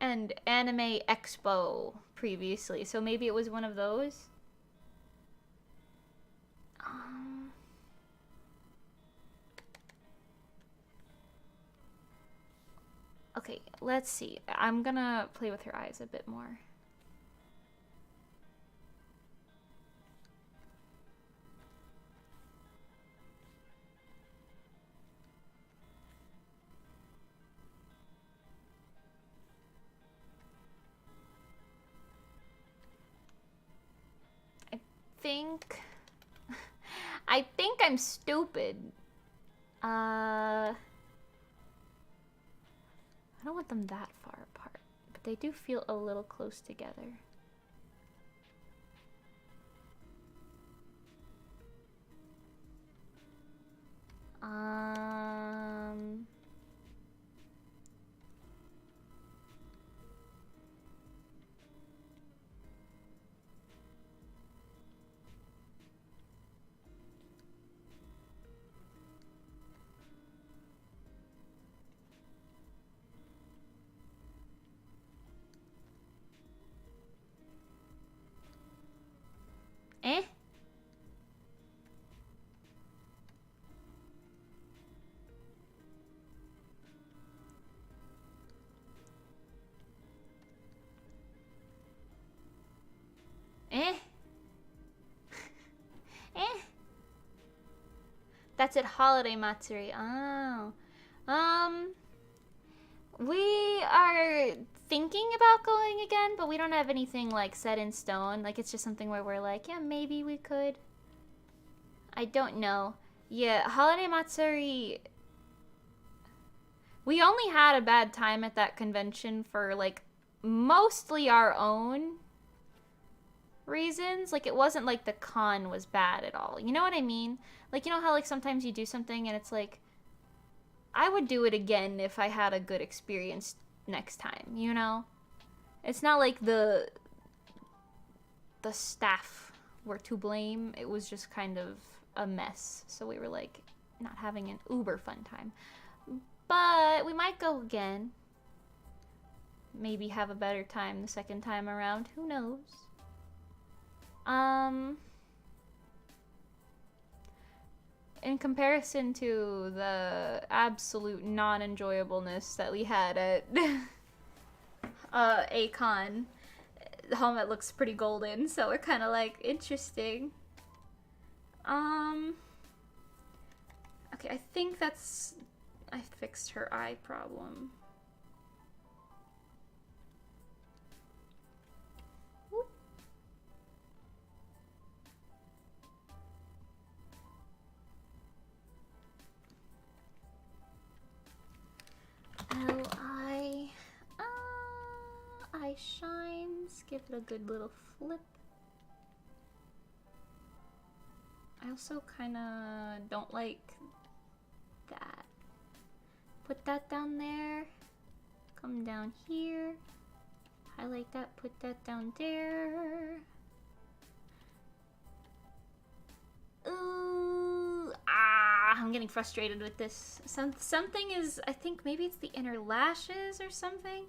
and Anime Expo previously, so maybe it was one of those. Okay, let's see. I'm gonna play with her eyes a bit more. I think I'm stupid. I don't want them that far apart, but they do feel a little close together. Eh? Eh? Eh? That's at Holiday Matsuri. Oh. We are thinking about going again, but we don't have anything, like, set in stone. Like, it's just something where we're like, yeah, maybe we could. I don't know. Yeah, Holiday Matsuri... We only had a bad time at that convention for, like, mostly our own reasons. Like, it wasn't like the con was bad at all. You know what I mean? Like, you know how, like, sometimes you do something and it's like, I would do it again if I had a good experience next time, you know? It's not like the staff were to blame. It was just kind of a mess. So we were, like, not having an uber fun time. But we might go again. Maybe have a better time the second time around. Who knows? In comparison to the absolute non-enjoyableness that we had at A-Con, the helmet looks pretty golden, so we're kind of like, interesting. Okay, I think that's... I fixed her eye problem. Eye shines. Give it a good little flip. I also kind of don't like that. Put that down there. Come down here. Highlight that. Put that down there. Ooh, I'm getting frustrated with this. Something is, I think maybe it's the inner lashes or something.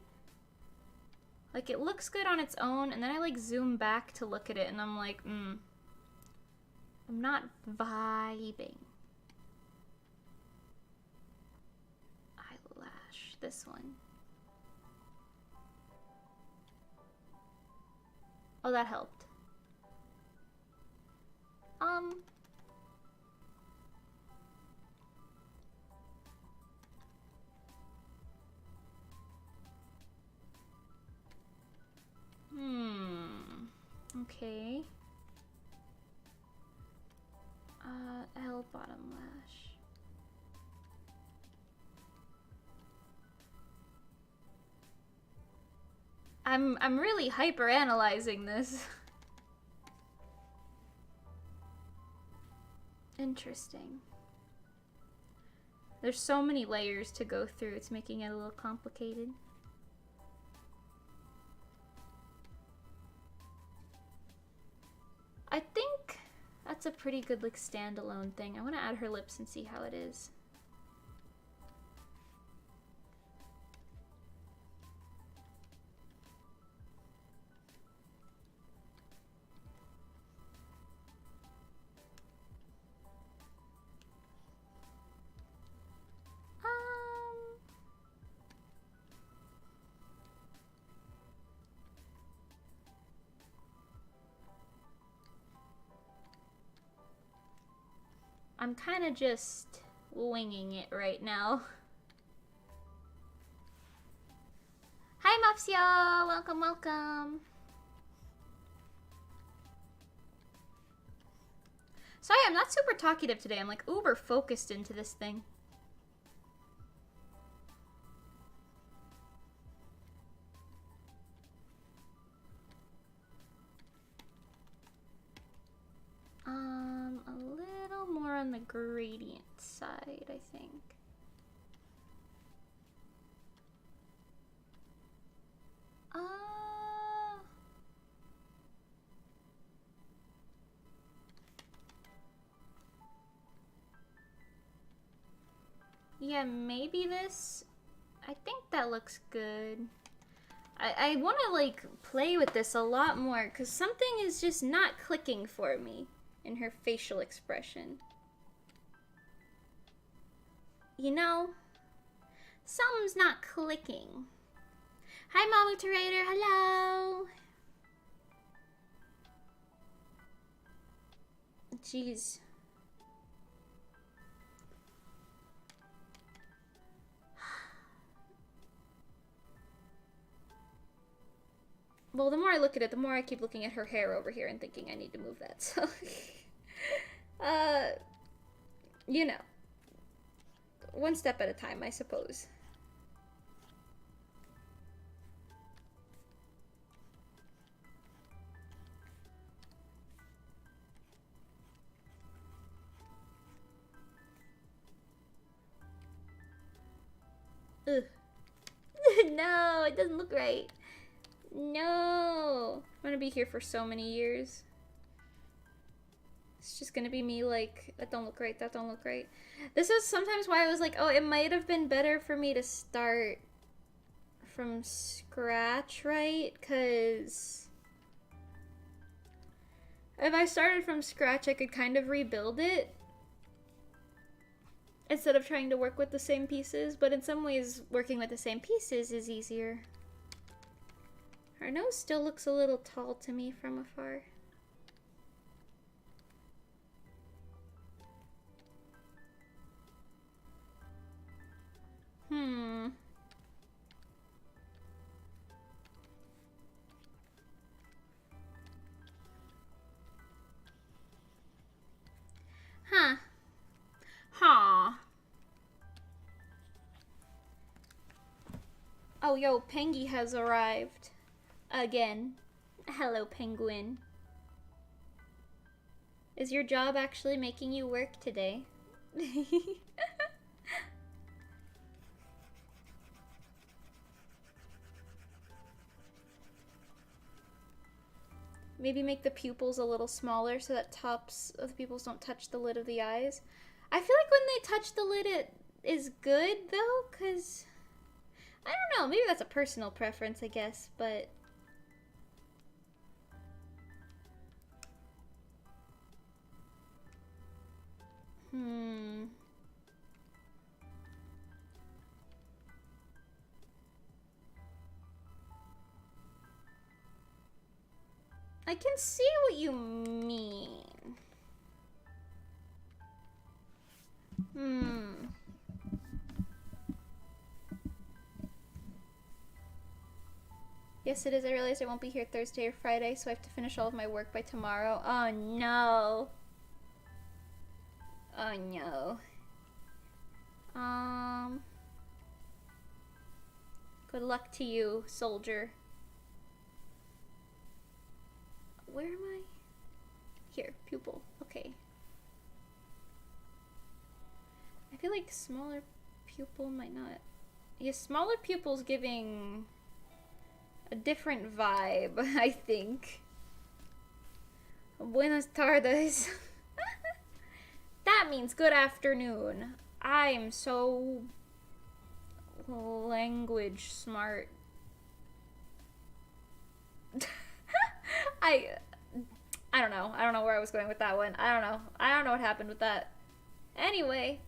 Like, it looks good on its own, and then I, like, zoom back to look at it, and I'm like, I'm not vibing. Eyelash, this one. Oh, that helped. Okay. L bottom lash. I'm really hyper analyzing this. Interesting. There's so many layers to go through, it's making it a little complicated. I think that's a pretty good like standalone thing. I want to add her lips and see how it is. I'm kind of just winging it right now. Hi, Mopsio! Welcome, welcome. Sorry, I'm not super talkative today. I'm like uber focused into this thing. A little more on the gradient side, I think. Yeah, maybe this. I think that looks good. I want to like play with this a lot more because something is just not clicking for me in her facial expression. You know, something's not clicking. Hi, Mamu Terator. Hello. Jeez. Well, the more I look at it, the more I keep looking at her hair over here and thinking I need to move that, so... you know. One step at a time, I suppose. Ugh. No, it doesn't look right. No! I'm gonna be here for so many years. It's just gonna be me like, that don't look right, that don't look right. This is sometimes why I was like, oh, it might have been better for me to start from scratch, right? Because if I started from scratch, I could kind of rebuild it instead of trying to work with the same pieces. But in some ways, working with the same pieces is easier. Her nose still looks a little tall to me from afar. Huh. Huh. Oh, yo, Pengy has arrived. Again. Hello, Penguin. Is your job actually making you work today? Maybe make the pupils a little smaller so that tops of the pupils don't touch the lid of the eyes. I feel like when they touch the lid it is good though, because I don't know, maybe that's a personal preference, I guess, but I can see what you mean. Yes, it is. I realize I won't be here Thursday or Friday, so I have to finish all of my work by tomorrow. Oh, no. Oh, no. Good luck to you, soldier. Where am I? Here, pupil. Okay. I feel like smaller pupil might not. Yeah, smaller pupil's giving a different vibe, I think. Buenas tardes. That means good afternoon. I'm so language smart. I don't know. I don't know where I was going with that one. I don't know. I don't know what happened with that. Anyway.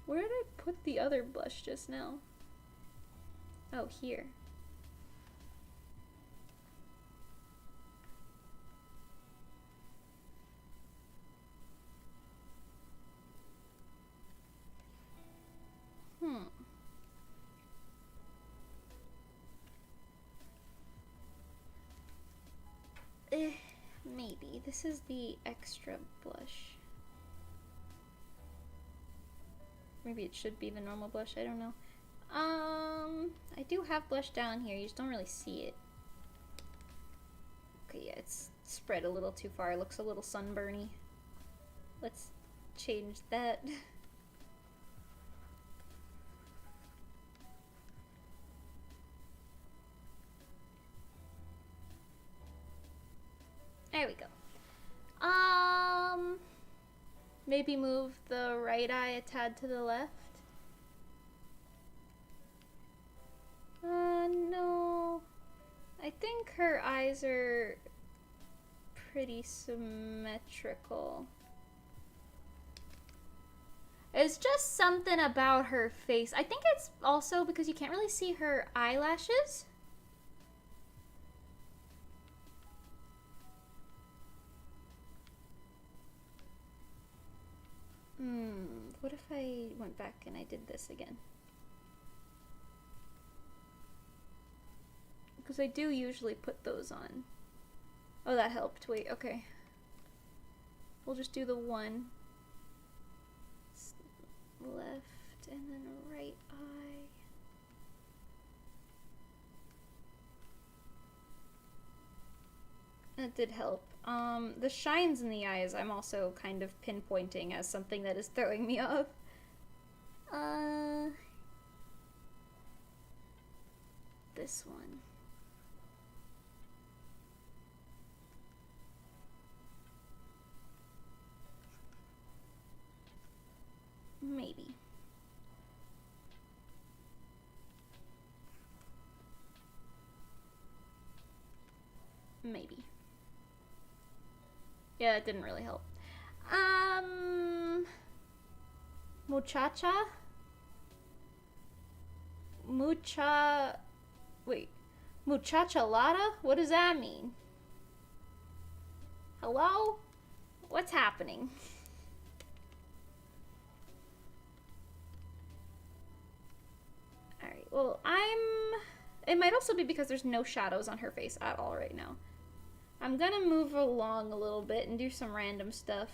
Where did I put the other blush just now? Oh, here. Maybe. This is the extra blush. Maybe it should be the normal blush, I don't know. I do have blush down here, you just don't really see it. Okay, yeah, it's spread a little too far, it looks a little sunburny. Let's change that. There we go. Maybe move the right eye a tad to the left. No. I think her eyes are pretty symmetrical. It's just something about her face. I think it's also because you can't really see her eyelashes. What if I went back and I did this again? Because I do usually put those on. Oh, that helped. Wait, okay. We'll just do the one. Left and then right eye. That did help. The shines in the eyes I'm also kind of pinpointing as something that is throwing me off. This one. Maybe. Maybe. Yeah, it didn't really help. Muchacha? Wait. Muchachalada? What does that mean? Hello? What's happening? Alright, well, it might also be because there's no shadows on her face at all right now. I'm gonna move along a little bit and do some random stuff.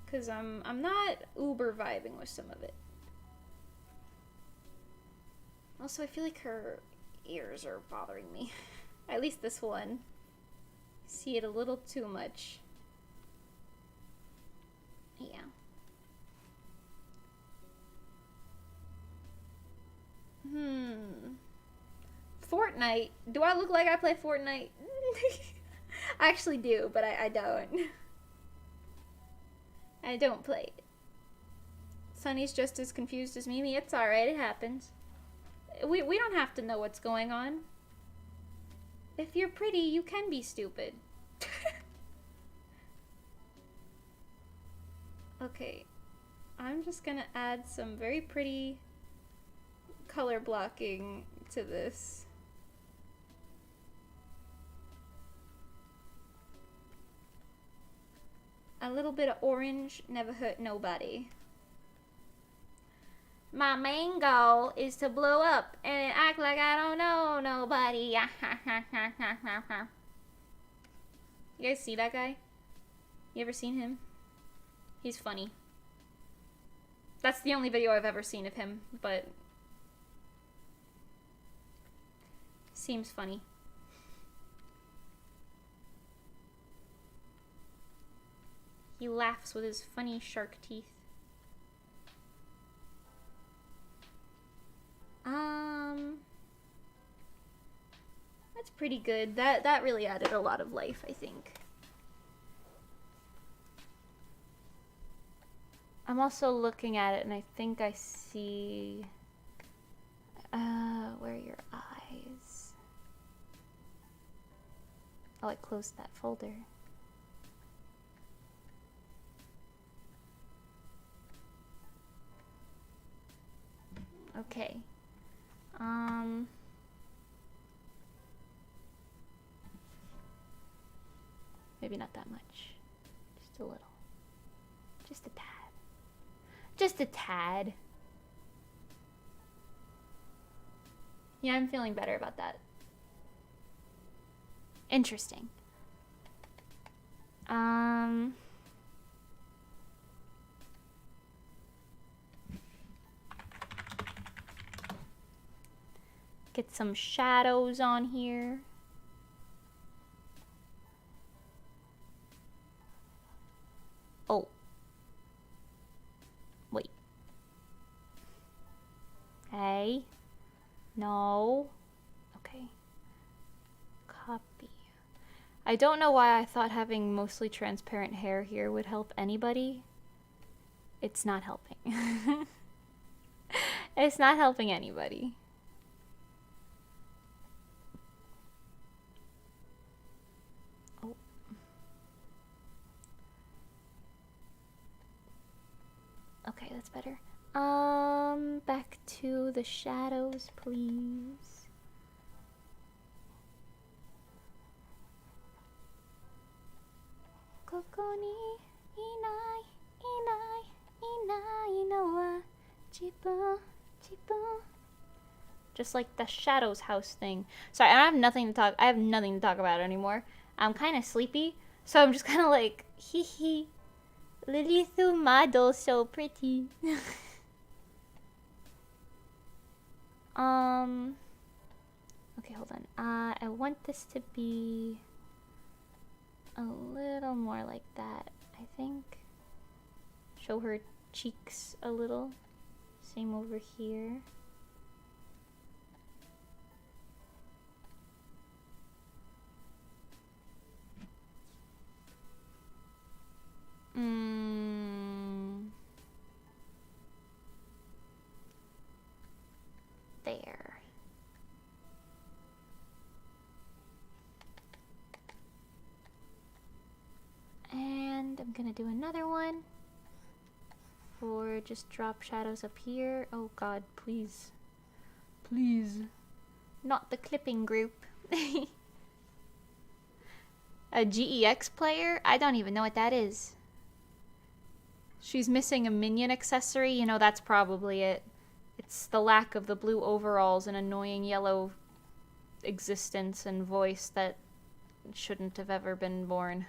Cause I'm not uber vibing with some of it. Also, I feel like her ears are bothering me. At least this one. See it a little too much. Yeah. Fortnite? Do I look like I play Fortnite? I actually do, but I don't. I don't play it. Sunny's just as confused as Mimi. It's alright, it happens. We don't have to know what's going on. If you're pretty, you can be stupid. Okay. I'm just gonna add some very pretty color blocking to this. A little bit of orange never hurt nobody. My main goal is to blow up and act like I don't know nobody. You guys see that guy? You ever seen him? He's funny. That's the only video I've ever seen of him, but seems funny. He laughs with his funny shark teeth. That's pretty good. That really added a lot of life, I think. I'm also looking at it and I think I see where are your eyes? Oh, I closed that folder. Okay. Maybe not that much. Just a little. Just a tad. Just a tad. Yeah, I'm feeling better about that. Interesting. Get some shadows on here. Oh. Wait. Hey. No. Okay. Copy. I don't know why I thought having mostly transparent hair here would help anybody. It's not helping. It's not helping anybody. Oh. Okay, that's better. Back to the shadows, please. Koko ni inai, inai, inai no wa jibun, jibun. Just like the shadows house thing. Sorry, I have nothing to talk about anymore. I'm kind of sleepy, so I'm just kind of like, hee hee. Lilithu model so pretty. Okay, hold on. I want this to be a little more like that, I think. Show her cheeks a little. Same over here. There. And I'm gonna do another one for just drop shadows up here. Oh god, please. Please. Not the clipping group. A GEX player? I don't even know what that is. She's missing a minion accessory. You know, that's probably it. It's the lack of the blue overalls and annoying yellow existence and voice that shouldn't have ever been born.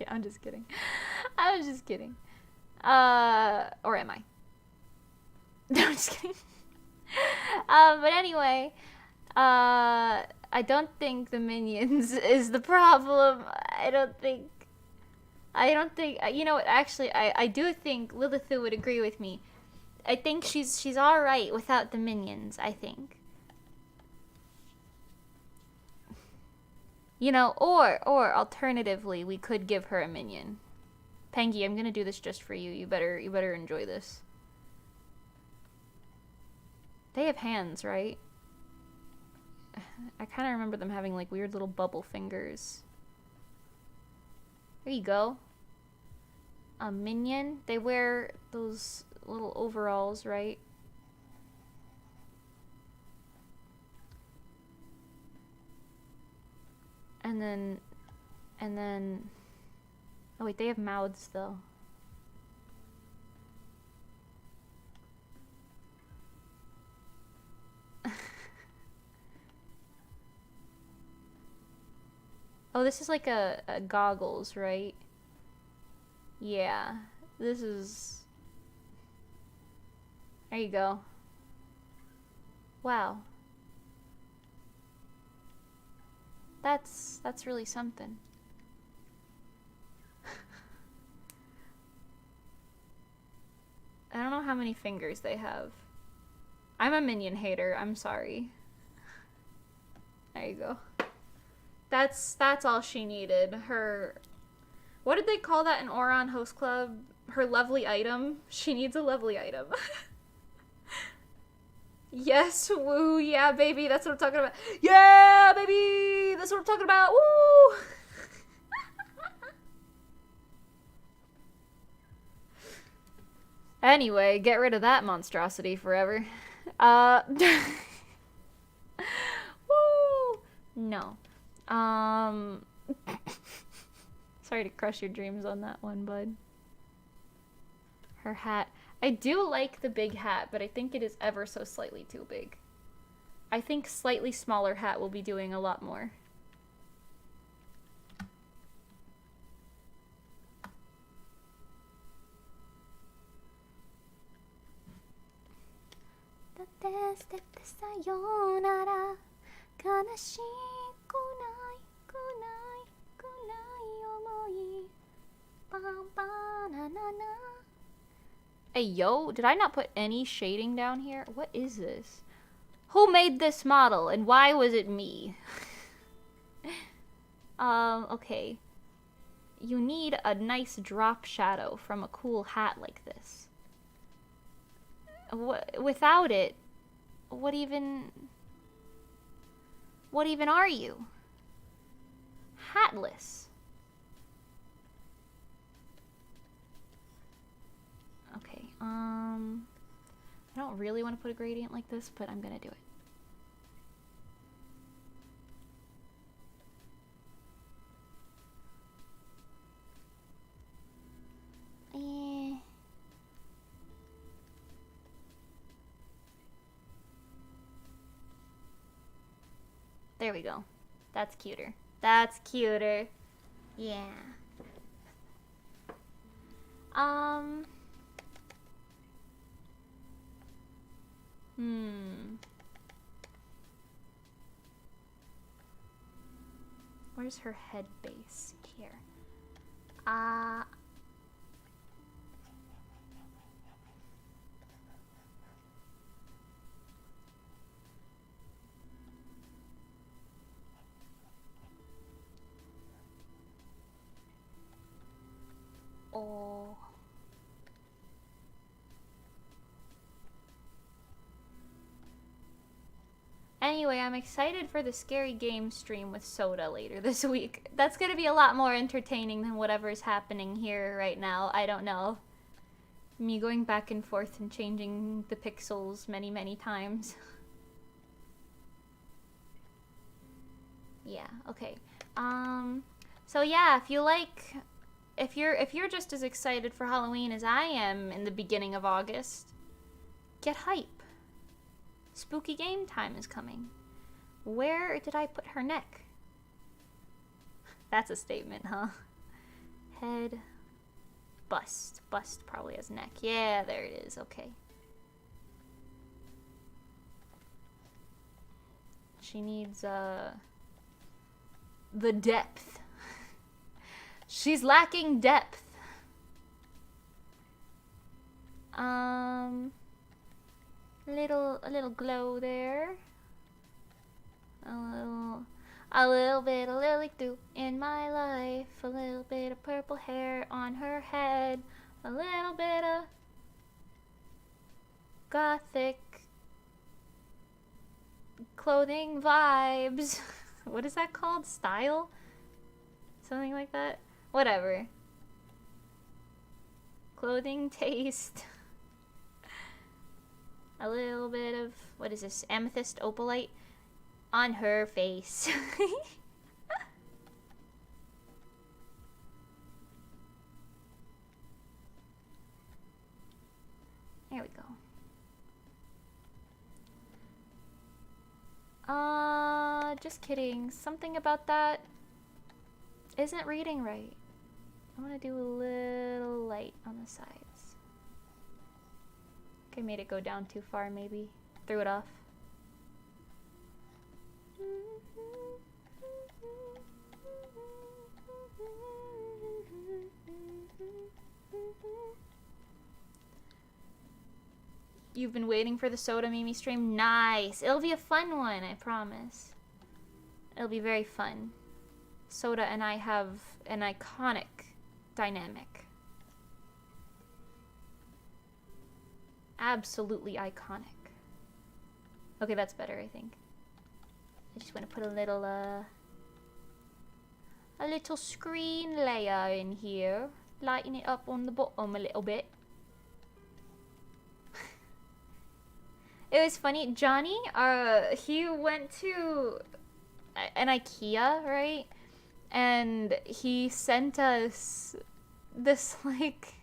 I'm just kidding. I was just kidding. Or am I? No, I'm just kidding. But anyway, I don't think the minions is the problem. I don't think, you know what, actually, I do think Lilithu would agree with me. I think she's alright without the minions, I think. You know, or alternatively, we could give her a minion. Pengy, I'm gonna do this just for you. You better enjoy this. They have hands, right? I kind of remember them having like weird little bubble fingers. There you go. A minion. They wear those little overalls, right? And then oh wait, they have mouths though. Oh, this is like a goggles, right? Yeah. This is... There you go. Wow. That's really something. I don't know how many fingers they have. I'm a minion hater, I'm sorry. There you go. That's all she needed. Her... What did they call that in Oron Host Club? Her lovely item? She needs a lovely item. Yes, woo, yeah, baby, that's what I'm talking about. Yeah, baby, that's what I'm talking about, woo! Anyway, get rid of that monstrosity forever. Woo! No. Sorry to crush your dreams on that one, bud. Her hat. I do like the big hat, but I think it is ever so slightly too big. I think slightly smaller hat will be doing a lot more. Hey, yo, did I not put any shading down here? What is this? Who made this model, and why was it me? Okay. You need a nice drop shadow from a cool hat like this. Without it, what even are you? Hatless. Okay, I don't really want to put a gradient like this, but I'm gonna do it. There we go. That's cuter. That's cuter. Yeah. Where's her head base? Here. Oh. Anyway, I'm excited for the scary game stream with Soda later this week. That's gonna be a lot more entertaining than whatever's happening here right now. I don't know. Me going back and forth and changing the pixels many, many times. Yeah, okay. So yeah, if you like... If you're just as excited for Halloween as I am in the beginning of August, get hype. Spooky game time is coming. Where did I put her neck? That's a statement, huh? Head. Bust. Bust probably has neck. Yeah, there it is. Okay. She needs, the depth. She's lacking depth. A little glow there. A little bit of lily through in my life. A little bit of purple hair on her head. A little bit of gothic clothing vibes. What is that called? Style? Something like that? Whatever. Clothing taste. A little bit of, what is this? Amethyst opalite on her face. There we go. Just kidding. Something about that isn't reading right. I want to do a little light on the sides. Okay, made it go down too far maybe. Threw it off. You've been waiting for the Soda Mimi stream? Nice! It'll be a fun one, I promise. It'll be very fun. Soda and I have an iconic dynamic. Absolutely iconic. Okay, that's better, I think. I just want to put a little screen layer in here. Lighten it up on the bottom a little bit. It was funny, Johnny, he went to an IKEA, right? And he sent us this, like,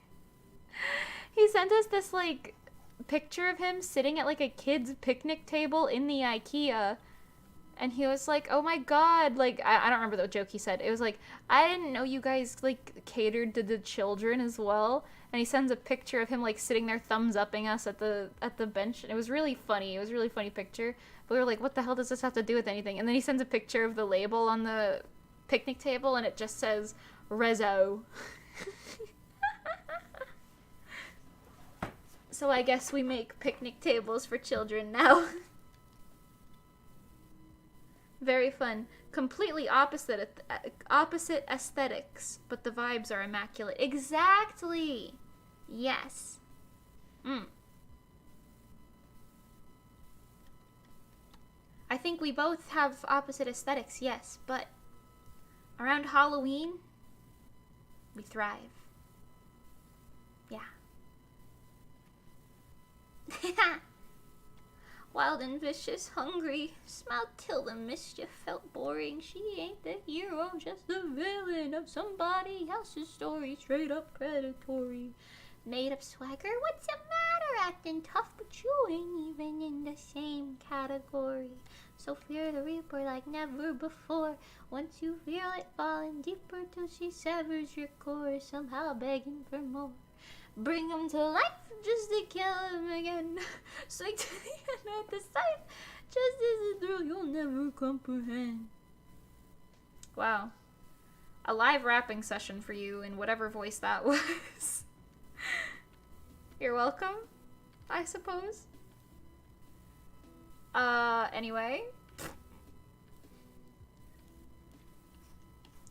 picture of him sitting at, like, a kid's picnic table in the IKEA. And he was like, oh my god, like, I don't remember the joke he said. It was like, I didn't know you guys, like, catered to the children as well. And he sends a picture of him, like, sitting there thumbs-upping us at the bench. And it was really funny. It was a really funny picture. But we were like, what the hell does this have to do with anything? And then he sends a picture of the label on the picnic table, and it just says, Rezo. So I guess we make picnic tables for children now. Very fun. Completely opposite aesthetics, but the vibes are immaculate. Exactly! Yes. I think we both have opposite aesthetics, yes, but around Halloween, we thrive. Yeah. Wild and vicious, hungry, smiled till the mischief felt boring. She ain't the hero, just the villain of somebody else's story. Straight up predatory. Made up swagger, what's the matter? Acting tough, but you ain't even in the same category. So fear the reaper like never before. Once you feel it falling deeper till she severs your core, somehow begging for more. Bring him to life just to kill him again. Swing to the end at the scythe, just as a thrill you'll never comprehend. Wow. A live rapping session for you in whatever voice that was. You're welcome, I suppose. Anyway.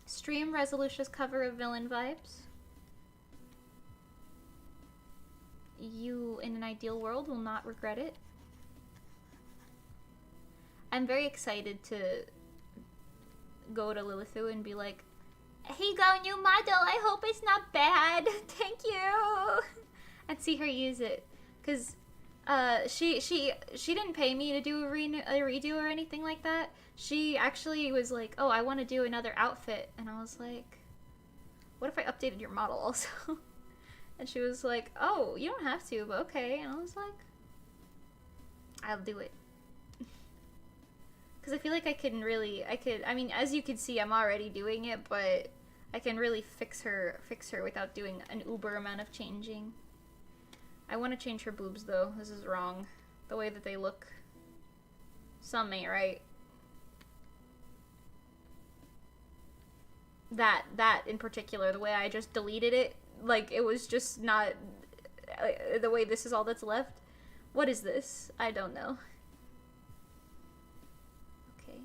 Stream Resolucia's cover of Villain Vibes. You, in an ideal world, will not regret it. I'm very excited to go to Lilithu and be like, here you go, new model, I hope it's not bad, thank you, and see her use it, because she didn't pay me to do a redo or anything like that. She actually was like, oh, I want to do another outfit, and I was like, what if I updated your model also? And she was like, oh, you don't have to, but okay. And I was like, I'll do it. Because I feel like I mean, as you can see, I'm already doing it, but I can really fix her without doing an uber amount of changing. I want to change her boobs, though. This is wrong. The way that they look. Some ain't right. That in particular, the way I just deleted it, like, it was just not the way this is all that's left. What is this? I don't know. Okay.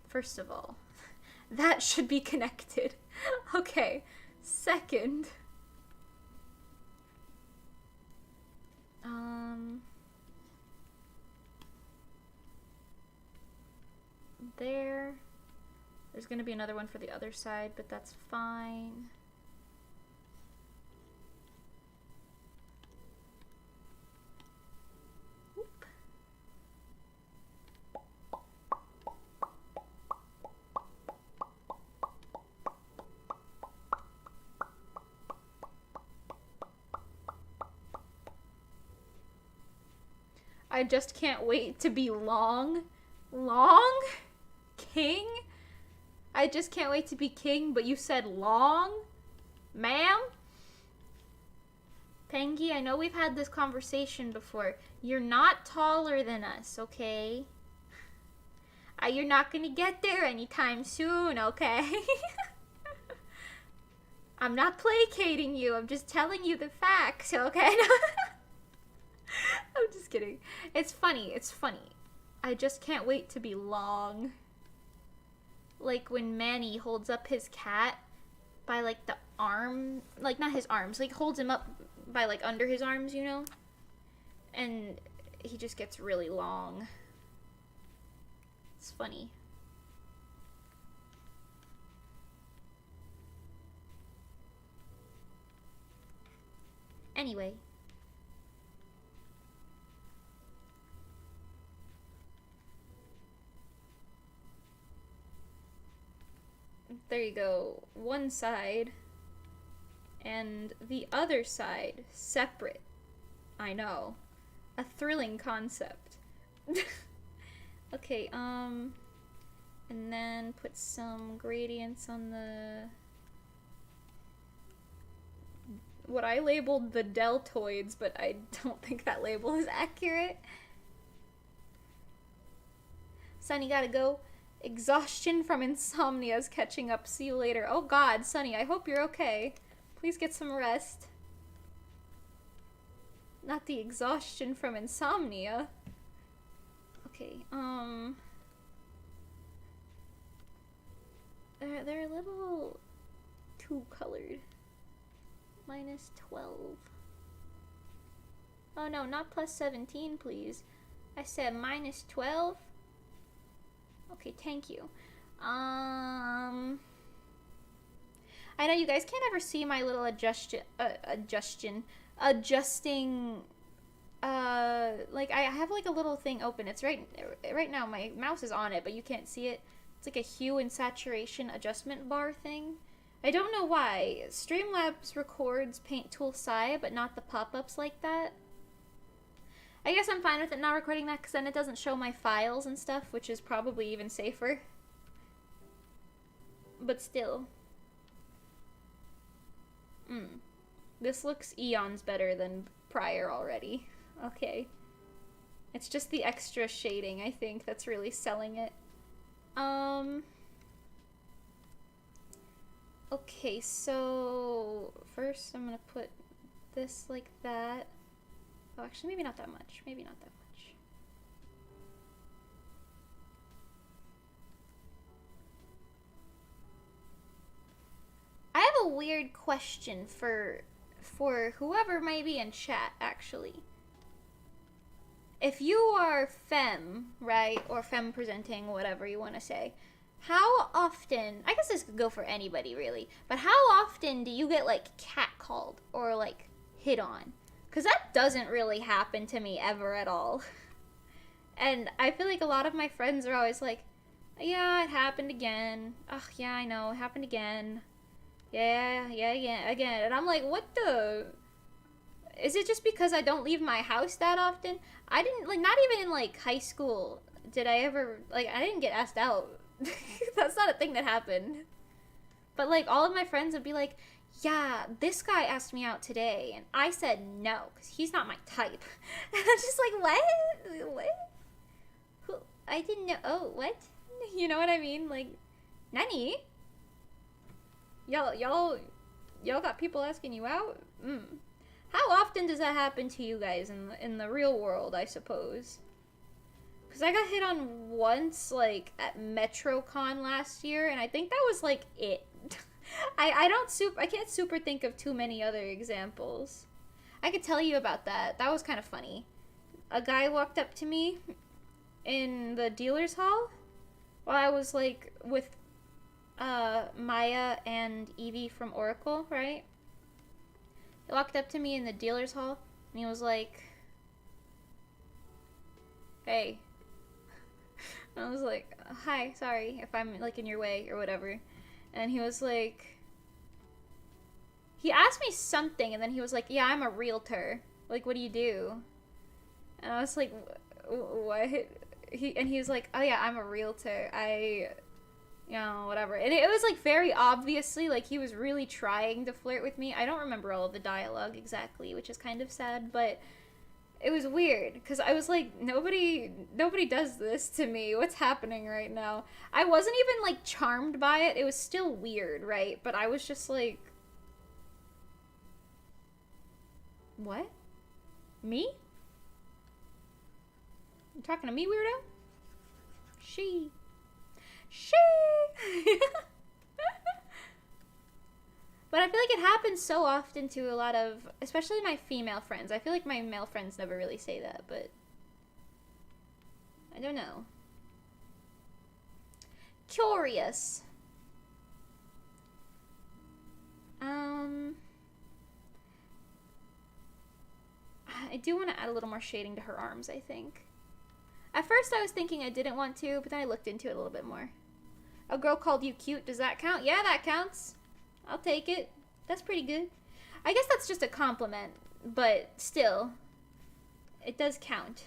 First of all, that should be connected. Okay. Second. There. There's gonna be another one for the other side, but that's fine. Oop. I just can't wait to be long? King? I just can't wait to be king, but you said long? Ma'am? Pengy, I know we've had this conversation before. You're not taller than us, okay? You're not gonna get there anytime soon, okay? I'm not placating you. I'm just telling you the facts, okay? I'm just kidding. It's funny. It's funny. I just can't wait to be long. Like when Manny holds up his cat by like the arm, like not his arms, like holds him up by like under his arms, you know? And he just gets really long. It's funny. Anyway. There you go. One side and the other side separate. I know. A thrilling concept. Okay, and then put some gradients on the... what I labeled the deltoids, but I don't think that label is accurate. Sunny, gotta go. Exhaustion from insomnia is catching up. See you later. Oh god, Sunny, I hope you're okay. Please get some rest. Not the exhaustion from insomnia. Okay, they're a little too colored. -12. Oh no, not +17, please. I said -12. Okay, thank you. I know you guys can't ever see my little adjusting, like I have like a little thing open. It's right now, my mouse is on it, but you can't see it. It's like a hue and saturation adjustment bar thing. I don't know why. Streamlabs records Paint Tool Sai, but not the pop-ups like that. I guess I'm fine with it not recording that, because then it doesn't show my files and stuff, which is probably even safer. But still. This looks eons better than prior already. Okay. It's just the extra shading, I think, that's really selling it. Okay, so first I'm gonna put this like that. Oh, actually, maybe not that much. Maybe not that much. I have a weird question for whoever might be in chat, actually. If you are femme, right, or femme presenting, whatever you want to say, how often, I guess this could go for anybody really, but how often do you get like catcalled or like hit on? Because that doesn't really happen to me ever at all. And I feel like a lot of my friends are always like, yeah, it happened again. Ugh, yeah, I know, it happened again. Yeah, again. And I'm like, what the... Is it just because I don't leave my house that often? I didn't, like, not even in, like, high school did I ever, like, I didn't get asked out. That's not a thing that happened. But, like, all of my friends would be like, yeah, this guy asked me out today, and I said no, because he's not my type. And I'm just like, what? Who? I didn't know. Oh, what? You know what I mean? Like, Nani? Y'all got people asking you out? How often does that happen to you guys in the real world, I suppose? Because I got hit on once, like, at MetroCon last year, and I think that was, like, it. I can't super think of too many other examples. I could tell you about that. That was kind of funny. A guy walked up to me in the dealer's hall while I was, like, with Maya and Evie from Oracle, right? He walked up to me in the dealer's hall, and he was like, hey. And I was like, hi, sorry if I'm, like, in your way, or whatever. And he was like, he asked me something, and then he was like, yeah, I'm a realtor. Like, what do you do? And I was like, what? He was like, oh yeah, I'm a realtor. I you know, whatever. And it was like very obviously like he was really trying to flirt with me. I don't remember all of the dialogue exactly, which is kind of sad, but it was weird because I was like, nobody does this to me. What's happening right now? I wasn't even like charmed by it. It was still weird, right? But I was just like, what? Me? You talking to me, weirdo? She. But I feel like it happens so often to a lot of, especially my female friends. I feel like my male friends never really say that, but I don't know. Curious. I do want to add a little more shading to her arms, I think. At first I was thinking I didn't want to, but then I looked into it a little bit more. A girl called you cute, does that count? Yeah, that counts. I'll take it. That's pretty good. I guess that's just a compliment, but still, it does count.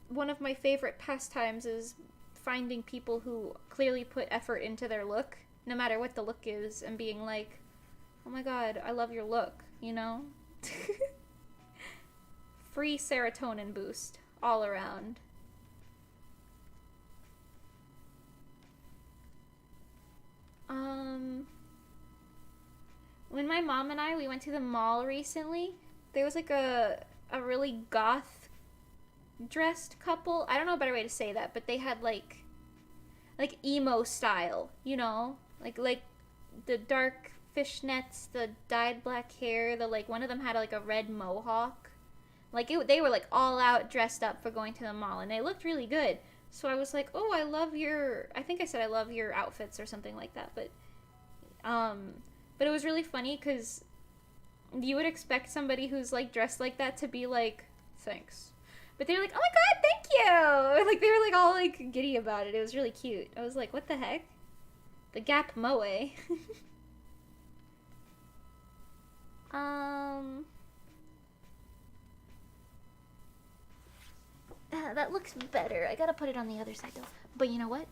One of my favorite pastimes is finding people who clearly put effort into their look, no matter what the look is, and being like, oh my god, I love your look, you know? Free serotonin boost all around. When my mom and we went to the mall recently, there was like a really goth dressed couple. I don't know a better way to say that, but they had like emo style, you know? Like the dark fishnets, the dyed black hair, the like one of them had like a red mohawk. Like they were like all out dressed up for going to the mall, and they looked really good. So I was like, "Oh, I think I said I love your outfits or something like that." But it was really funny because you would expect somebody who's like dressed like that to be like, "Thanks," but they were like, "Oh my god, thank you!" Like they were like all like giddy about it. It was really cute. I was like, "What the heck?" The Gap Moe. That looks better. I gotta put it on the other side though. But you know what?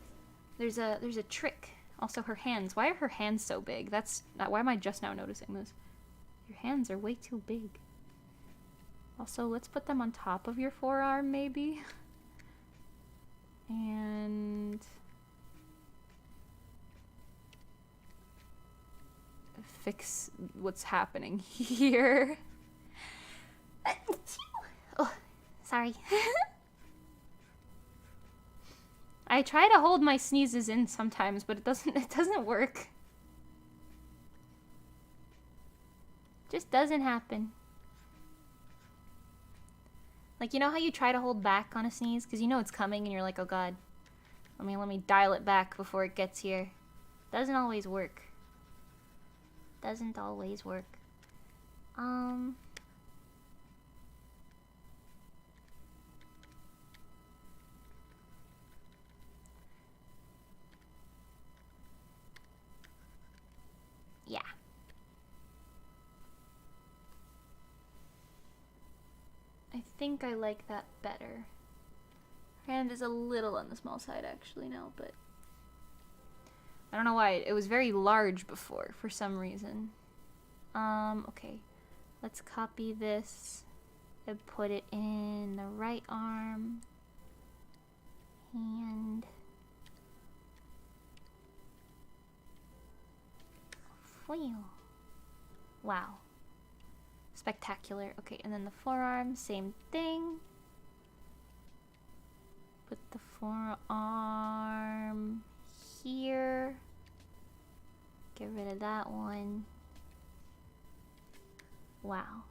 There's a trick. Also, her hands. Why are her hands so big? That's not. Why am I just now noticing this? Your hands are way too big. Also, let's put them on top of your forearm, maybe. And fix what's happening here. Oh, sorry. I try to hold my sneezes in sometimes, but it doesn't work. Just doesn't happen. Like, you know how you try to hold back on a sneeze because you know it's coming and you're like, "Oh god. Let me dial it back before it gets here." Doesn't always work. Doesn't always work. Yeah. I think I like that better. Hand is a little on the small side actually now, but I don't know why. It was very large before for some reason. Okay. Let's copy this and put it in the right arm. Hand. Wow. Spectacular. Okay, and then the forearm, same thing. Put the forearm here. Get rid of that one. Wow.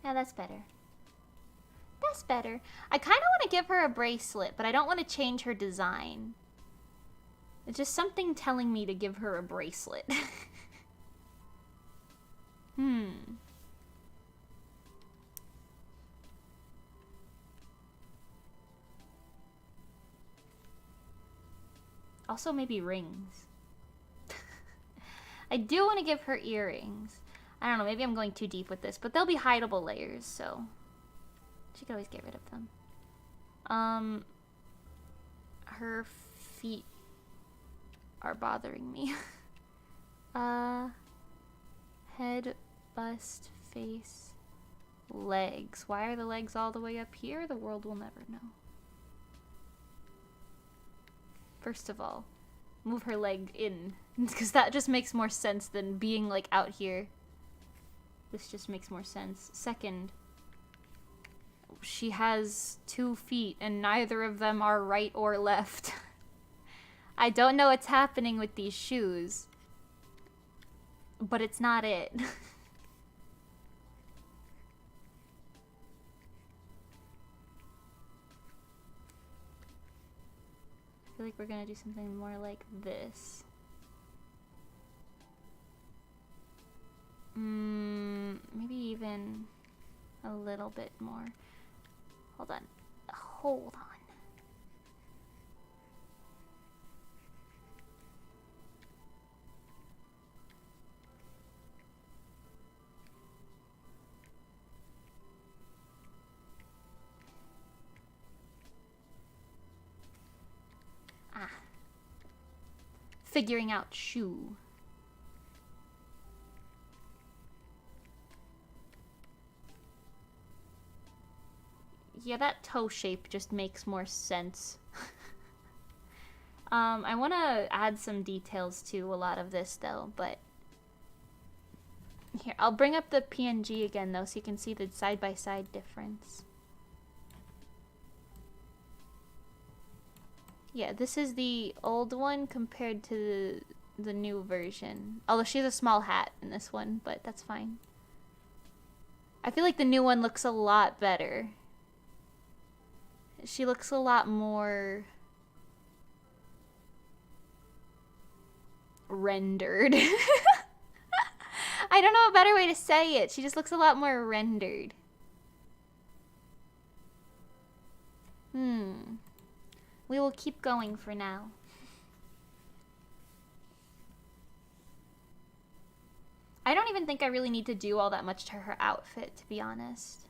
Yeah, that's better. That's better. I kind of want to give her a bracelet, but I don't want to change her design. It's just something telling me to give her a bracelet. Also, maybe rings. I do want to give her earrings. I don't know, maybe I'm going too deep with this, but they'll be hideable layers, so she can always get rid of them. Her feet are bothering me. Head, bust, face, legs. Why are the legs all the way up here? The world will never know. First of all, move her leg in, because that just makes more sense than being like out here. This just makes more sense. Second, she has 2 feet and neither of them are right or left. I don't know what's happening with these shoes, but it's not it. I feel like we're gonna do something more like this. Maybe even a little bit more. Hold on. Hold on. Figuring out shoe. Yeah, that toe shape just makes more sense. I want to add some details to a lot of this though, but here, I'll bring up the PNG again though so you can see the side-by-side difference. Yeah, this is the old one compared to the new version. Although she has a small hat in this one, but that's fine. I feel like the new one looks a lot better. She looks a lot more rendered. I don't know a better way to say it. She just looks a lot more rendered. We will keep going for now. I don't even think I really need to do all that much to her outfit, to be honest.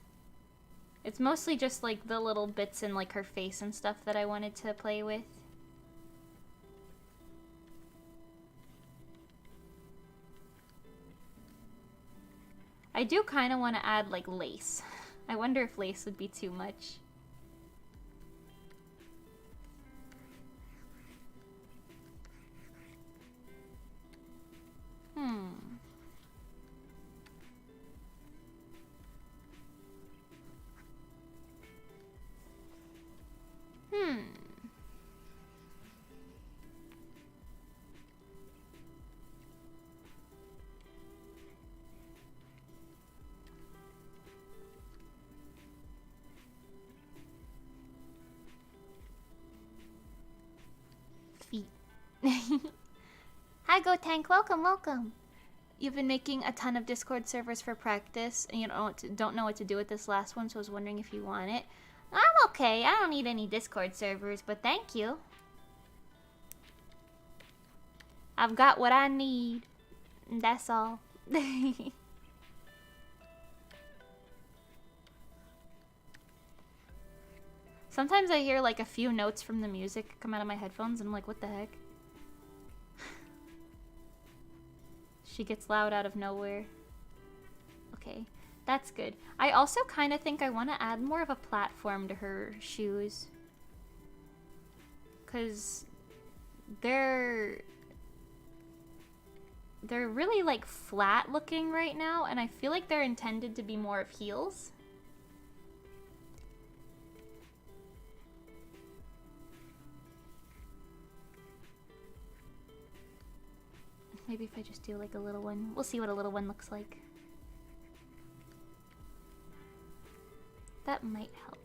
It's mostly just like the little bits in like her face and stuff that I wanted to play with. I do kind of want to add like lace. I wonder if lace would be too much. Feet. Hi, Go Tank. Welcome, welcome. You've been making a ton of Discord servers for practice, and you don't know what to do with this last one, so I was wondering if you want it. I'm okay. I don't need any Discord servers, but thank you. I've got what I need. That's all. Sometimes I hear like a few notes from the music come out of my headphones, and I'm like, what the heck? She gets loud out of nowhere. Okay, that's good. I also kind of think I want to add more of a platform to her shoes. Because they're really like flat looking right now, and I feel like they're intended to be more of heels. Maybe if I just do like a little one. We'll see what a little one looks like. That might help.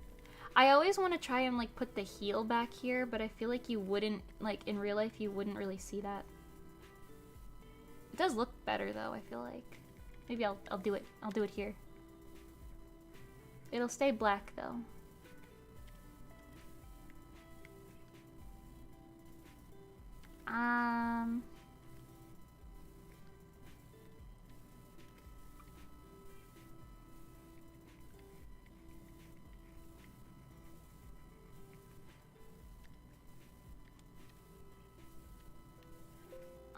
I always want to try and like put the heel back here, but I feel like you wouldn't, like in real life, you wouldn't really see that. It does look better though, I feel like. Maybe I'll do it. I'll do it here. It'll stay black though.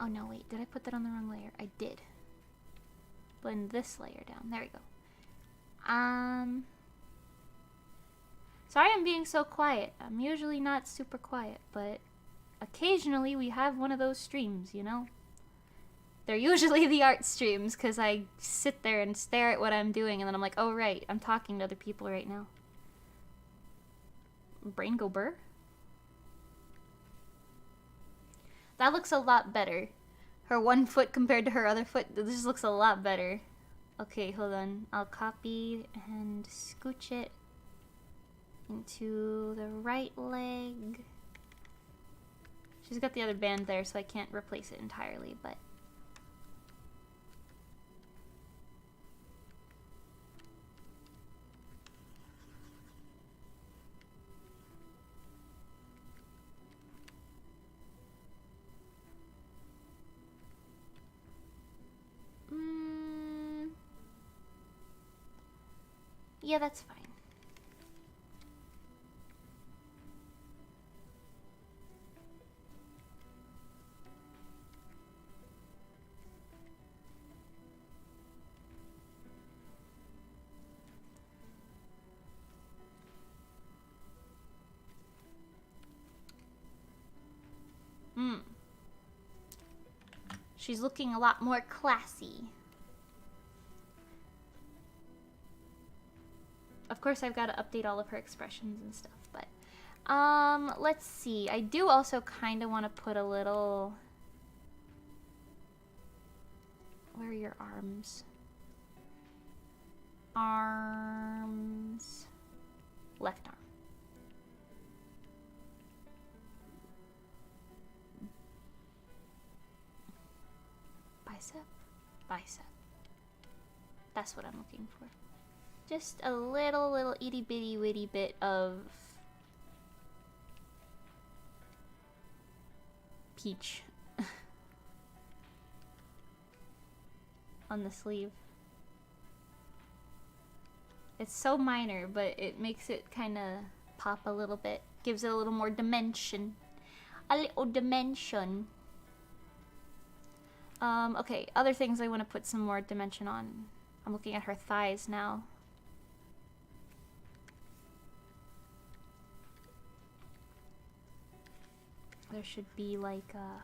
Oh no, wait, did I put that on the wrong layer? I did. Blend this layer down. There we go. Sorry I'm being so quiet. I'm usually not super quiet, but occasionally we have one of those streams, you know? They're usually the art streams, because I sit there and stare at what I'm doing, and then I'm like, oh right, I'm talking to other people right now. Brain go burr? That looks a lot better. Her one foot compared to her other foot, this looks a lot better. Okay, hold on. I'll copy and scooch it into the right leg. She's got the other band there, so I can't replace it entirely, but... yeah, that's fine. She's looking a lot more classy. Of course, I've got to update all of her expressions and stuff, but... let's see. I do also kind of want to put a little... Where are your arms? Arms... Left arm. Bicep? Bicep. That's what I'm looking for. Just a little itty bitty witty bit of peach on the sleeve. It's so minor, but it makes it kind of pop a little bit. Gives it a little more dimension. A little dimension. Okay, other things I want to put some more dimension on. I'm looking at her thighs now. There should be like a...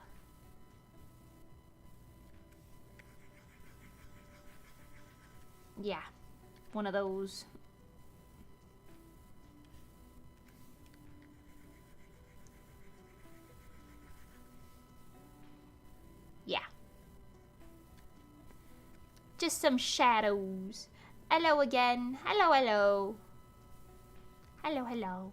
Yeah, one of those. Yeah. Just some shadows. Hello again. Hello, hello. Hello, hello.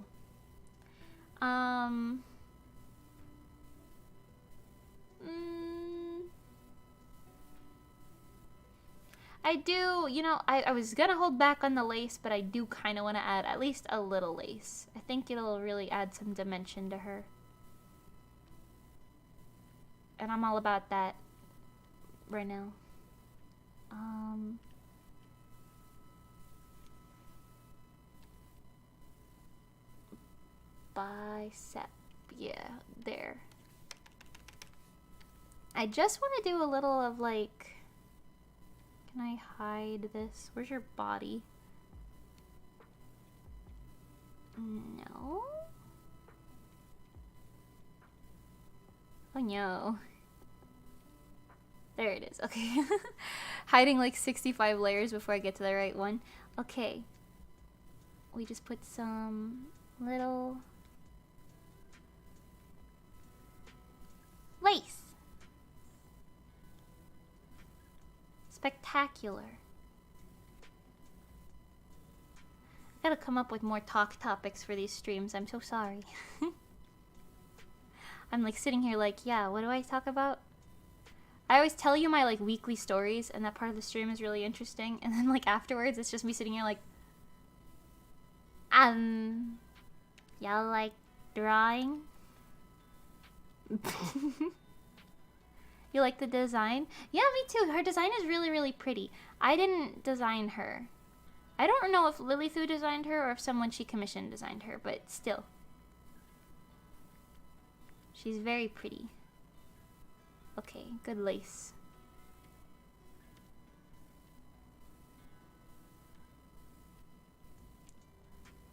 I do, you know, I was gonna hold back on the lace, but I do kind of want to add at least a little lace. I think it'll really add some dimension to her. And I'm all about that right now. Bicep. Yeah, there. I just want to do a little of like... Can I hide this? Where's your body? No? Oh no. There it is. Okay. Hiding like 65 layers before I get to the right one. Okay. We just put some little lace. Spectacular. I gotta come up with more talk topics for these streams. I'm so sorry. I'm like sitting here like, yeah, what do I talk about? I always tell you my like weekly stories, and that part of the stream is really interesting. And then like afterwards, it's just me sitting here like, y'all like drawing? You like the design? Yeah, me too. Her design is really, really pretty. I didn't design her. I don't know if Lily Thu designed her or if someone she commissioned designed her, but still. She's very pretty. Okay, good lace.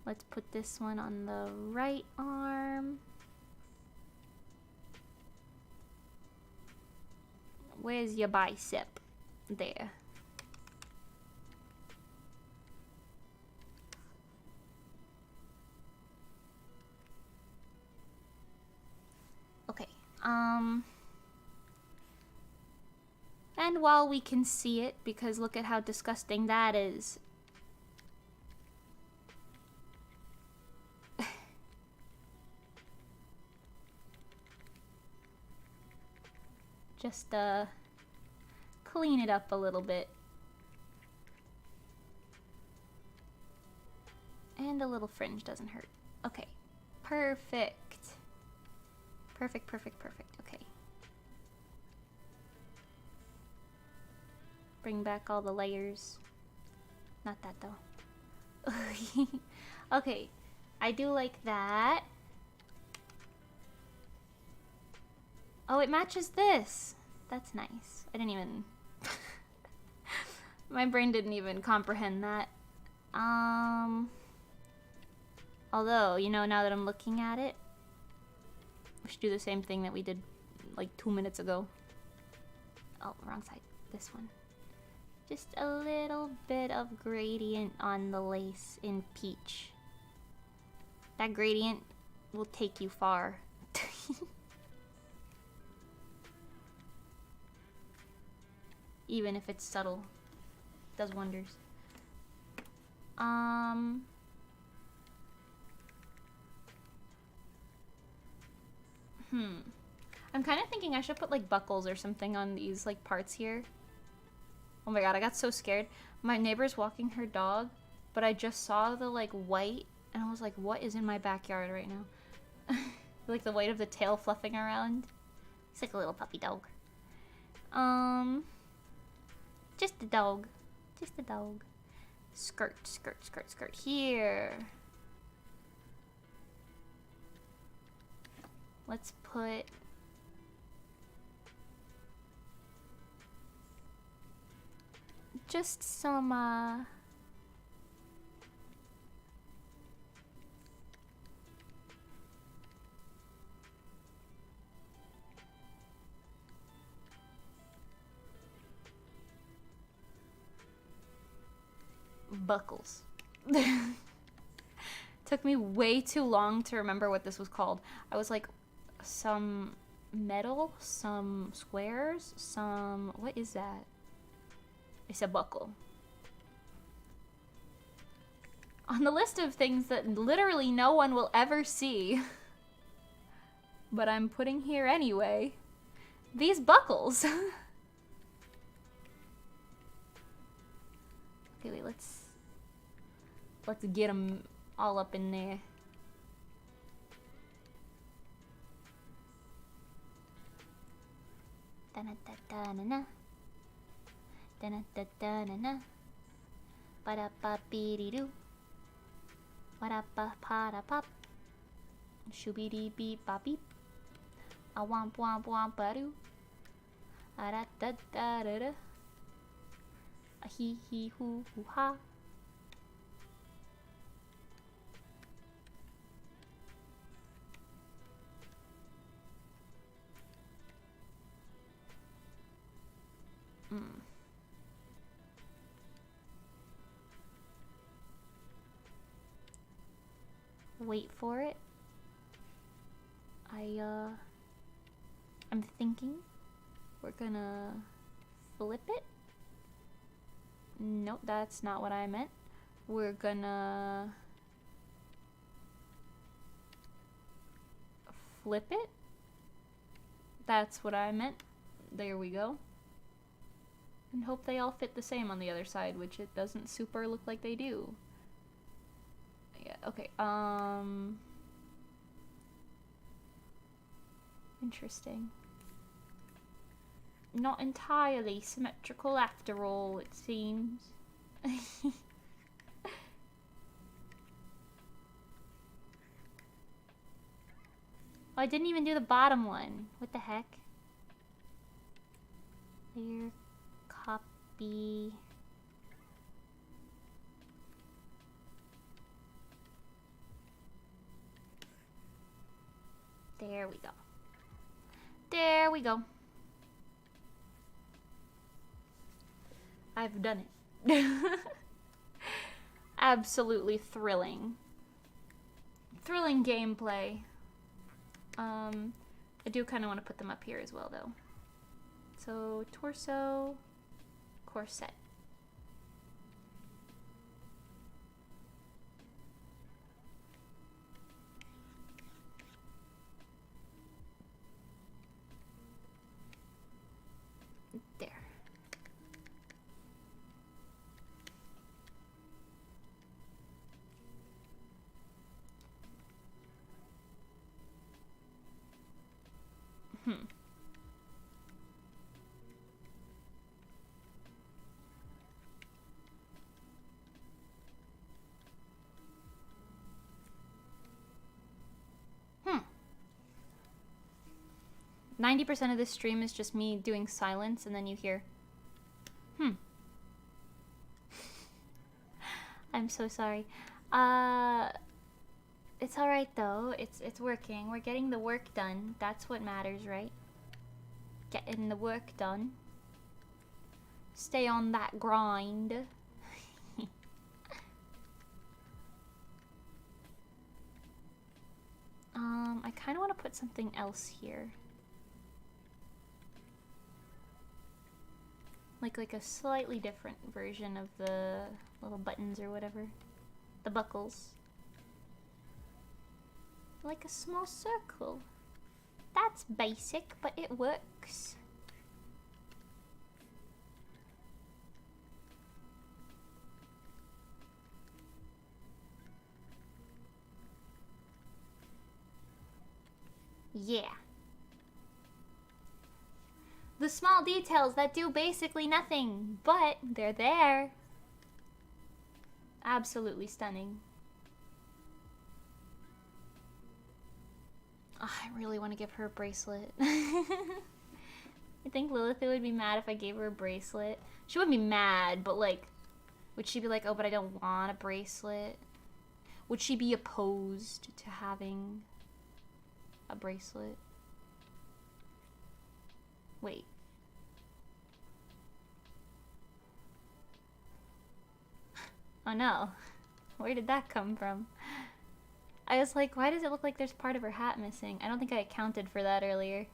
Let's put this one on the right arm. Where's your bicep? There. Okay. And while we can see it, because look at how disgusting that is. Just, clean it up a little bit. And a little fringe doesn't hurt. Okay. Perfect. Perfect, perfect, perfect. Okay. Bring back all the layers. Not that, though. Okay. I do like that. Oh, it matches this. That's nice. I didn't even... My brain didn't even comprehend that. Although, you know, now that I'm looking at it, we should do the same thing that we did like 2 minutes ago. Oh, wrong side. This one. Just a little bit of gradient on the lace in peach. That gradient will take you far. Even if it's subtle. It does wonders. I'm kind of thinking I should put like buckles or something on these like parts here. Oh my god, I got so scared. My neighbor's walking her dog, but I just saw the like white and I was like, what is in my backyard right now? Like the white of the tail fluffing around. It's like a little puppy dog. Just a dog. Just a dog. Skirt, skirt, skirt, skirt. Here. Let's put... just some, buckles. Took me way too long to remember what this was called. I was like, some metal, some squares, some... what is that? It's a buckle. On the list of things that literally no one will ever see, but I'm putting here anyway, these buckles. Okay, wait, let's get them all up in there. Da-na-da-da-na-na. Da-na-da-da-na-na. Ba-da-ba-bee-dee-doo. Ba-da-ba-pa-da-pop. Shoo-bee-dee-beep-bop-beep. A-womp-womp-womp-a-doo. A-da-da-da-da-da. A-hee-hee-hoo-hoo-ha. Wait for it. I'm thinking we're gonna flip it. Nope, that's not what I meant. We're gonna flip it. That's what I meant. There we go. And hope they all fit the same on the other side, which it doesn't super look like they do. Yeah, okay, interesting. Not entirely symmetrical after all, it seems. Oh, I didn't even do the bottom one. What the heck? Clear copy. There we go. There we go. I've done it. Absolutely thrilling. Thrilling gameplay. I do kind of want to put them up here as well, though. So, torso, corset. There. Hmm. 90% of this stream is just me doing silence, and then you hear, I'm so sorry. It's alright though. It's working. We're getting the work done. That's what matters, right? Getting the work done. Stay on that grind. I kind of want to put something else here. Like a slightly different version of the little buttons or whatever. The buckles. Like a small circle. That's basic, but it works. Yeah. The small details that do basically nothing, but they're there. Absolutely stunning. Oh, I really want to give her a bracelet. I think Lilith would be mad if I gave her a bracelet. She wouldn't be mad, but like, would she be like, oh, but I don't want a bracelet? Would she be opposed to having a bracelet? Wait. Oh no. Where did that come from? I was like, why does it look like there's part of her hat missing? I don't think I accounted for that earlier.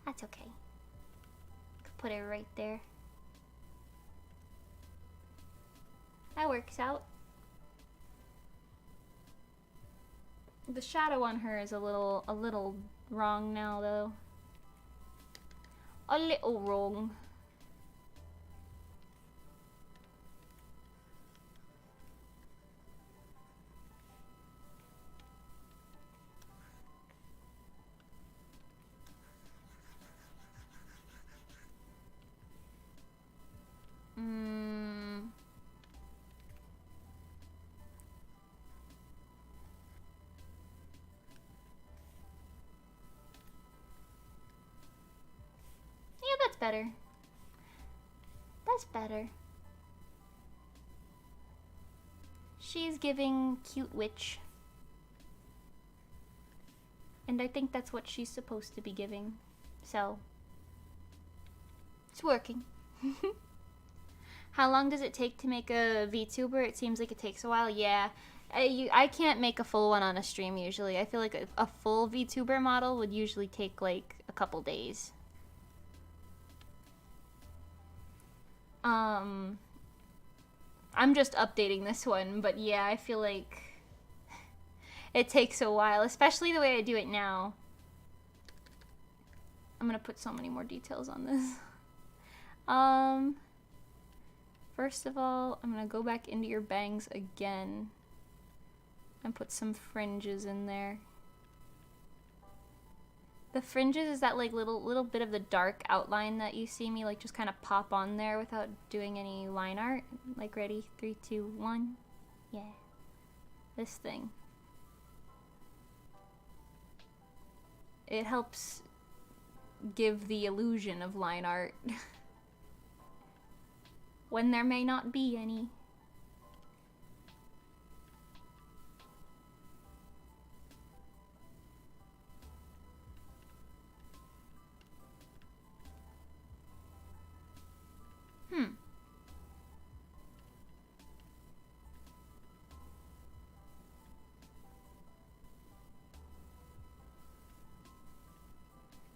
That's okay. Could put it right there. That works out. The shadow on her is a little wrong now, though. A little wrong. That's better. That's better. She's giving cute witch. And I think that's what she's supposed to be giving. So, it's working. How long does it take to make a VTuber? It seems like it takes a while. Yeah. I can't make a full one on a stream usually. I feel like a full VTuber model would usually take like a couple days. I'm just updating this one, but yeah, I feel like it takes a while, especially the way I do it now. I'm gonna put so many more details on this. First of all, I'm gonna go back into your bangs again and put some fringes in there. The fringes is that like little bit of the dark outline that you see me like just kind of pop on there without doing any line art. Like ready, 3, 2, 1. Yeah. This thing. it helps give the illusion of line art when there may not be any.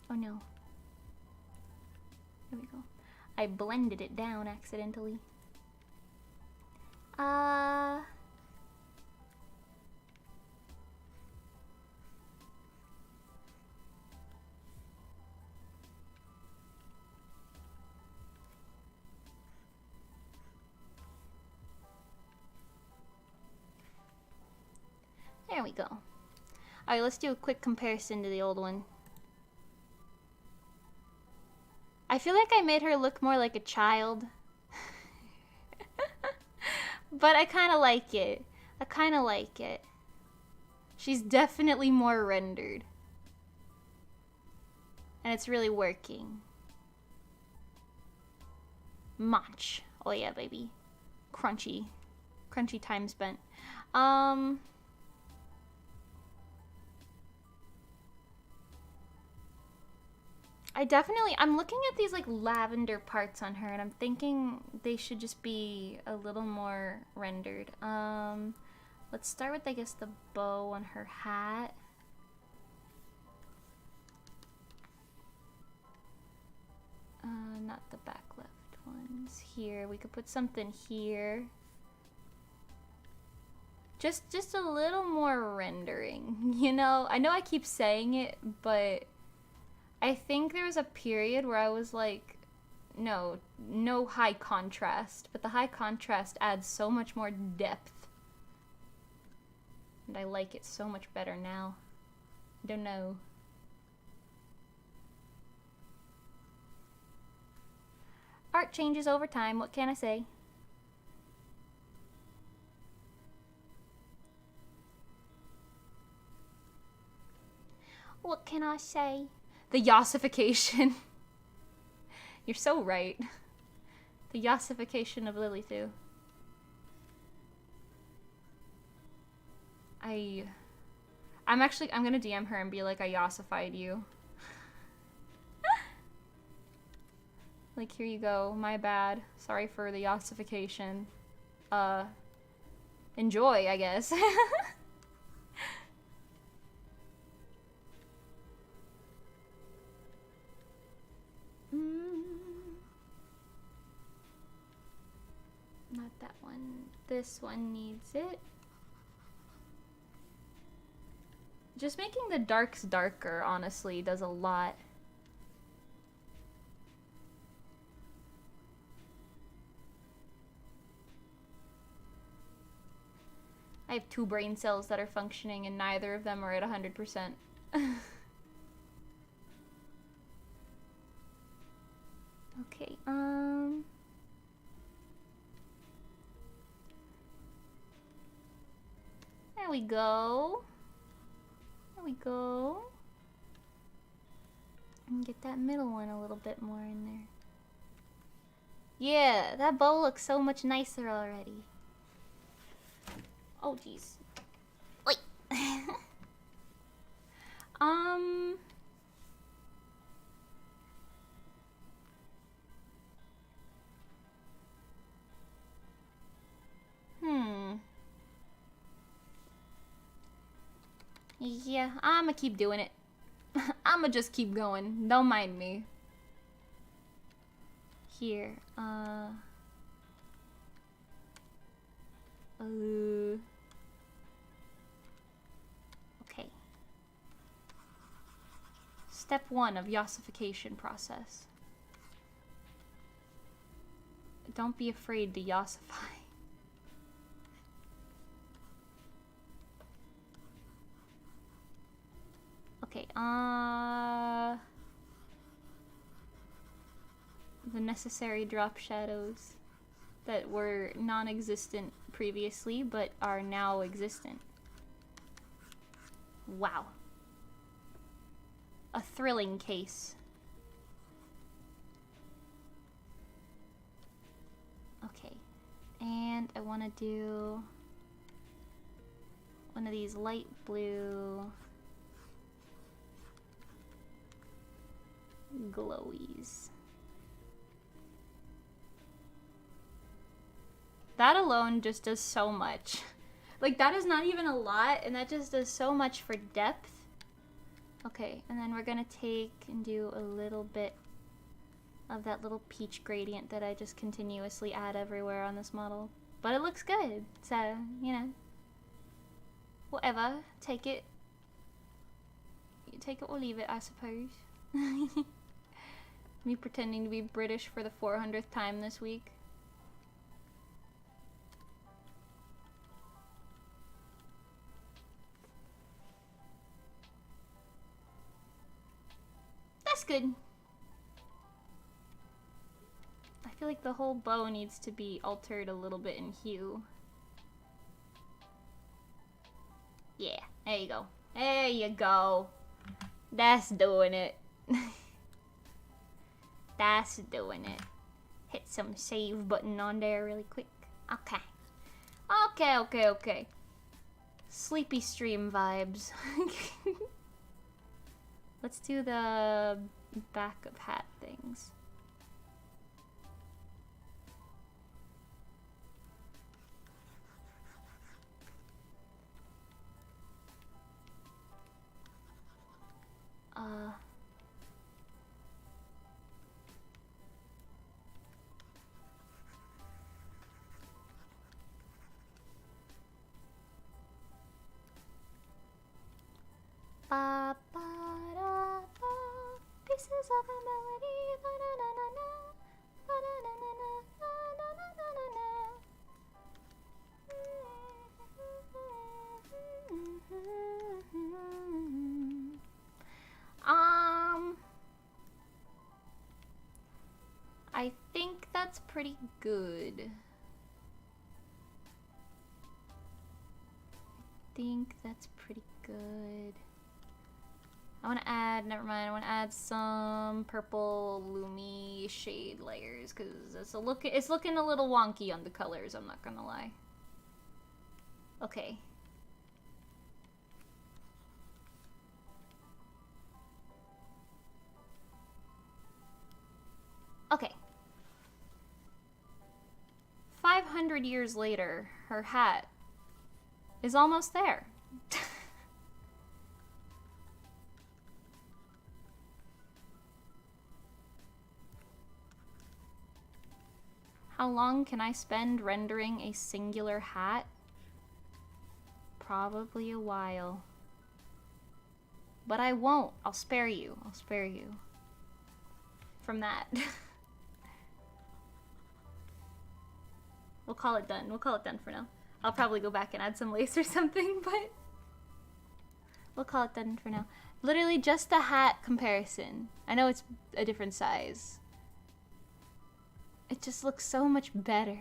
Oh no. There we go. I blended it down accidentally. There we go. Alright, let's do a quick comparison to the old one. I feel like I made her look more like a child. But I kind of like it. I kind of like it. She's definitely more rendered. And it's really working. Much. Oh yeah, baby. Crunchy. Crunchy time spent. I'm looking at these like lavender parts on her and I'm thinking they should just be a little more rendered. Let's start with, I guess, the bow on her hat. Not the back left ones. Here, we could put something here. Just a little more rendering, you know? I know I keep saying it, but I think there was a period where I was like, no high contrast, but the high contrast adds so much more depth. And I like it so much better now. I don't know. Art changes over time, what can I say? What can I say? The yossification. You're so right. The yossification of Lilithu. I'm gonna DM her and be like, I yossified you. Like, here you go, my bad. Sorry for the yossification. Enjoy, I guess. Not that one. This one needs it. Just making the darks darker, honestly, does a lot. I have 2 brain cells that are functioning and neither of them are at 100%. Okay, there we go. There we go. And get that middle one a little bit more in there. Yeah, that bow looks so much nicer already. Oh, jeez. Wait. Yeah, I'ma keep doing it. I'ma just keep going. Don't mind me. Here, okay. Step 1 of yossification process. Don't be afraid to yossify. Okay, the necessary drop shadows that were non-existent previously, but are now existent. Wow. a thrilling case. Okay, and I want to do one of these light blue glowies. That alone just does so much. Like, that is not even a lot, and that just does so much for depth. Okay, and then we're gonna take and do a little bit of that little peach gradient that I just continuously add everywhere on this model. But it looks good, so, you know. Whatever, take it. You take it or leave it, I suppose. Me pretending to be British for the 400th time this week. That's good. I feel like the whole bow needs to be altered a little bit in hue. Yeah, there you go. There you go. That's doing it. That's doing it. Hit some save button on there really quick. Okay. Okay. Sleepy stream vibes. Let's do the back of hat things. Ba, ba, da, ba. Pieces of a melody. Ba, na, na, na, na. Ba, na, na, na, na. Ba, na, na, na, na, na. I think that's pretty good. I want to add, never mind, I want to add some purple Lumi shade layers because it's looking a little wonky on the colors, I'm not gonna lie. Okay. Okay. 500 years later, her hat is almost there. How long can I spend rendering a singular hat? Probably a while. But I won't. I'll spare you. I'll spare you from that. We'll call it done. We'll call it done for now. I'll probably go back and add some lace or something, but we'll call it done for now. Literally just a hat comparison. I know it's a different size. It just looks so much better.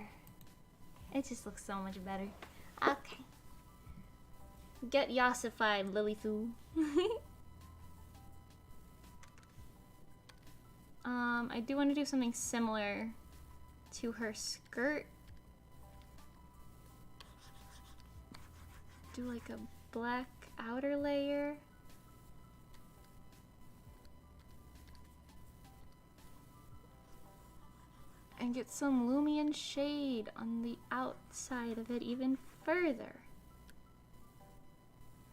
It just looks so much better. Okay. Get yassified, Lily-Thoo. I do want to do something similar to her skirt. Do like a black outer layer. And get some Lumion shade on the outside of it even further.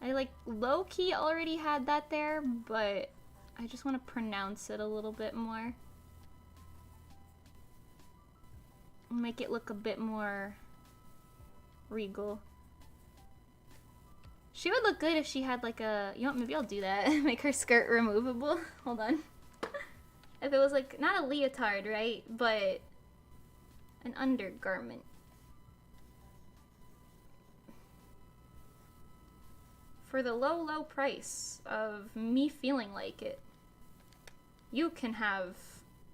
I like low-key already had that there, but I just want to pronounce it a little bit more. Make it look a bit more regal. She would look good if she had like a, you know what, maybe I'll do that. Make her skirt removable. Hold on. If it was like, not a leotard, right? But an undergarment. For the low, low price of me feeling like it, you can have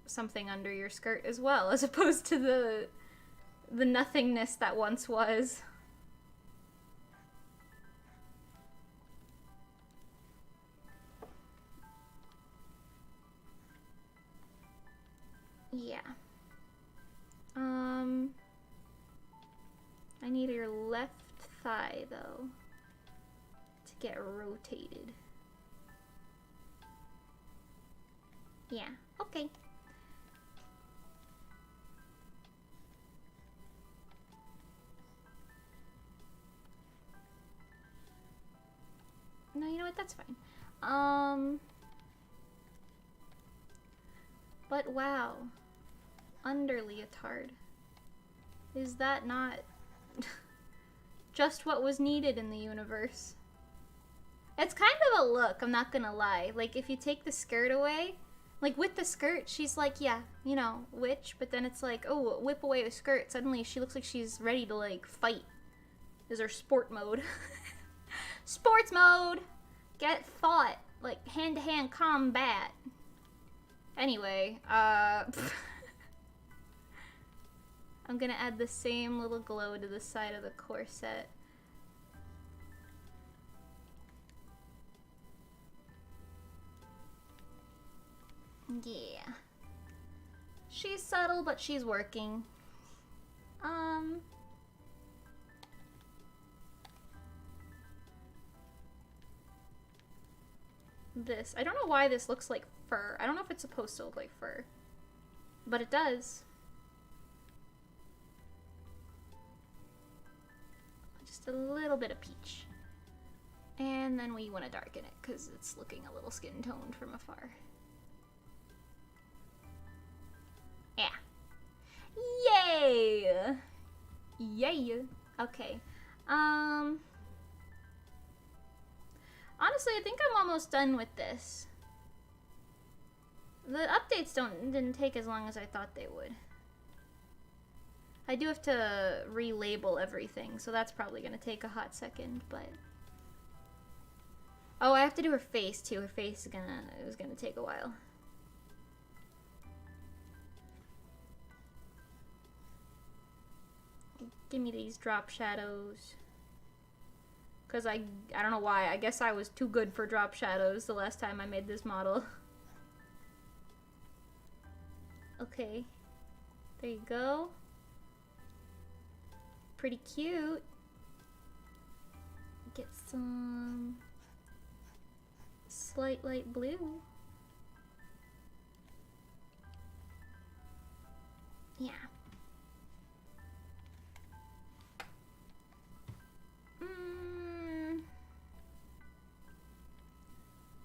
something under your skirt as well, as opposed to the nothingness that once was. Yeah. I need your left thigh, though, to get rotated. Yeah, okay. No, you know what? That's fine. But wow. Under leotard. Is that not just what was needed in the universe? It's kind of a look, I'm not gonna lie. Like, if you take the skirt away, like, with the skirt, she's like, yeah, you know, witch, but then it's like, oh, whip away the skirt. Suddenly she looks like she's ready to, like, fight. Is her sport mode. Sports mode! Get fought. Like, hand-to-hand combat. Anyway, I'm gonna add the same little glow to the side of the corset. Yeah. She's subtle, but she's working. This. I don't know why this looks like fur. I don't know if it's supposed to look like fur. But it does. Just a little bit of peach. And then we want to darken it because it's looking a little skin toned from afar. Yeah. Yay! Yay! Okay. Honestly, I think I'm almost done with this. The updates didn't take as long as I thought they would. I do have to relabel everything, so that's probably gonna take a hot second, but... Oh, I have to do her face too. Her face is gonna take a while. Give me these drop shadows. Because I don't know why. I guess I was too good for drop shadows the last time I made this model. Okay. There you go. Pretty cute. Get some slight light blue. Yeah.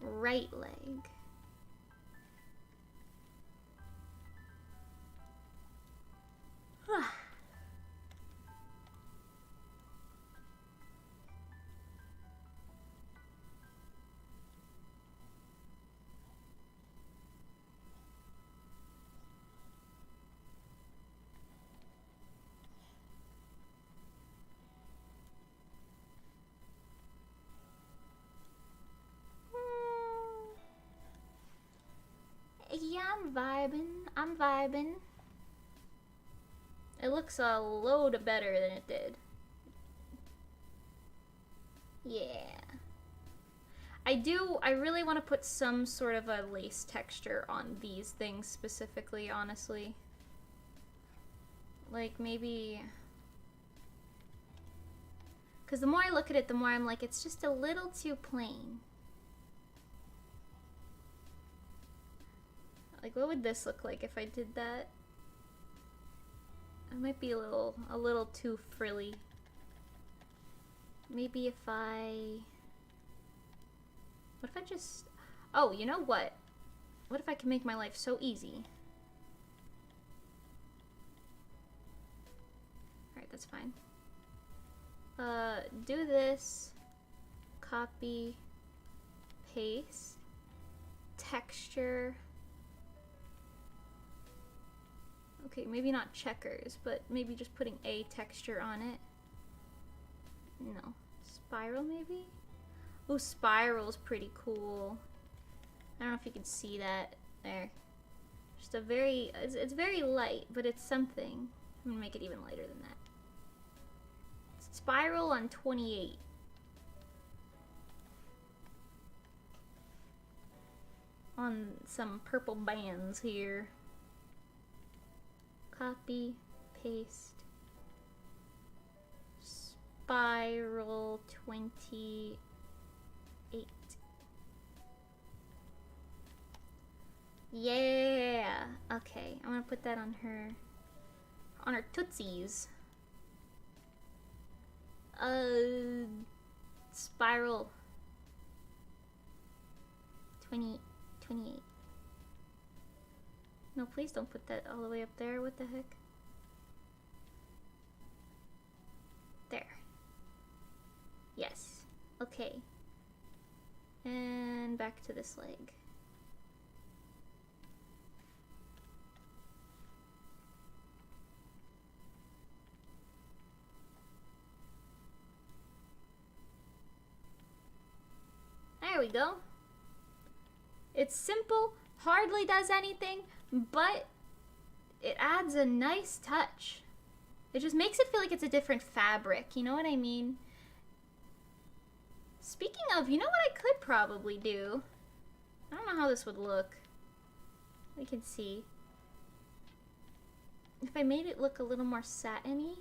Right leg. Yeah, I'm vibing. I'm vibing. It looks a load better than it did. Yeah. I really want to put some sort of a lace texture on these things specifically, honestly. Like, maybe... Because the more I look at it, the more I'm like, it's just a little too plain. Like, what would this look like if I did that? It might be a little too frilly. Maybe if I... What if I just... Oh, you know what? What if I can make my life so easy? Alright, that's fine. Do this. Copy. Paste. Texture. Okay, maybe not checkers, but maybe just putting a texture on it. No. Spiral, maybe? Ooh, spiral's pretty cool. I don't know if you can see that. There. Just a very... It's very light, but it's something. I'm gonna make it even lighter than that. Spiral on 28. On some purple bands here. Copy, paste, spiral 28. Yeah! Okay, I'm gonna put that on her tootsies. Spiral 28. No, please don't put that all the way up there. What the heck? There. Yes. Okay. And back to this leg. There we go. It's simple, hardly does anything, but it adds a nice touch. It just makes it feel like it's a different fabric, you know what I mean? Speaking of, you know what I could probably do? I don't know how this would look. We can see. If I made it look a little more satiny,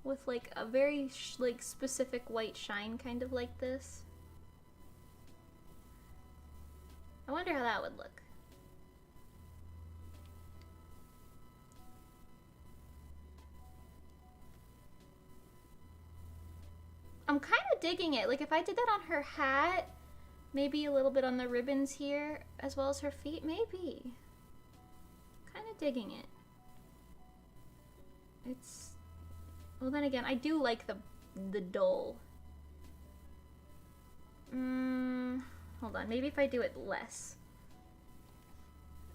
with like a very like specific white shine, kind of like this. I wonder how that would look. I'm kind of digging it. Like if I did that on her hat, maybe a little bit on the ribbons here, as well as her feet, maybe. Kind of digging it. It's... Well, then again, I do like the dull. Hold on, maybe if I do it less.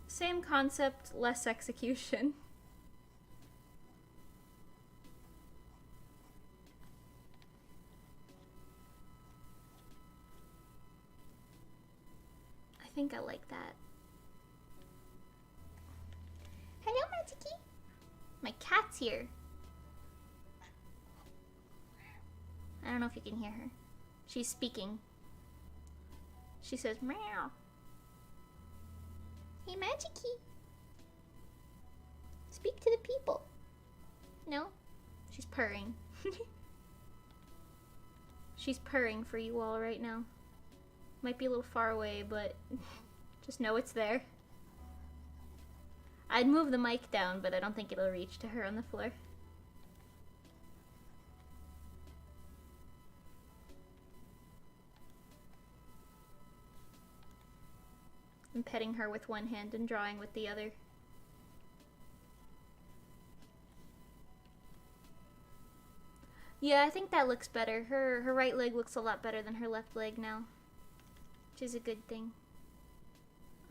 Same concept, less execution. I think I like that. Hello, Matiki. My cat's here. I don't know if you can hear her. She's speaking. She says, meow. Hey, Magiki. Speak to the people. No? She's purring. She's purring for you all right now. Might be a little far away, but just know it's there. I'd move the mic down, but I don't think it'll reach to her on the floor. I'm petting her with one hand and drawing with the other. Yeah, I think that looks better. Her right leg looks a lot better than her left leg now, which is a good thing.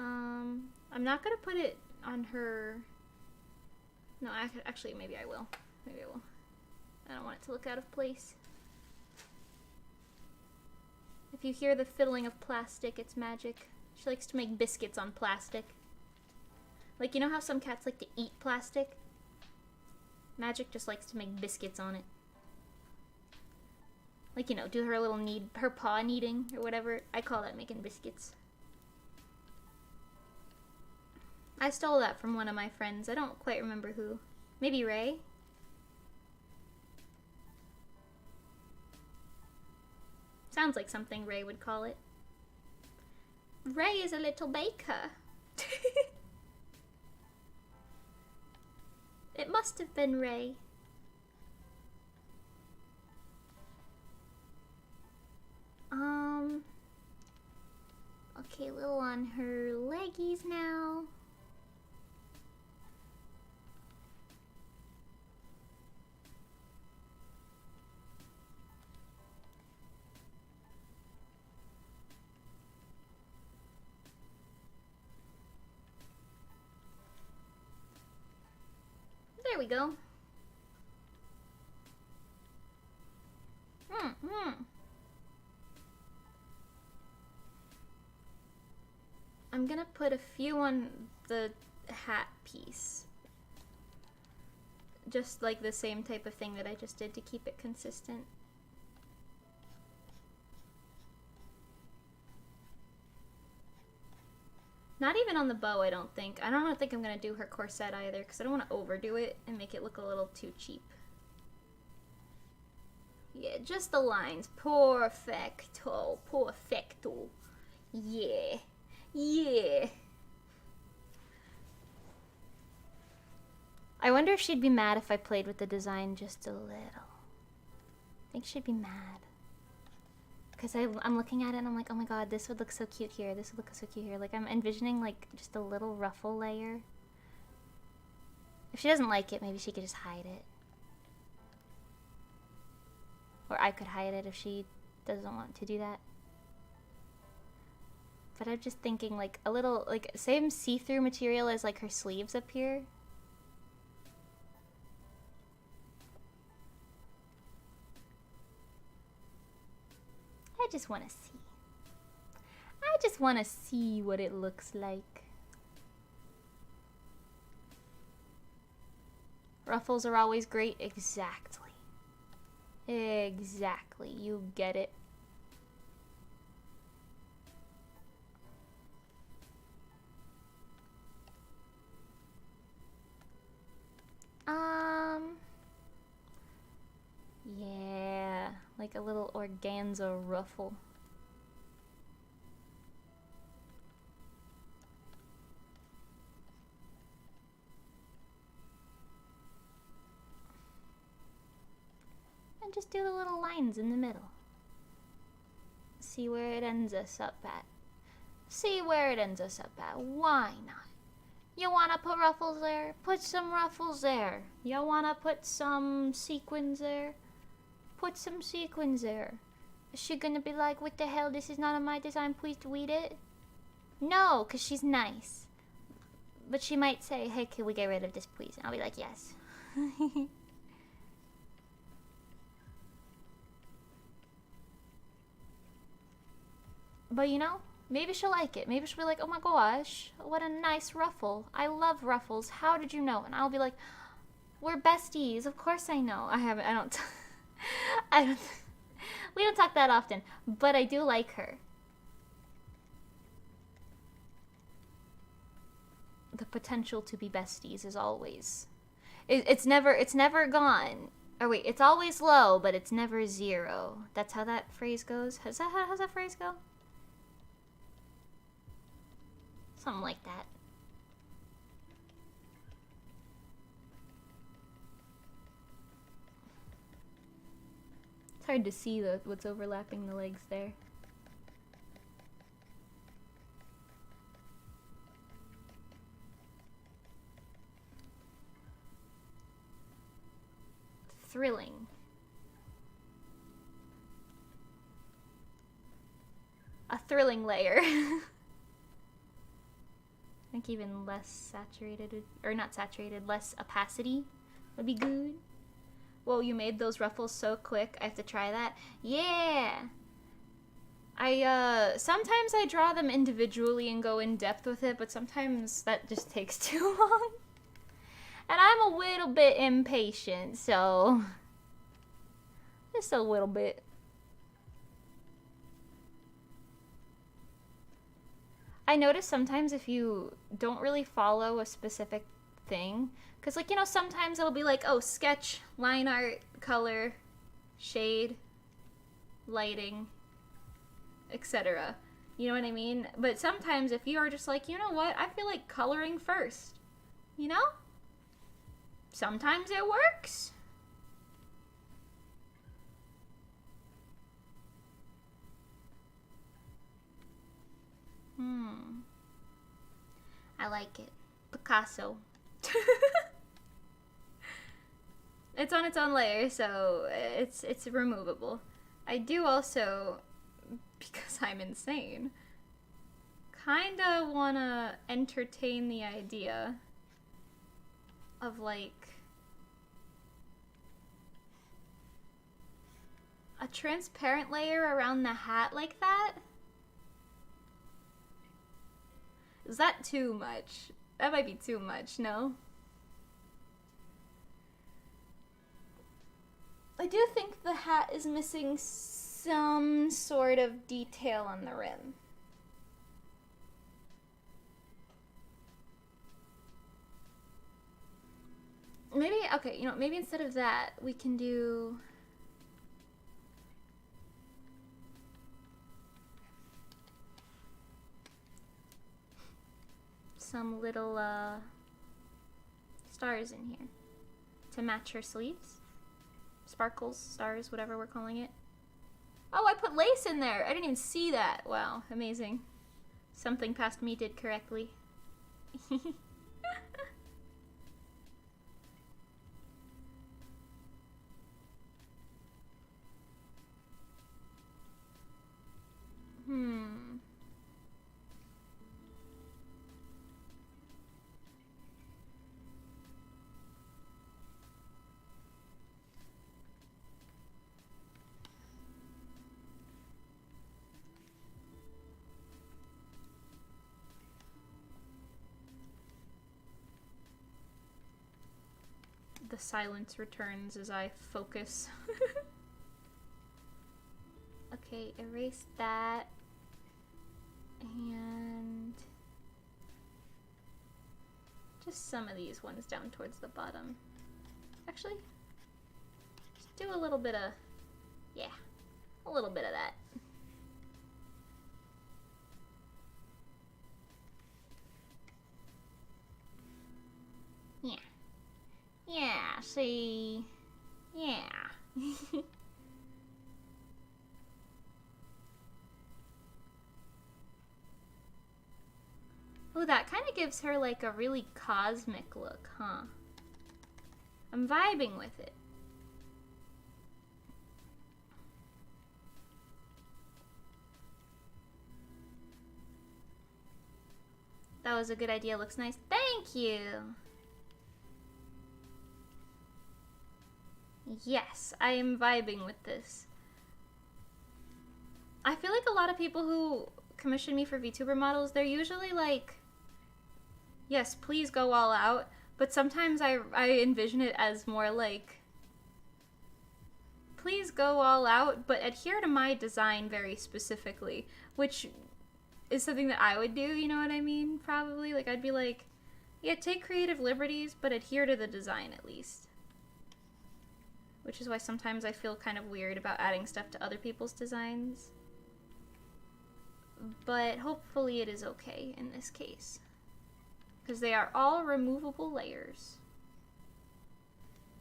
I'm not gonna put it on her. No, actually, maybe I will. Maybe I will. I don't want it to look out of place. If you hear the fiddling of plastic, it's magic. She likes to make biscuits on plastic. Like, you know how some cats like to eat plastic? Magic just likes to make biscuits on it. Like, you know, do her little her paw kneading or whatever. I call that making biscuits. I stole that from one of my friends. I don't quite remember who. Maybe Ray? Sounds like something Ray would call it. Ray is a little baker. It must have been Ray. Okay, a little on her leggies now. There we go. I'm gonna put a few on the hat piece. Just like the same type of thing that I just did to keep it consistent. Not even on the bow, I don't think. I don't think I'm going to do her corset either, because I don't want to overdo it and make it look a little too cheap. Yeah, just the lines. Perfecto. Perfecto. Yeah. Yeah. I wonder if she'd be mad if I played with the design just a little. I think she'd be mad. Because I'm looking at it and I'm like, oh my god, this would look so cute here. This would look so cute here. Like, I'm envisioning, like, just a little ruffle layer. If she doesn't like it, maybe she could just hide it. Or I could hide it if she doesn't want to do that. But I'm just thinking, like, a little, like, same see-through material as, like, her sleeves up here. I just want to see. I just want to see what it looks like. Ruffles are always great. Exactly. Exactly. You get it. Yeah, like a little organza ruffle. And just do the little lines in the middle. See where it ends us up at. See where it ends us up at. Why not? You wanna put ruffles there? Put some ruffles there. You wanna put some sequins there? Put some sequins there. Is she gonna be like, what the hell, this is not on my design, please delete it? No, because she's nice. But she might say, hey, can we get rid of this, please? And I'll be like, yes. But you know, maybe she'll like it. Maybe she'll be like, oh my gosh, what a nice ruffle. I love ruffles. How did you know? And I'll be like, we're besties. Of course I know. I don't... We don't talk that often, but I do like her. The potential to be besties is always... It's never gone. Or wait, it's always low, but it's never zero. That's how that phrase goes. How's that phrase go? Something like that. It's hard to see what's overlapping the legs there. Thrilling. A thrilling layer. I think even less saturated, or not saturated, less opacity would be good. Whoa, you made those ruffles so quick. I have to try that. Yeah! Sometimes I draw them individually and go in depth with it, but sometimes that just takes too long. And I'm a little bit impatient, so... just a little bit. I notice sometimes if you don't really follow a specific thing, because, like, you know, sometimes it'll be like, oh, sketch, line art, color, shade, lighting, etc. You know what I mean? But sometimes if you are just like, you know what, I feel like coloring first, you know? Sometimes it works. I like it. Picasso. It's on its own layer, so it's removable. I do also, because I'm insane, kinda wanna entertain the idea of, like, a transparent layer around the hat like that. Is that too much? That might be too much, no? I do think the hat is missing some sort of detail on the rim. maybe, okay, you know, maybe instead of that, we can do... some little, stars in here to match her sleeves. Sparkles, stars, whatever we're calling it. Oh, I put lace in there! I didn't even see that! Wow, amazing. Something past me did correctly. The silence returns as I focus. Okay, erase that. And just some of these ones down towards the bottom. Actually, just do a little bit of, yeah, a little bit of that. Yeah. Yeah, see? Yeah. Oh, that kind of gives her like a really cosmic look, huh? I'm vibing with it. That was a good idea. Looks nice. Thank you. Yes, I am vibing with this. I feel like a lot of people who commission me for VTuber models, they're usually like, yes, please go all out. But sometimes I envision it as more like, please go all out, but adhere to my design very specifically, which is something that I would do, you know what I mean? Probably. Like, I'd be like, yeah, take creative liberties, but adhere to the design at least. Which is why sometimes I feel kind of weird about adding stuff to other people's designs. But hopefully it is okay in this case. Because they are all removable layers.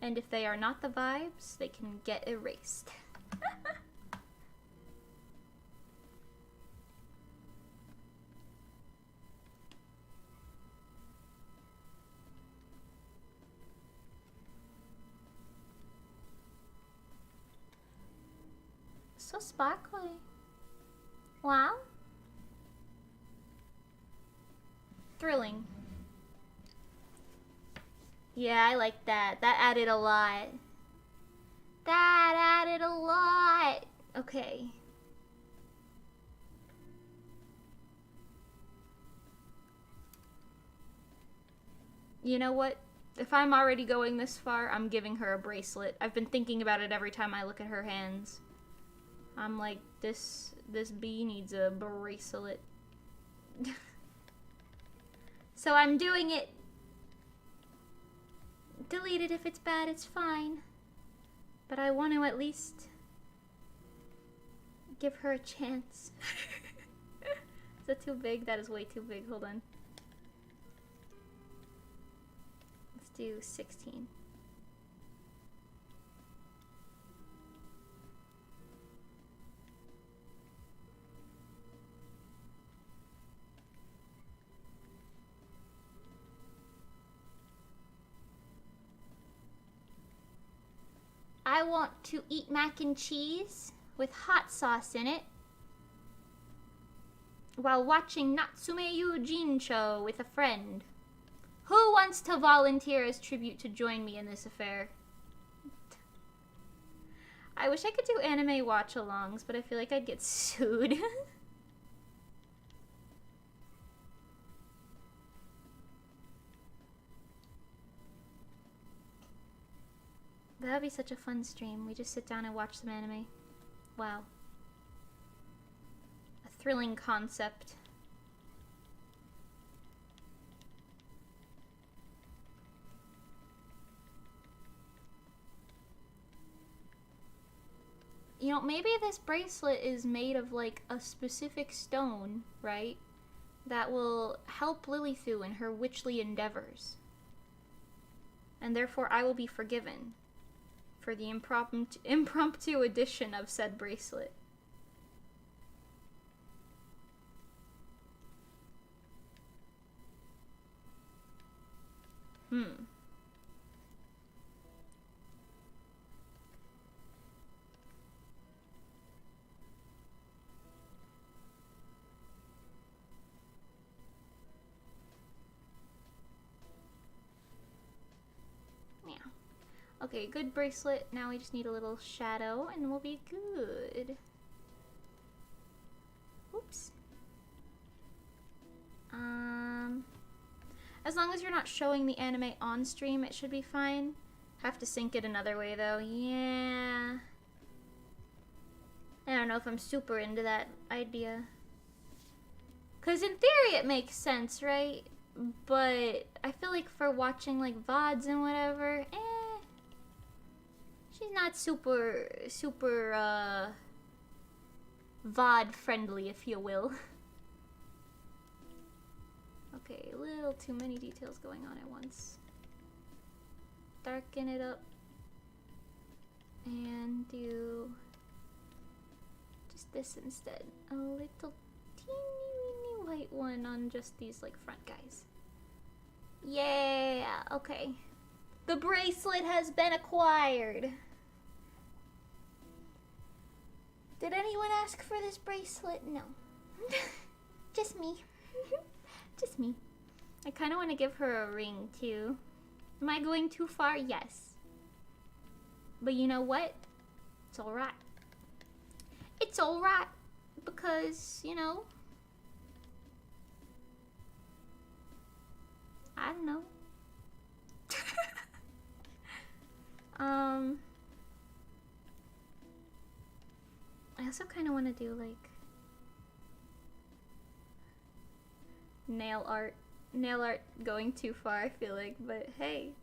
And if they are not the vibes, they can get erased. So sparkly. Wow. Thrilling. Yeah, I like that. That added a lot. That added a lot. Okay. You know what? If I'm already going this far, I'm giving her a bracelet. I've been thinking about it every time I look at her hands. I'm like, this bee needs a bracelet. So I'm doing it. Delete it if it's bad, it's fine. But I want to at least give her a chance. Is that too big? That is way too big. Hold on. Let's do 16. I want to eat mac and cheese with hot sauce in it while watching Natsume Yujin show with a friend. Who wants to volunteer as tribute to join me in this affair? I wish I could do anime watch-alongs, but I feel like I'd get sued. That would be such a fun stream. We just sit down and watch some anime. Wow. A thrilling concept. You know, maybe this bracelet is made of, like, a specific stone, right? That will help Lilithu in her witchly endeavors. And therefore I will be forgiven for the impromptu addition of said bracelet. Okay, good bracelet. Now we just need a little shadow and we'll be good. Oops. As long as you're not showing the anime on stream, it should be fine. Have to sync it another way though. Yeah. I don't know if I'm super into that idea. 'Cause in theory it makes sense, right? But I feel like for watching like VODs and whatever, she's not super VOD friendly, if you will. Okay, a little too many details going on at once. Darken it up. And do just this instead. A little teeny white one on just these like front guys. Yeah, okay. The bracelet has been acquired. Did anyone ask for this bracelet? No. Just me. Just me. I kind of want to give her a ring too. Am I going too far? Yes. But you know what? It's alright. It's alright. Because, you know, I don't know. I also kind of want to do like nail art going too far, I feel like, but hey,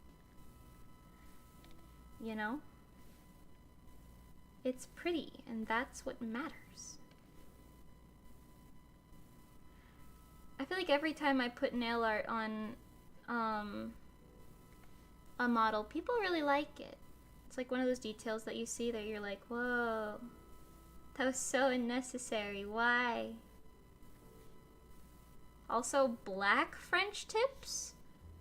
you know, it's pretty and that's what matters. I feel like every time I put nail art on a model, people really like it. It's like one of those details that you see that you're like, whoa, that was so unnecessary, why? Also, black French tips?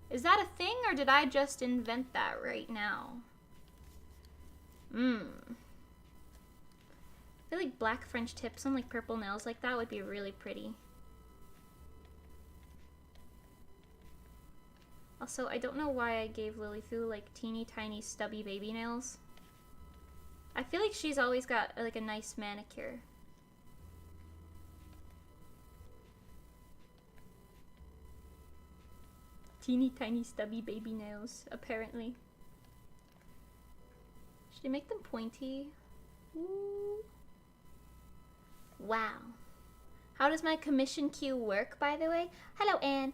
Is that a thing, or did I just invent that right now? I feel like black French tips on like purple nails like that would be really pretty. Also, I don't know why I gave Lilithu like teeny tiny stubby baby nails. I feel like she's always got like a nice manicure. Teeny tiny stubby baby nails, apparently. Should I make them pointy? Ooh. Wow. How does my commission queue work, by the way? Hello, Anne.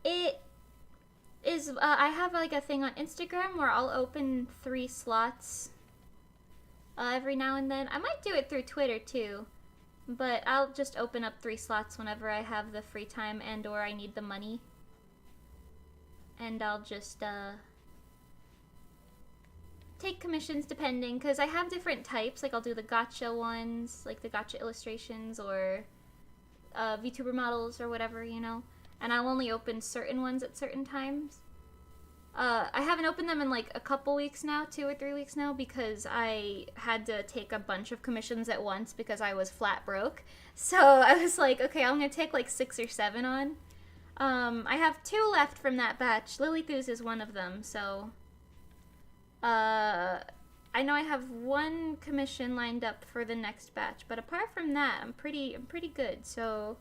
It is, I have like a thing on Instagram where I'll open 3 slots every now and then. I might do it through Twitter too, but I'll just open up 3 slots whenever I have the free time and or I need the money. And I'll just take commissions depending, because I have different types. Like I'll do the gotcha ones, like the gotcha illustrations, or VTuber models or whatever, you know. And I'll only open certain ones at certain times. I haven't opened them in like a couple weeks now, 2 or 3 weeks now, because I had to take a bunch of commissions at once because I was flat broke. So I was like, okay, I'm gonna take like 6 or 7 on. I have 2 left from that batch. Lilithu's is one of them, so I know I have 1 commission lined up for the next batch, but apart from that, I'm pretty good. So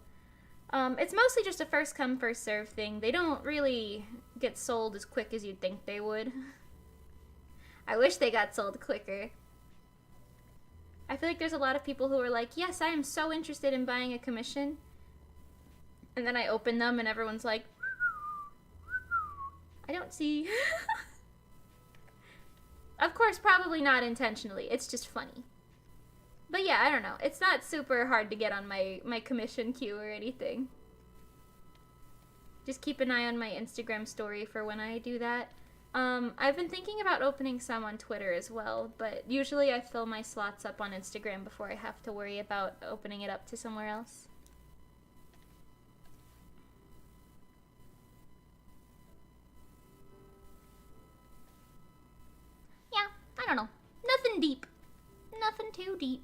it's mostly just a first come first serve thing. They don't really get sold as quick as you'd think they would. I wish they got sold quicker. I feel like there's a lot of people who are like, yes, I am so interested in buying a commission. And then I open them and everyone's like, I don't see. Of course, probably not intentionally. It's just funny. But yeah, I don't know. It's not super hard to get on my commission queue or anything. Just keep an eye on my Instagram story for when I do that. I've been thinking about opening some on Twitter as well, but usually I fill my slots up on Instagram before I have to worry about opening it up to somewhere else. Yeah, I don't know. Nothing deep. Nothing too deep.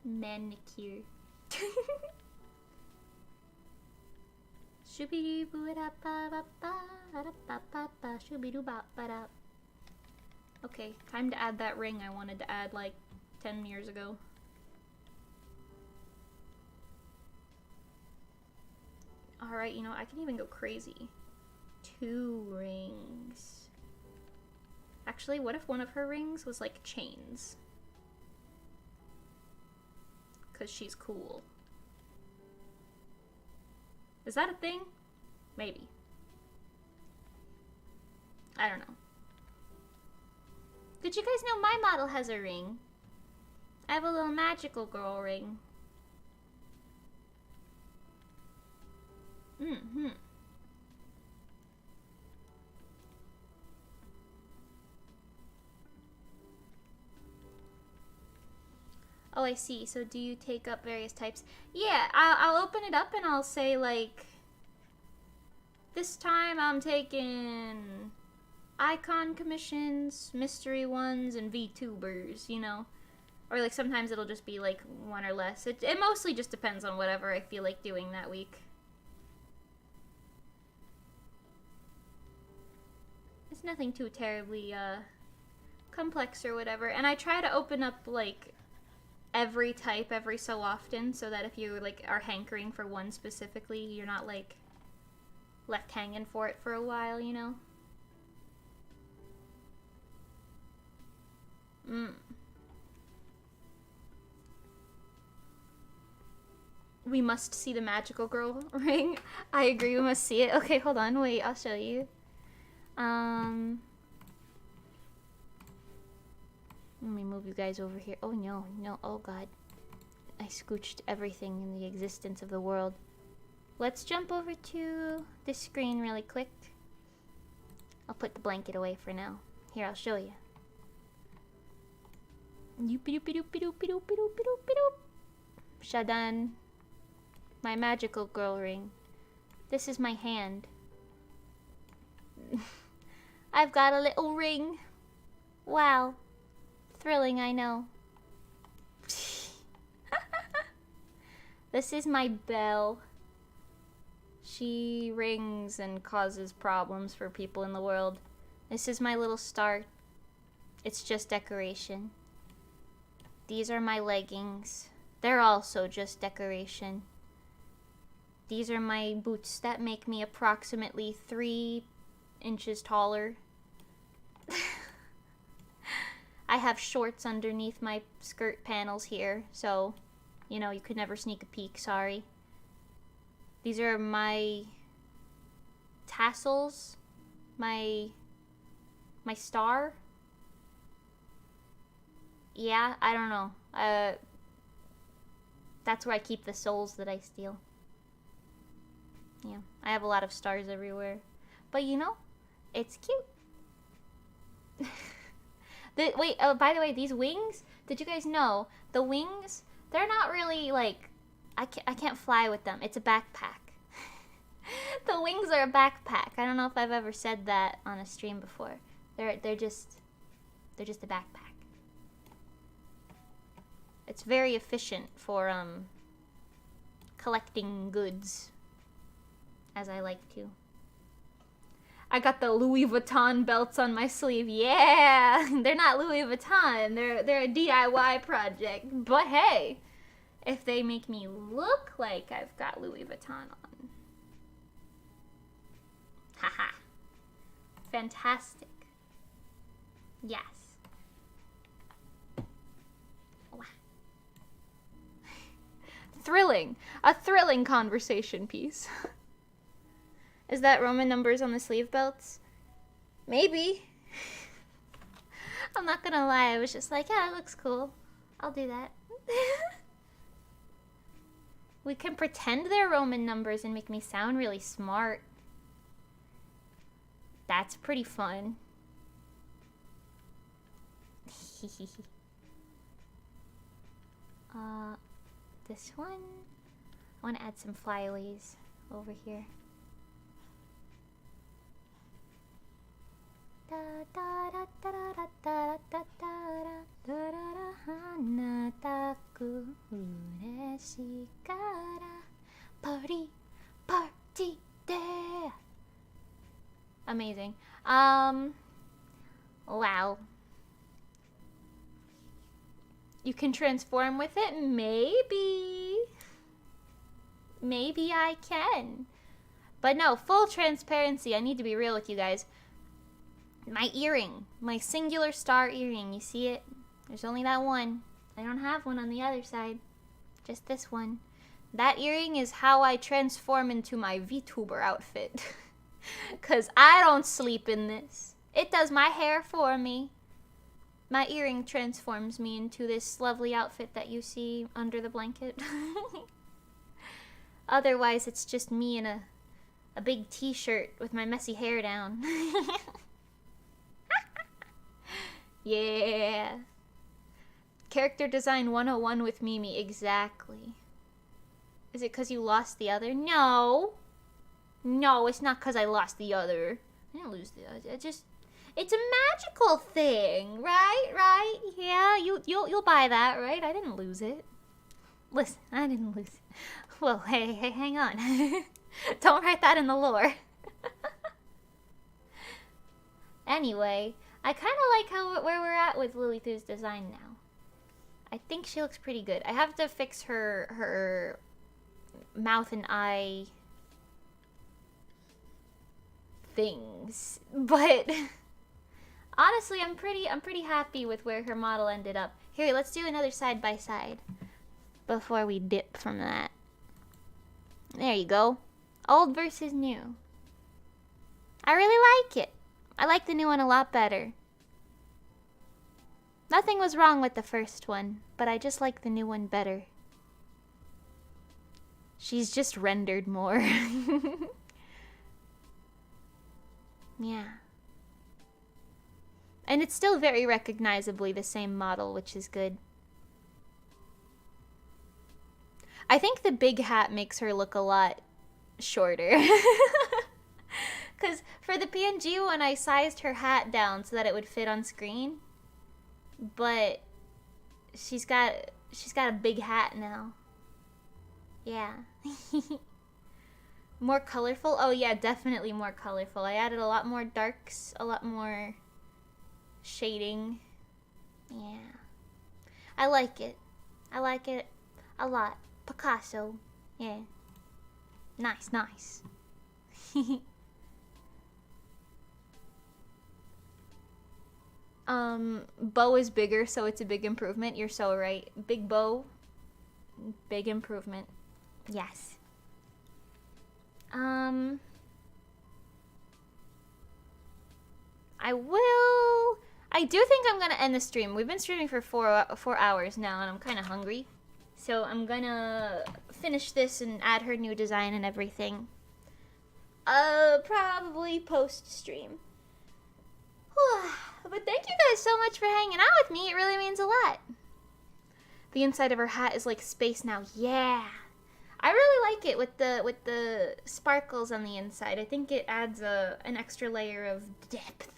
Manicure. Okay, time to add that ring I wanted to add like 10 years ago. Alright, you know, I can even go crazy. 2 rings. Actually, what if one of her rings was like chains? Because she's cool. Is that a thing? Maybe. I don't know. Did you guys know my model has a ring? I have a little magical girl ring. Mm-hmm. Oh, I see. So do you take up various types? Yeah, I'll open it up and I'll say, like, this time I'm taking icon commissions, mystery ones, and VTubers, you know? Or, like, sometimes it'll just be, like, one or less. It mostly just depends on whatever I feel like doing that week. It's nothing too terribly, complex or whatever. And I try to open up, like, every type every so often, so that if you like are hankering for one specifically, you're not like left hanging for it for a while, you know? We must see the magical girl ring. I agree, we must see it. Okay, hold on, wait, I'll show you. Let me move you guys over here. Oh no, no, oh god. I scooched everything in the existence of the world. Let's jump over to this screen really quick. I'll put the blanket away for now. Here, I'll show you. Shadan. My magical girl ring. This is my hand. I've got a little ring. Wow. Thrilling, I know. This is my bell. She rings and causes problems for people in the world. This is my little star. It's just decoration. These are my leggings. They're also just decoration. These are my boots that make me approximately 3 inches taller. I have shorts underneath my skirt panels here, so, you know, you could never sneak a peek, sorry. These are my tassels, my star. Yeah, I don't know. That's where I keep the souls that I steal. Yeah, I have a lot of stars everywhere. But you know, it's cute. Wait, oh, by the way, these wings, did you guys know, the wings, they're not really, like, I can't fly with them. It's a backpack. The wings are a backpack. I don't know if I've ever said that on a stream before. They're just a backpack. It's very efficient for, collecting goods, as I like to. I got the Louis Vuitton belts on my sleeve. Yeah, they're not Louis Vuitton. They're a DIY project. But hey, if they make me look like I've got Louis Vuitton on. Haha. Fantastic. Yes. Wow. Thrilling. A thrilling conversation piece. Is that Roman numbers on the sleeve belts? Maybe. I'm not gonna lie, I was just like, yeah, it looks cool. I'll do that. We can pretend they're Roman numbers and make me sound really smart. That's pretty fun. This one? I want to add some flyaways over here. Party day. Amazing. Wow. You can transform with it? Maybe. Maybe I can. But no, full transparency. I need to be real with you guys. My earring. My singular star earring. You see it? There's only that one. I don't have one on the other side. Just this one. That earring is how I transform into my VTuber outfit. Because I don't sleep in this. It does my hair for me. My earring transforms me into this lovely outfit that you see under the blanket. Otherwise, it's just me in a big t-shirt with my messy hair down. Yeah. Character design 101 with Mimi. Exactly. Is it because you lost the other? No. No, it's not because I lost the other. I didn't lose the other. It's a magical thing, right? Right? Yeah, you'll buy that, right? I didn't lose it. Listen, I didn't lose it. Well, hey, hang on. Don't write that in the lore. Anyway, I kind of like where we're at with Lilithu's design now. I think she looks pretty good. I have to fix her mouth and eye things, but honestly, I'm pretty happy with where her model ended up. Here, let's do another side by side before we dip from that. There you go. Old versus new. I really like it. I like the new one a lot better. Nothing was wrong with the first one, but I just like the new one better. She's just rendered more. Yeah. And it's still very recognizably the same model, which is good. I think the big hat makes her look a lot shorter. Because for the PNG one, I sized her hat down so that it would fit on screen. But she's got a big hat now. Yeah. More colorful? Oh yeah, definitely more colorful. I added a lot more darks, a lot more shading. Yeah. I like it. I like it a lot. Picasso. Yeah. Nice, nice. Bow is bigger, so it's a big improvement. You're so right. Big bow, big improvement. Yes. I do think I'm gonna end the stream. We've been streaming for 4 hours now, and I'm kind of hungry. So I'm gonna finish this and add her new design and everything. Probably post-stream. But thank you guys so much for hanging out with me. It really means a lot. The inside of her hat is like space now. Yeah. I really like it with the sparkles on the inside. I think it adds an extra layer of depth.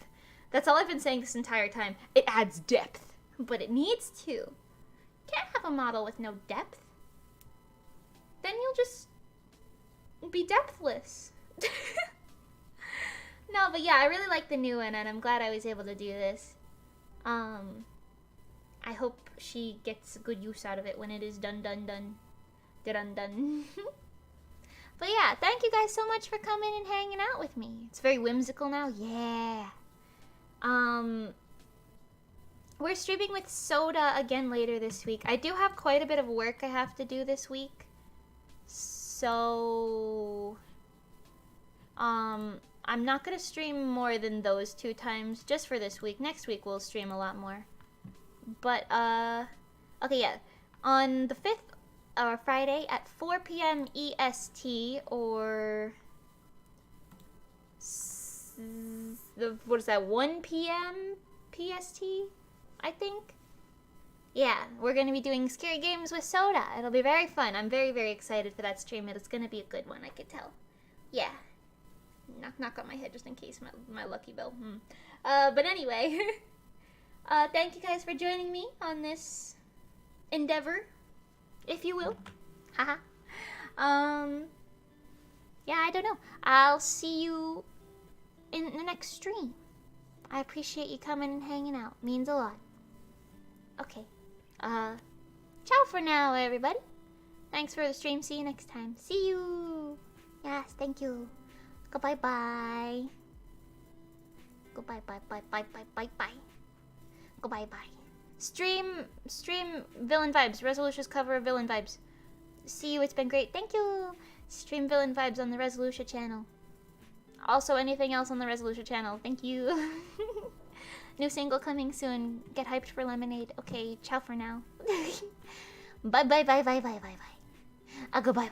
That's all I've been saying this entire time. It adds depth. But it needs to. Can't have a model with no depth. Then you'll just be depthless. No, but yeah, I really like the new one, and I'm glad I was able to do this. I hope she gets good use out of it when it is done. But yeah, thank you guys so much for coming and hanging out with me. It's very whimsical now. Yeah. We're streaming with Soda again later this week. I do have quite a bit of work I have to do this week. So, I'm not gonna stream more than those 2 times just for this week. Next week we'll stream a lot more. But, okay, yeah. On the 5th, or Friday, at 4 p.m. EST, or... what is that, 1 p.m. PST, I think? Yeah, we're gonna be doing Scary Games with Soda. It'll be very fun. I'm very, very excited for that stream. It's gonna be a good one, I could tell. Yeah. Knock on my head just in case, my lucky bell. But anyway, thank you guys for joining me on this endeavor, if you will. Haha. Yeah, I don't know. I'll see you in the next stream. I appreciate you coming and hanging out. Means a lot. Okay. Ciao for now, everybody. Thanks for the stream. See you next time. See you. Yes, thank you. Goodbye, bye. Goodbye, bye, bye, bye, bye, bye, bye. Goodbye, bye. Stream Villain Vibes. Resolucia's cover of Villain Vibes. See you. It's been great. Thank you. Stream Villain Vibes on the Resolucia channel. Also, anything else on the Resolucia channel. Thank you. New single coming soon. Get hyped for Lemonade. Okay, ciao for now. Bye, bye, bye, bye, bye, bye, bye. Goodbye, bye.